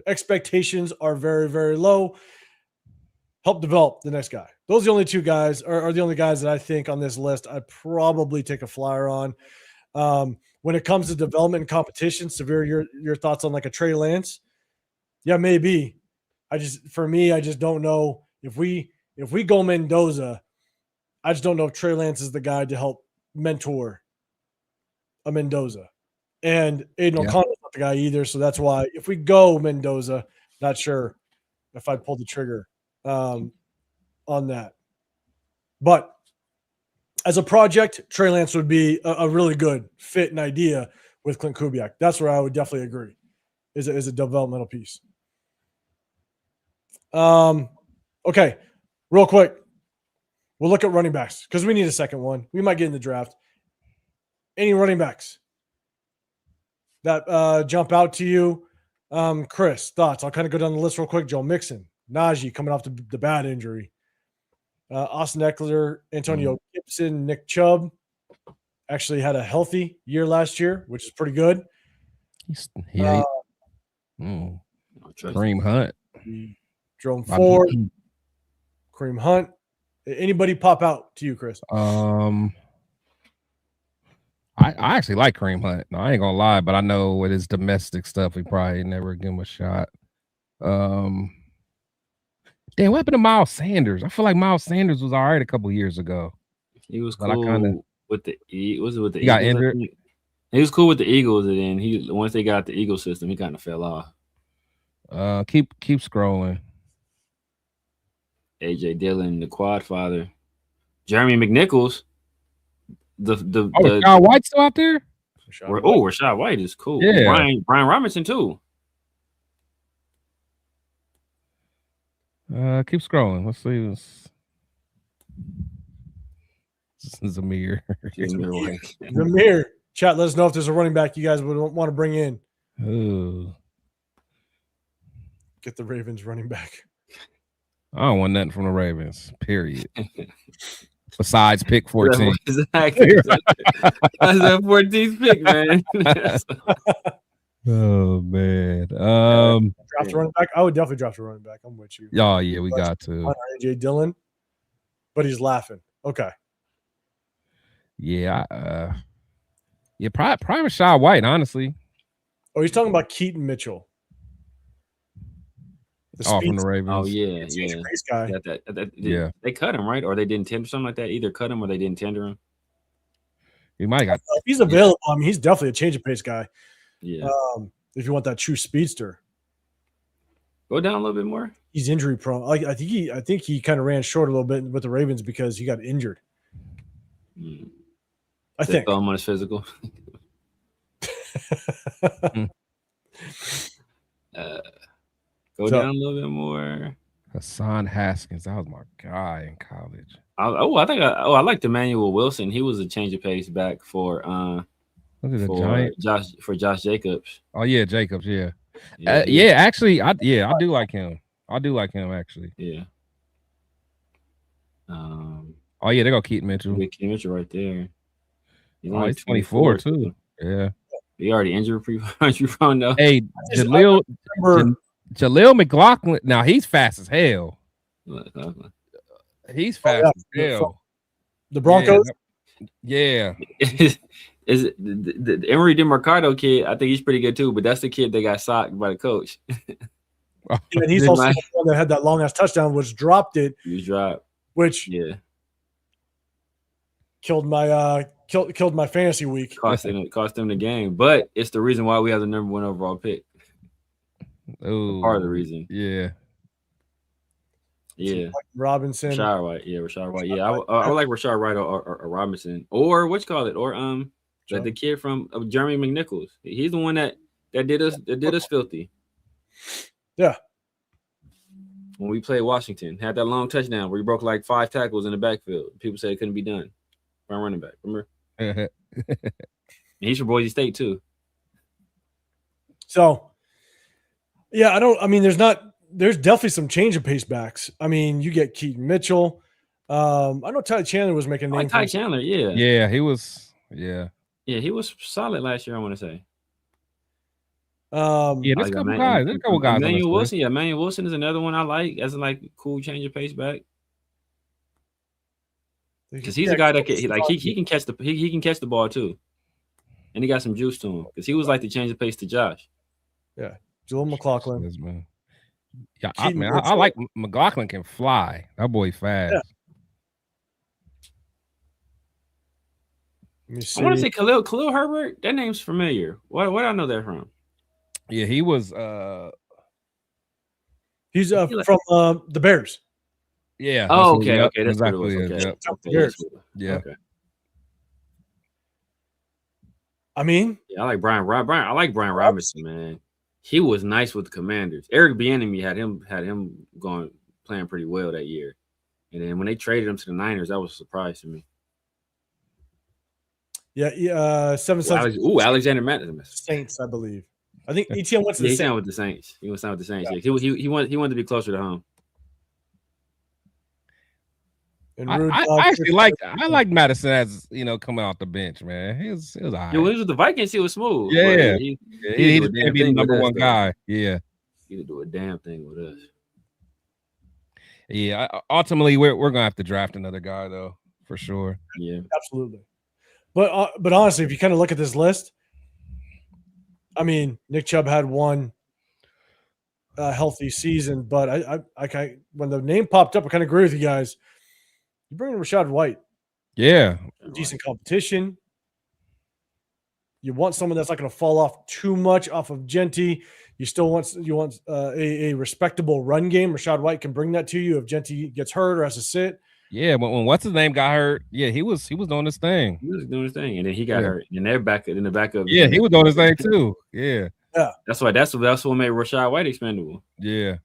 expectations are very, very low. Help develop the next guy. Those are the only 2 guys are the only guys that I think on this list I'd probably take a flyer on. When it comes to development and competition, Severe, your thoughts on like a Trey Lance? Yeah, maybe. I just don't know if we go Mendoza. I just don't know if Trey Lance is the guy to help mentor a Mendoza. And Aiden O'Connell's not the guy either. So that's why if we go Mendoza, not sure if I'd pull the trigger on that. But as a project, Trey Lance would be a really good fit and idea with Clint Kubiak. That's where I would definitely agree. Is a developmental piece. Okay, real quick. We'll look at running backs because we need a second one. We might get in the draft. Any running backs that jump out to you? Chris, thoughts? I'll kind of go down the list real quick. Joe Mixon, Najee coming off the bad injury. Austin Eckler, Antonio Gibson, Nick Chubb actually had a healthy year last year, which is pretty good. Kareem Hunt. Jerome Ford, Kareem Hunt. Anybody pop out to you, Chris? I actually like Kareem Hunt. No, I ain't gonna lie, but I know with his domestic stuff, we probably never give him a shot. Damn, what happened to Miles Sanders? I feel like Miles Sanders was all right a couple years ago. He was cool with the Eagles. He got injured. He was cool with the Eagles, and then once they got the Eagle system, he kind of fell off. Keep scrolling. AJ Dillon, the quad father, Jeremy McNichols, Rashad White's still out there. Rashad White is cool. Yeah, Brian Robinson too. Keep scrolling. Let's see this. Zamir. Zamir. Chat, let us know if there's a running back you guys would want to bring in. Ooh. Get the Ravens running back. I don't want nothing from the Ravens, period. Besides pick 14. Exactly. That's that 14th pick, man. Oh, man. Draft a running back? I would definitely draft a running back. I'm with you. Oh, yeah, we got to. AJ Dillon, but he's laughing. Okay. Yeah. Probably Rashad White, honestly. Oh, he's talking about Keaton Mitchell. From the Ravens. Oh, yeah. Pace guy. Yeah. They cut him, right? Or they didn't tender something like that. Either cut him or they didn't tender him. He might have got. If he's available, I mean, he's definitely a change of pace guy. Yeah. If you want that true speedster. Go down a little bit more. He's injury prone. I think he kind of ran short a little bit with the Ravens because he got injured. I think. Throw him on his physical. Go down a little bit more. Hassan Haskins, that was my guy in college. I liked Emmanuel Wilson. He was a change of pace back for Josh Jacobs. Oh yeah, Jacobs. Yeah. Actually, I do like him. Actually. Yeah. Oh yeah, they go Keaton Mitchell. Keaton Mitchell right there. He's 24 too. Yeah. He already injured prone though. Hey, Jaleel McLaughlin. Now he's fast as hell. He's fast as hell. The Broncos. Yeah. Is it the Emery DeMarcado kid? I think he's pretty good too. But that's the kid that got socked by the coach. And he's also the one that had that long ass touchdown, which dropped it. He dropped. Which killed my fantasy week. Cost them the game, but it's the reason why we have the number 1 overall pick. Oh, part of the reason. Yeah. Robinson. Rashad White. Yeah, Rashad White. Yeah, I would like Rashad White or Robinson or what you call it, or the kid from Jeremy McNichols. He's the one that did us filthy. Yeah. When we played Washington, had that long touchdown where he broke like 5 tackles in the backfield. People said it couldn't be done. By running back, remember? And he's from Boise State too. So, yeah, there's definitely some change of pace backs. I mean, you get Keaton Mitchell. I know Ty Chandler was making a name. Ty Chandler, yeah. Yeah, he was. Yeah. Yeah, he was solid last year, I want to say. There's a couple guys. Emmanuel Wilson. Yeah, Emmanuel Wilson is another one I like as a cool change of pace back. Because he's a guy that he can catch the ball too, and he got some juice to him. Because he was like the change of pace to Josh. Yeah, Joel McLaughlin. Yes, man. Yeah, I like McLaughlin can fly. That boy fast. Yeah. I want to say Khalil Herbert. That name's familiar. Where do I know that from? Yeah, he was. He's from the Bears. Yeah. Oh, okay. That's exactly. what it was. Okay. Yeah. Okay. I mean, yeah, I like Brian Robinson, man. He was nice with the Commanders. Eric Bieniemy had him playing pretty well that year. And then when they traded him to the Niners, that was a surprise to me. Yeah, 7 cents. Alexander Madison. Saints, I believe. I think ETN went to the Saints. He signed with the Saints. He was signed with the Saints. Yeah. He wanted to be closer to home. And I actually liked Madison as coming off the bench, man. He was all right. Yeah, when he was with the Vikings, he was smooth. Yeah, he just can't be the number one guy. Yeah, he didn't do a damn thing with us. Yeah, ultimately we're gonna have to draft another guy though, for sure. Yeah, absolutely. But honestly, if you kind of look at this list, I mean, Nick Chubb had one healthy season, but I when the name popped up, I kind of agree with you guys. You bring in Rachaad White. Yeah. Decent competition. You want someone that's not going to fall off too much off of Genty. You want a respectable run game. Rachaad White can bring that to you if Genty gets hurt or has to sit. Yeah, when what's his name got hurt, yeah, he was doing his thing. He was doing his thing, and then he got hurt. And they're back in the backup. Yeah, he was doing his thing too. Yeah. Yeah. That's what made Rachaad White expendable. Yeah.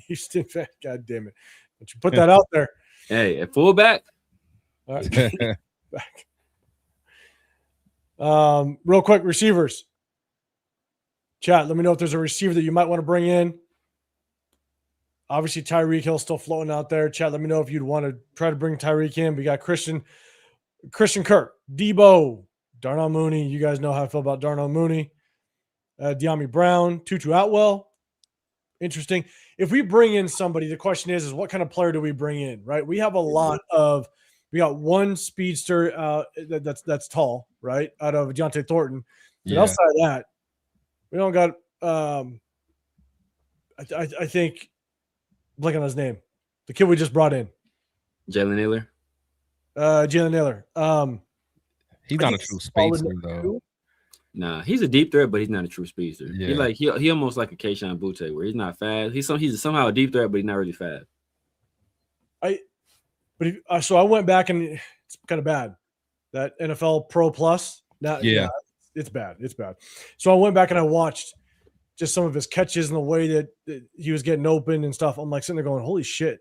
Houston fan, God damn it. Don't you put that out there. Hey, at fullback. All right. Back. Real quick, receivers. Chat, let me know if there's a receiver that you might want to bring in. Obviously, Tyreek Hill still floating out there. Chat, let me know if you'd want to try to bring Tyreek in. We got Christian Kirk, Debo, Darnell Mooney. You guys know how I feel about Darnell Mooney. De'Ami Brown, Tutu Atwell. Interesting. If we bring in somebody, the question is what kind of player do we bring in, right? We have we got one speedster that's tall, right, out of Deontay Thornton. But outside of that, we don't got I think blank on his name. The kid we just brought in. Jalen Naylor. Jalen Naylor. He's not a true speedster though. Nah, he's a deep threat, but he's not a true speedster. Yeah. He almost like a Keyshawn Butte, where he's not fast. He's somehow a deep threat, but he's not really fast. So I went back and it's kind of bad. That NFL Pro Plus. It's bad. It's bad. So I went back and I watched just some of his catches and the way that he was getting open and stuff. I'm like sitting there going, holy shit.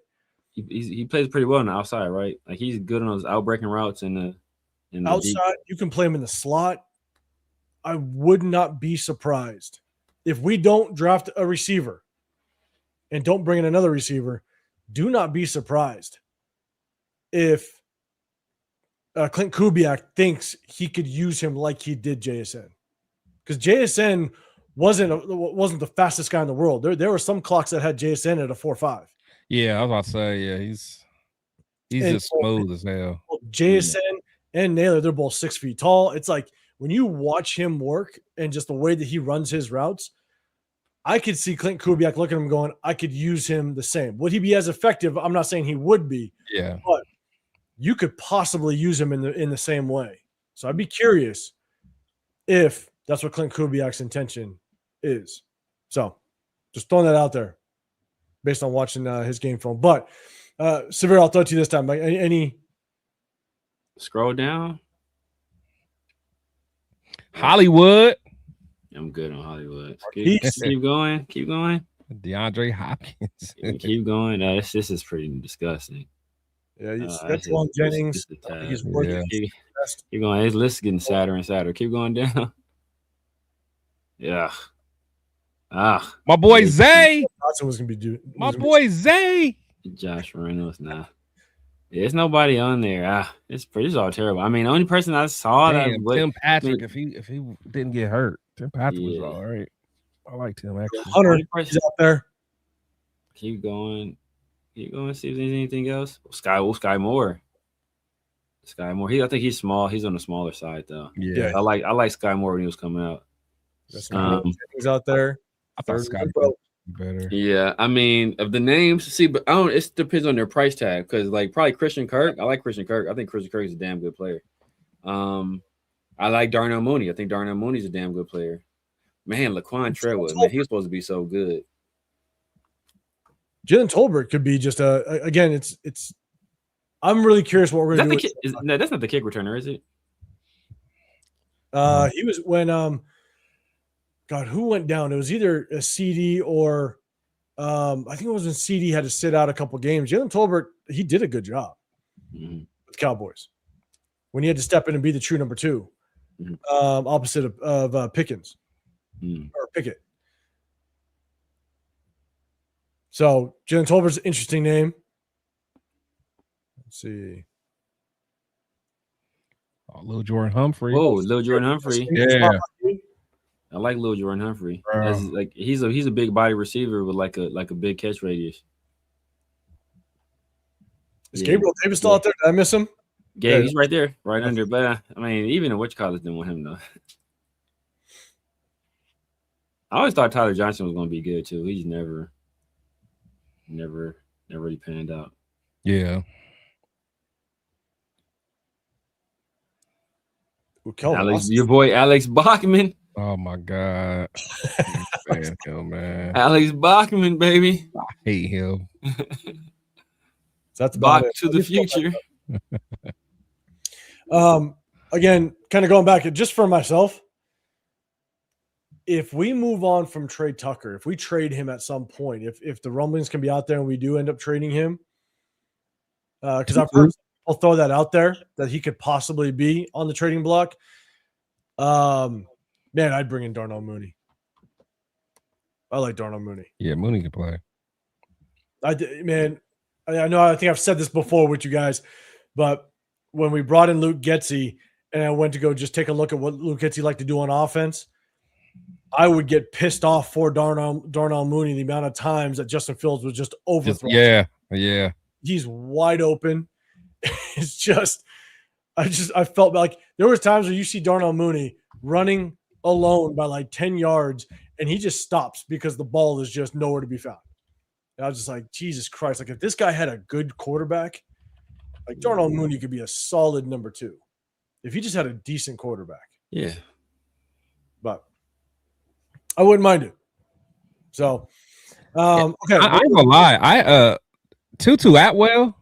He plays pretty well on the outside, right? Like he's good on those out-breaking routes and the outside. You can play him in the slot. I would not be surprised if we don't draft a receiver and don't bring in another receiver. Do not be surprised if Clint Kubiak thinks he could use him like he did JSN, because JSN wasn't the fastest guy in the world. There were some clocks that had JSN at a 4.5. Yeah, I was about to say, yeah, he's just smooth as hell. JSN and Naylor, they're both 6 feet tall. It's like when you watch him work and just the way that he runs his routes, I could see Clint Kubiak looking at him going, I could use him the same. Would he be as effective? I'm not saying he would be. Yeah. But you could possibly use him in the same way. So I'd be curious if that's what Clint Kubiak's intention is. So just throwing that out there based on watching his game film. But Severe, I'll throw it to you this time. Like any scroll down. Hollywood. I'm good on Hollywood. Keep going. Keep going. DeAndre Hopkins. Keep going. This is pretty disgusting. Yeah, that's Long Jennings. He's working. Keep going. His list is getting sadder and sadder. Keep going down. Yeah. My boy Zay. Was gonna be my boy Zay. Josh Reynolds. Nah. There's nobody on there. It's all terrible. I mean, the only person I saw Tim Patrick, if he didn't get hurt, Tim Patrick was all right. I like Tim actually. Hunter is out there. Keep going. Keep going. See if there's anything else. Sky Moore. Sky Moore. I think he's small. He's on the smaller side though. Yeah. I like Sky Moore when he was coming out. He's out there. I thought Sky better. Yeah, I mean, of the names, but it depends on their price tag, because like probably Christian Kirk. I like Christian Kirk. I think Christian Kirk is a damn good player. I like Darnell Mooney. I think Darnell Mooney's a damn good player. Man, Laquan Treadwell, man, he was supposed to be so good. Jalen Tolbert could be just again. It's. I'm really curious what we're going to do. No, that's not the kick returner, is it? He was when God, who went down? It was either a CD or I think it was when CD had to sit out a couple games. Jalen Tolbert, he did a good job with the Cowboys when he had to step in and be the true number 2, opposite of Pickens or Pickett. So Jalen Tolbert's an interesting name. Let's see. Oh, Lil Jordan Humphrey. Oh, Lil Jordan Humphrey. Yeah. I like Lil Jordan Humphrey. Like he's a big body receiver with like a big catch radius. Is Gabriel Davis still out there? Did I miss him? Gabe, he's right there, right under. But I mean, even in which college didn't want him though. I always thought Tyler Johnson was going to be good too. He just never really panned out. Yeah. Your boy Alex Bachman. Oh my God. Man. Alex Bachman, baby. I hate him. That's Bach to the future. Again, kind of going back just for myself. If we move on from Trey Tucker, if we trade him at some point, if the rumblings can be out there and we do end up trading him, because I've heard people throw that out there that he could possibly be on the trading block. Man, I'd bring in Darnell Mooney. I like Darnell Mooney. Yeah, Mooney can play. I know. I think I've said this before with you guys, but when we brought in Luke Getsy and I went to go just take a look at what Luke Getsy liked to do on offense, I would get pissed off for Darnell Mooney the amount of times that Justin Fields was just overthrown. Yeah. He's wide open. It's just, I felt like there was times where you see Darnell Mooney running alone by like 10 yards and he just stops because the ball is just nowhere to be found. And I was just like, Jesus Christ. Like if this guy had a good quarterback, like Darnell Mooney could be a solid number 2 if he just had a decent quarterback. Yeah. But I wouldn't mind it. So, okay. I ain't gonna lie. Tutu Atwell.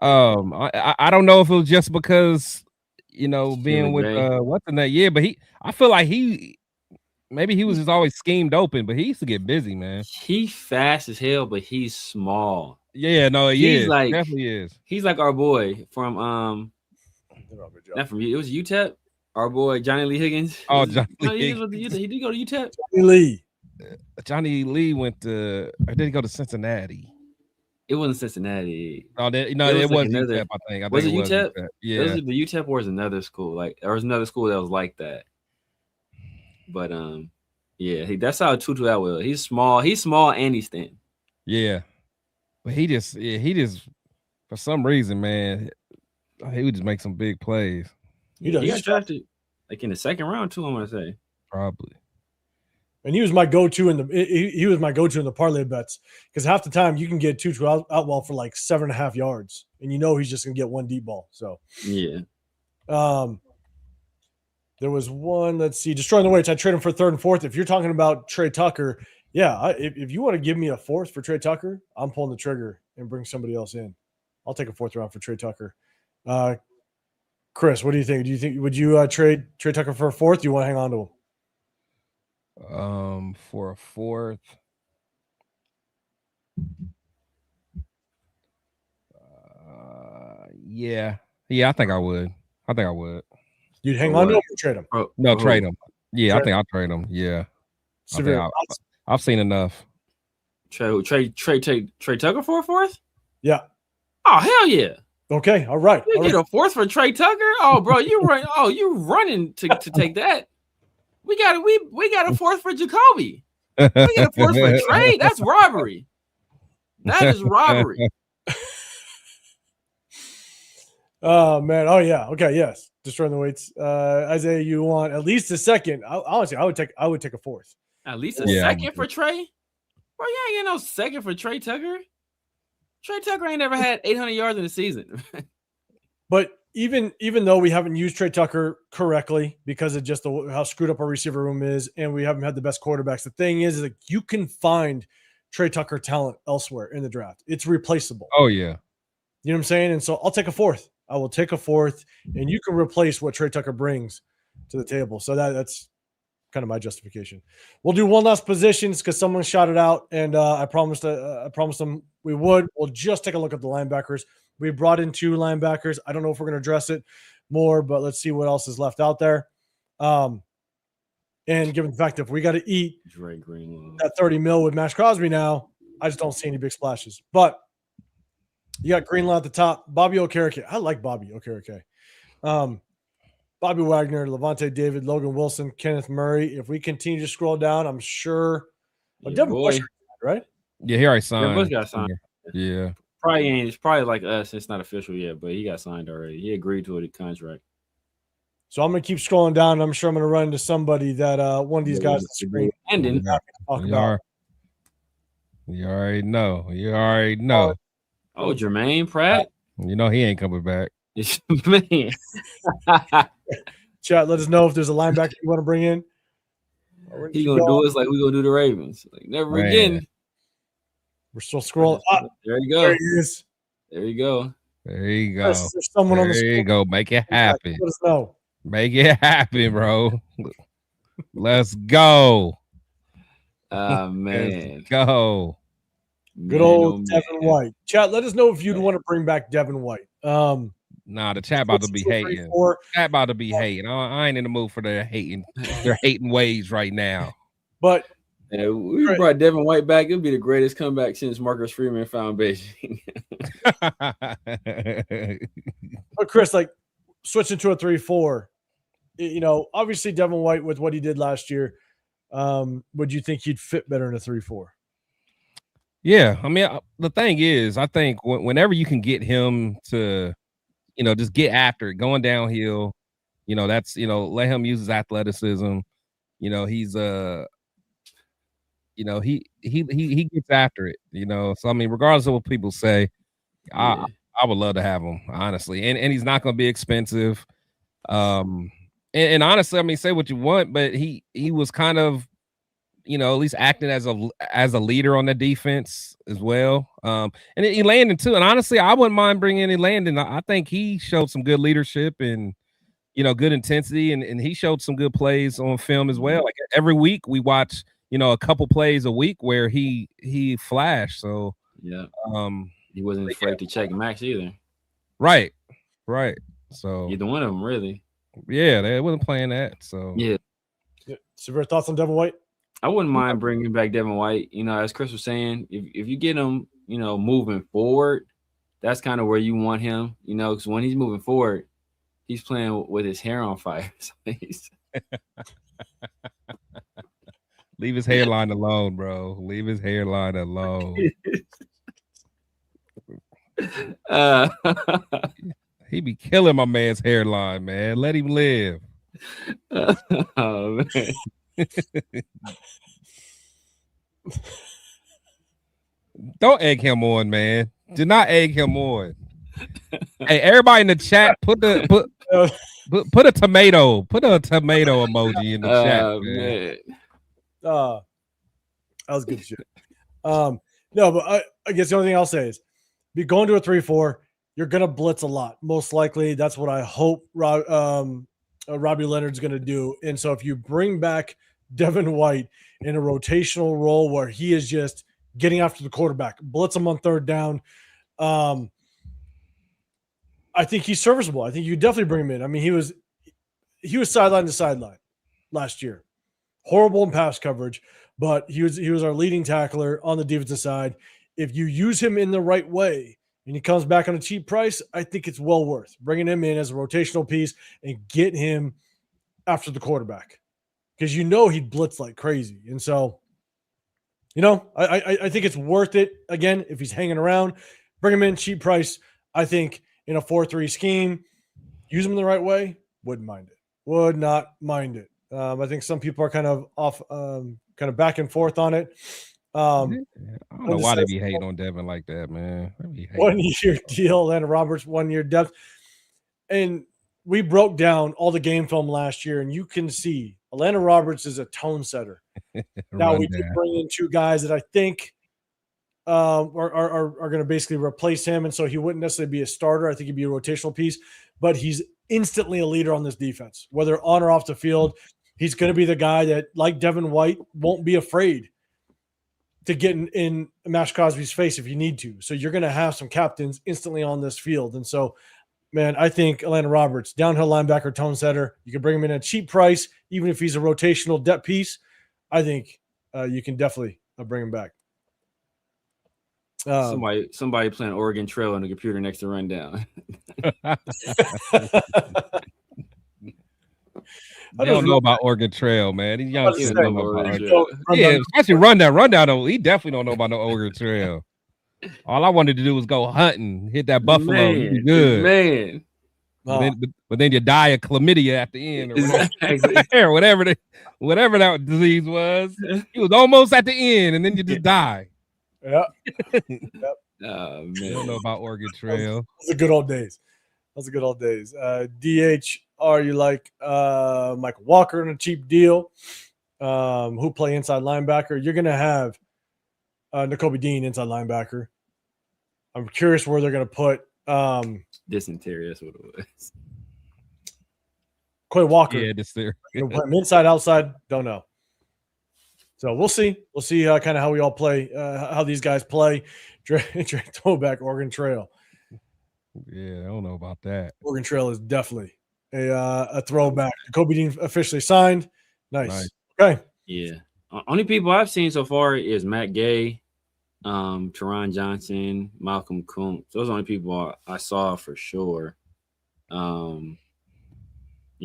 I don't know if it was just because being with what's in that year, but I feel like maybe he was just always schemed open, but he used to get busy, man. He's fast as hell, but he's small. Yeah, no, he's is. Like, definitely is. He's like our boy from not from you. It was UTEP. Our boy Johnny Lee Higgins. Oh, Johnny Lee. He did go to UTEP. Johnny Lee went to. Or did he go to Cincinnati? It wasn't Cincinnati. No, it wasn't UTEP. I think. Was it UTEP? Yeah, it was the UTEP or was another school. Like there was another school that was like that. But yeah, that's how Tutu Atwell. He's small. He's small and he's thin. Yeah, but he just for some reason, man, he would just make some big plays. He got drafted like in the second round too. I'm gonna say probably. And he was my go-to in the parlay bets because half the time you can get Tutu Atwell for like 7.5 yards, and he's just gonna get one deep ball. So yeah. There was one. Let's see, destroying the weights. I trade him for 3rd and 4th. If you're talking about Trey Tucker, yeah. If you want to give me a 4th for Trey Tucker, I'm pulling the trigger and bring somebody else in. I'll take a 4th round for Trey Tucker. Chris, what do you think? Would you trade Trey Tucker for a 4th? Do you want to hang on to him? For a 4th. Yeah, I think I would. You'd hang on to him or trade him? No, trade him. Yeah, I think I'll trade him. Yeah. I've seen enough. Trade Tucker for a 4th? Yeah. Oh, hell yeah. Okay, all right. You get a 4th for Trey Tucker? Oh, bro, you running to take that. We got a 4th for Jacoby. We got a 4th for Trey. That's robbery. That is robbery. Oh man. Oh yeah. Okay. Yes. Destroying the weights. Isaiah, you want at least a 2nd? Honestly, I would take a 4th. At least a 2nd for Trey? Bro, you ain't getting no 2nd for Trey Tucker. Trey Tucker ain't never had 800 yards in a season. But even though we haven't used Trey Tucker correctly because of just how screwed up our receiver room is, and we haven't had the best quarterbacks, the thing is that you can find Trey Tucker talent elsewhere in the draft. It's replaceable. Oh yeah. You know what I'm saying? And so I'll take a 4th. I will take a 4th, and you can replace what Trey Tucker brings to the table. So that's kind of my justification. We'll do one last positions because someone shouted out, and I promised them we would. We'll just take a look at the linebackers. We brought in 2 linebackers. I don't know if we're going to address it more, but let's see what else is left out there. And given the fact that if we got to eat that $30 million with Maxx Crosby now, I just don't see any big splashes. But you got Greenlaw at the top. Bobby Okereke. I like Bobby Okereke. Bobby Wagner, Levante David, Logan Wilson, Kenneth Murray. If we continue to scroll down, I'm sure. Devin Bush, right? Yeah, he already signed. Devin Bush got signed. Yeah. It's probably like us. It's not official yet, but he got signed already. He agreed to a contract. So I'm going to keep scrolling down. And I'm sure I'm going to run into somebody that one of these guys. You already know. Oh, Jermaine Pratt. You know he ain't coming back. Man. Chat, let us know if there's a linebacker you want to bring in. He gonna do us like we gonna do the Ravens. Like never again. We're still scrolling. There you go. There he is. There you go. There you go. There's someone on the screen. There you go. Make it happen. Let us know. Make it happen, bro. Let's go. Man. Let's go. Good old Devin White. Chat, let us know if you'd want to bring back Devin White. Nah, the chat about to be hating. Chat about to be hating. I ain't in the mood for their hating. They're hating ways right now. But we brought Devin White back. It'll be the greatest comeback since Marcus Freeman found Beijing. But Chris, like switching to a 3-4, obviously Devin White with what he did last year, would you think he'd fit better in a 3-4? Yeah, I mean, the thing is, I think whenever you can get him to, just get after it, going downhill, that's, let him use his athleticism. He's he gets after it, So I mean, regardless of what people say, I would love to have him, honestly, and he's not going to be expensive. And honestly, I mean, say what you want, but he was kind of, at least acting as a leader on the defense as well. And Elandon too. And honestly, I wouldn't mind bringing in Elandon. I think he showed some good leadership and, good intensity, and he showed some good plays on film as well. Like every week we watch, a couple plays a week where he flashed. So yeah, he wasn't afraid to check Max either. Right. So either one of them, really. Yeah, they wasn't playing that. So yeah. Severe thoughts on Devin White? I wouldn't mind bringing back Devin White. As Chris was saying, if you get him, moving forward, that's kind of where you want him, because when he's moving forward, he's playing with his hair on fire. Leave his hairline alone, bro. Leave his hairline alone. He be killing my man's hairline, man. Let him live. Oh, man. Don't egg him on, man. Do not egg him on. Hey, everybody in the chat, put a tomato. Put a tomato emoji in the chat, man. That was good shit. No, but I guess the only thing I'll say is, be going to a 3-4. You're gonna blitz a lot, most likely. That's what I hope Robbie Leonard's gonna do. And so, if you bring back Devin White in a rotational role where he is just getting after the quarterback, blitz him on third down, I think he's serviceable. I think you definitely bring him in. I mean, he was sideline to sideline last year. Horrible in pass coverage, but he was our leading tackler on the defensive side. If you use him in the right way and he comes back on a cheap price, I think it's well worth bringing him in as a rotational piece and get him after the quarterback, because he'd blitz like crazy. And so, I think it's worth it. Again, if he's hanging around, bring him in cheap price. I think in a 4-3 scheme, use him the right way. Wouldn't mind it. Would not mind it. I think some people are kind of off, kind of back and forth on it. I don't know why they be hating on Devin like that, man. 1-year deal, Atlanta Roberts, 1-year depth. And we broke down all the game film last year, and you can see Atlanta Roberts is a tone setter. Now we did bring in 2 guys that I think are going to basically replace him, and so he wouldn't necessarily be a starter. I think he'd be a rotational piece, but he's instantly a leader on this defense, whether on or off the field. He's going to be the guy that, like Devin White, won't be afraid to get in Maxx Crosby's face if you need to. So you're going to have some captains instantly on this field. And so, man, I think Atlanta Roberts, downhill linebacker, tone setter, you can bring him in at a cheap price, even if he's a rotational depth piece. I think you can definitely bring him back. Somebody playing Oregon Trail on the computer next to Rundown. I don't know about Oregon Trail, man. These young kids don't know about Oregon Trail. Yeah, especially Rundown. Rundown, he definitely don't know about no Oregon Trail. All I wanted to do was go hunting, hit that buffalo. Man, good, man. But then you die of chlamydia at the end, Exactly. or whatever that disease was. It was almost at the end, and then you just die. Yeah. Yep. Oh, man. I don't know about Oregon Trail. Those are good old days. DH, are you like Michael Walker in a cheap deal? Who play inside linebacker? You're going to have Nakobe Dean inside linebacker. I'm curious where they're going to put dysentery. That's what it was. Quay Walker. Yeah, dysentery. Inside, outside, don't know. So we'll see. We'll see kind of how we all play, how these guys play. Throwback Oregon Trail. Yeah, I don't know about that. Oregon Trail is definitely a throwback. Kobe Dean officially signed. Nice. Okay. Yeah. Only people I've seen so far is Matt Gay, Teron Johnson, Malcolm Kuntz. Those are the only people I saw for sure. Yeah,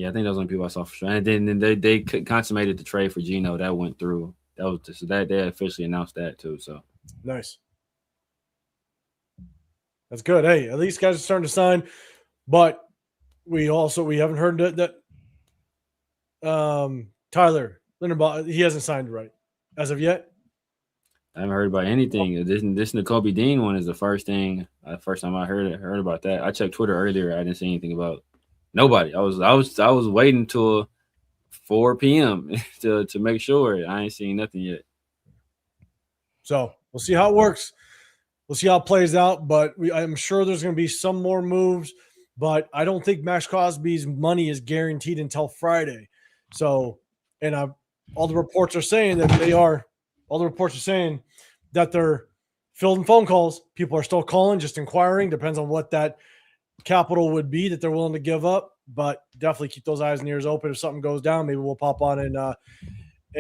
I think those are the only people I saw for sure. And then they consummated the trade for Geno. That went through. That they officially announced that too. So nice. That's good. Hey, at least guys are starting to sign, but we haven't heard that Tyler Linderbaugh, he hasn't signed right as of yet. I haven't heard about anything. This Nakobe Dean one is the first time I heard about that. I checked Twitter earlier. I didn't see anything about nobody. I was waiting till 4 p.m. to make sure. I ain't seen nothing yet. So we'll see how it works. We'll see how it plays out, but I'm sure there's going to be some more moves, but I don't think Maxx Crosby's money is guaranteed until Friday. So, and all the reports are saying that they're fielding phone calls. People are still calling, just inquiring. Depends on what that capital would be that they're willing to give up, but definitely keep those eyes and ears open. If something goes down, maybe we'll pop on and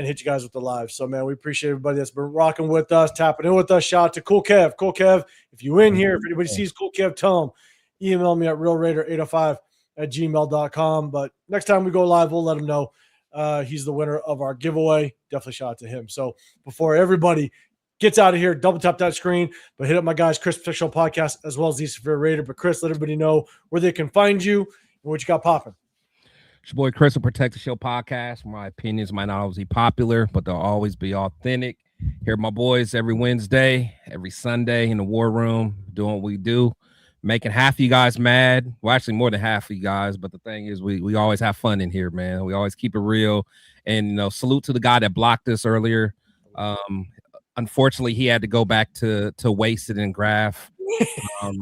hit you guys with the live. So, man, we appreciate everybody that's been rocking with us, tapping in with us. Shout out to Cool Kev. Cool Kev, if you in here, if anybody sees Cool Kev, tell him. Email me at realraider805@gmail.com. But next time we go live, we'll let him know he's the winner of our giveaway. Definitely shout out to him. So before everybody gets out of here, double tap that screen, but hit up my guys, Chris Protection Podcast, as well as the Severe Raider. But Chris, let everybody know where they can find you and what you got popping. It's your boy Chris will Protect the Show podcast. My opinions might not always be popular, but they'll always be authentic. Here are my boys every Wednesday, every Sunday in the war room, doing what we do, making half of you guys mad. Well, actually more than half of you guys, but the thing is we always have fun in here, man. We always keep it real. And, salute to the guy that blocked us earlier. Unfortunately, he had to go back to Wasted and Graph.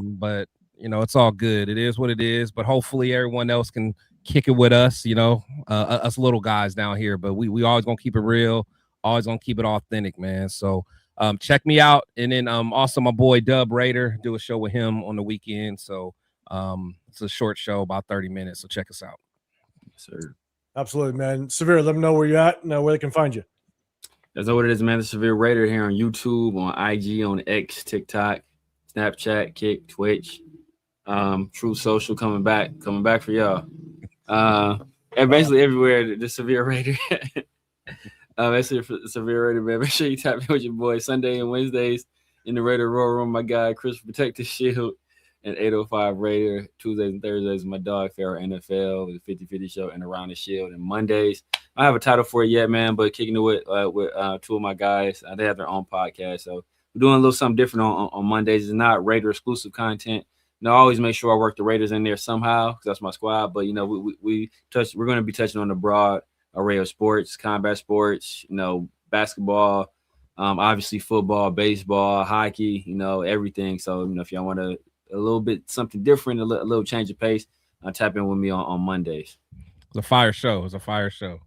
But, it's all good. It is what it is. But hopefully everyone else can kick it with us, us little guys down here. But we always going to keep it real. Always going to keep it authentic, man. So check me out. And then also my boy Dub Raider, do a show with him on the weekend. So it's a short show, about 30 minutes. So check us out. Yes, sir. Absolutely, man. Severe, let them know where you're at and where they can find you. That's what it is, man. The Severe Raider here on YouTube, on IG, on X, TikTok, Snapchat, Kick, Twitch, True Social coming back for y'all. And basically everywhere, the Severe Raider. Basically for the Severe Raider, man. Make sure you tap in with your boy Sunday and Wednesdays in the Raider Roar Room. My guy Chris Protect the Shield and 805 Raider. Tuesdays and Thursdays, my dog PharoahNFL with the 50-50 show and Around the Shield. And Mondays, I don't have a title for it yet, man, but kicking it with two of my guys. They have their own podcast, so we're doing a little something different on Mondays. It's not Raider exclusive content. I always make sure I work the Raiders in there somehow because that's my squad. But we're going to be touching on the broad array of sports, combat sports, basketball, obviously football, baseball, hockey, everything. So if y'all want a little bit something different, a little change of pace, tap in with me on Mondays. It's a fire show. It's a fire show.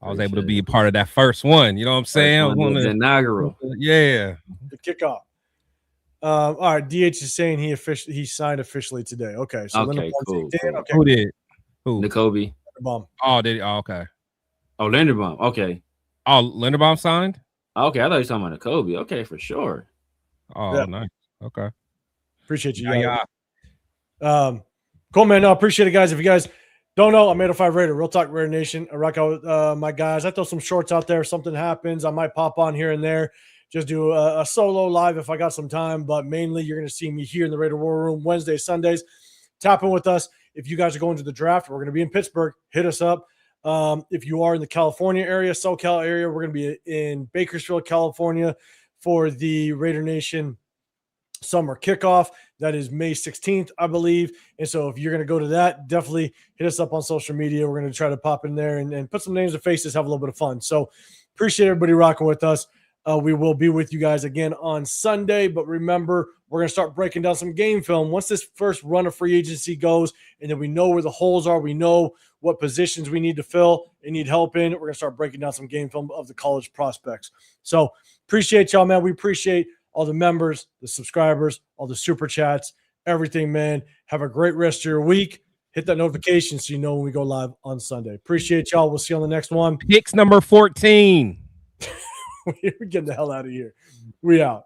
I was able to be a part of that first one. You know what I'm saying? The inaugural. Yeah. The kickoff. All right. DH is saying he signed officially today. Okay. So okay, cool. Okay. Who did? Who? N'Kobe. Linderbaum. Oh, did he? Oh, okay. Oh, Linderbaum. Okay. Oh, Linderbaum signed? Okay, I thought you were talking about N'Kobe. Okay, for sure. Oh, yeah. Nice. Okay. Appreciate you. Yeah. Cool, man. No, appreciate it, guys. If you guys don't know, I'm 805 Raider, Real Talk Raider Nation. I rock out with my guys. I throw some shorts out there. If something happens, I might pop on here and there. Just do a solo live if I got some time. But mainly, you're going to see me here in the Raider War Room Wednesdays, Sundays. Tap in with us. If you guys are going to the draft, we're going to be in Pittsburgh. Hit us up. If you are in the California area, SoCal area, we're going to be in Bakersfield, California for the Raider Nation summer kickoff. That is May 16th, I believe. And so if you're going to go to that, definitely hit us up on social media. We're going to try to pop in there and put some names and faces, have a little bit of fun. So appreciate everybody rocking with us. We will be with you guys again on Sunday, but remember, we're going to start breaking down some game film once this first run of free agency goes, and then we know where the holes are. We know what positions we need to fill and need help in. We're going to start breaking down some game film of the college prospects. So appreciate y'all, man. We appreciate all the members, the subscribers, all the super chats, everything, man. Have a great rest of your week. Hit that notification so you know when we go live on Sunday. Appreciate y'all. We'll see you on the next one. Picks number 14. We're getting the hell out of here. We out.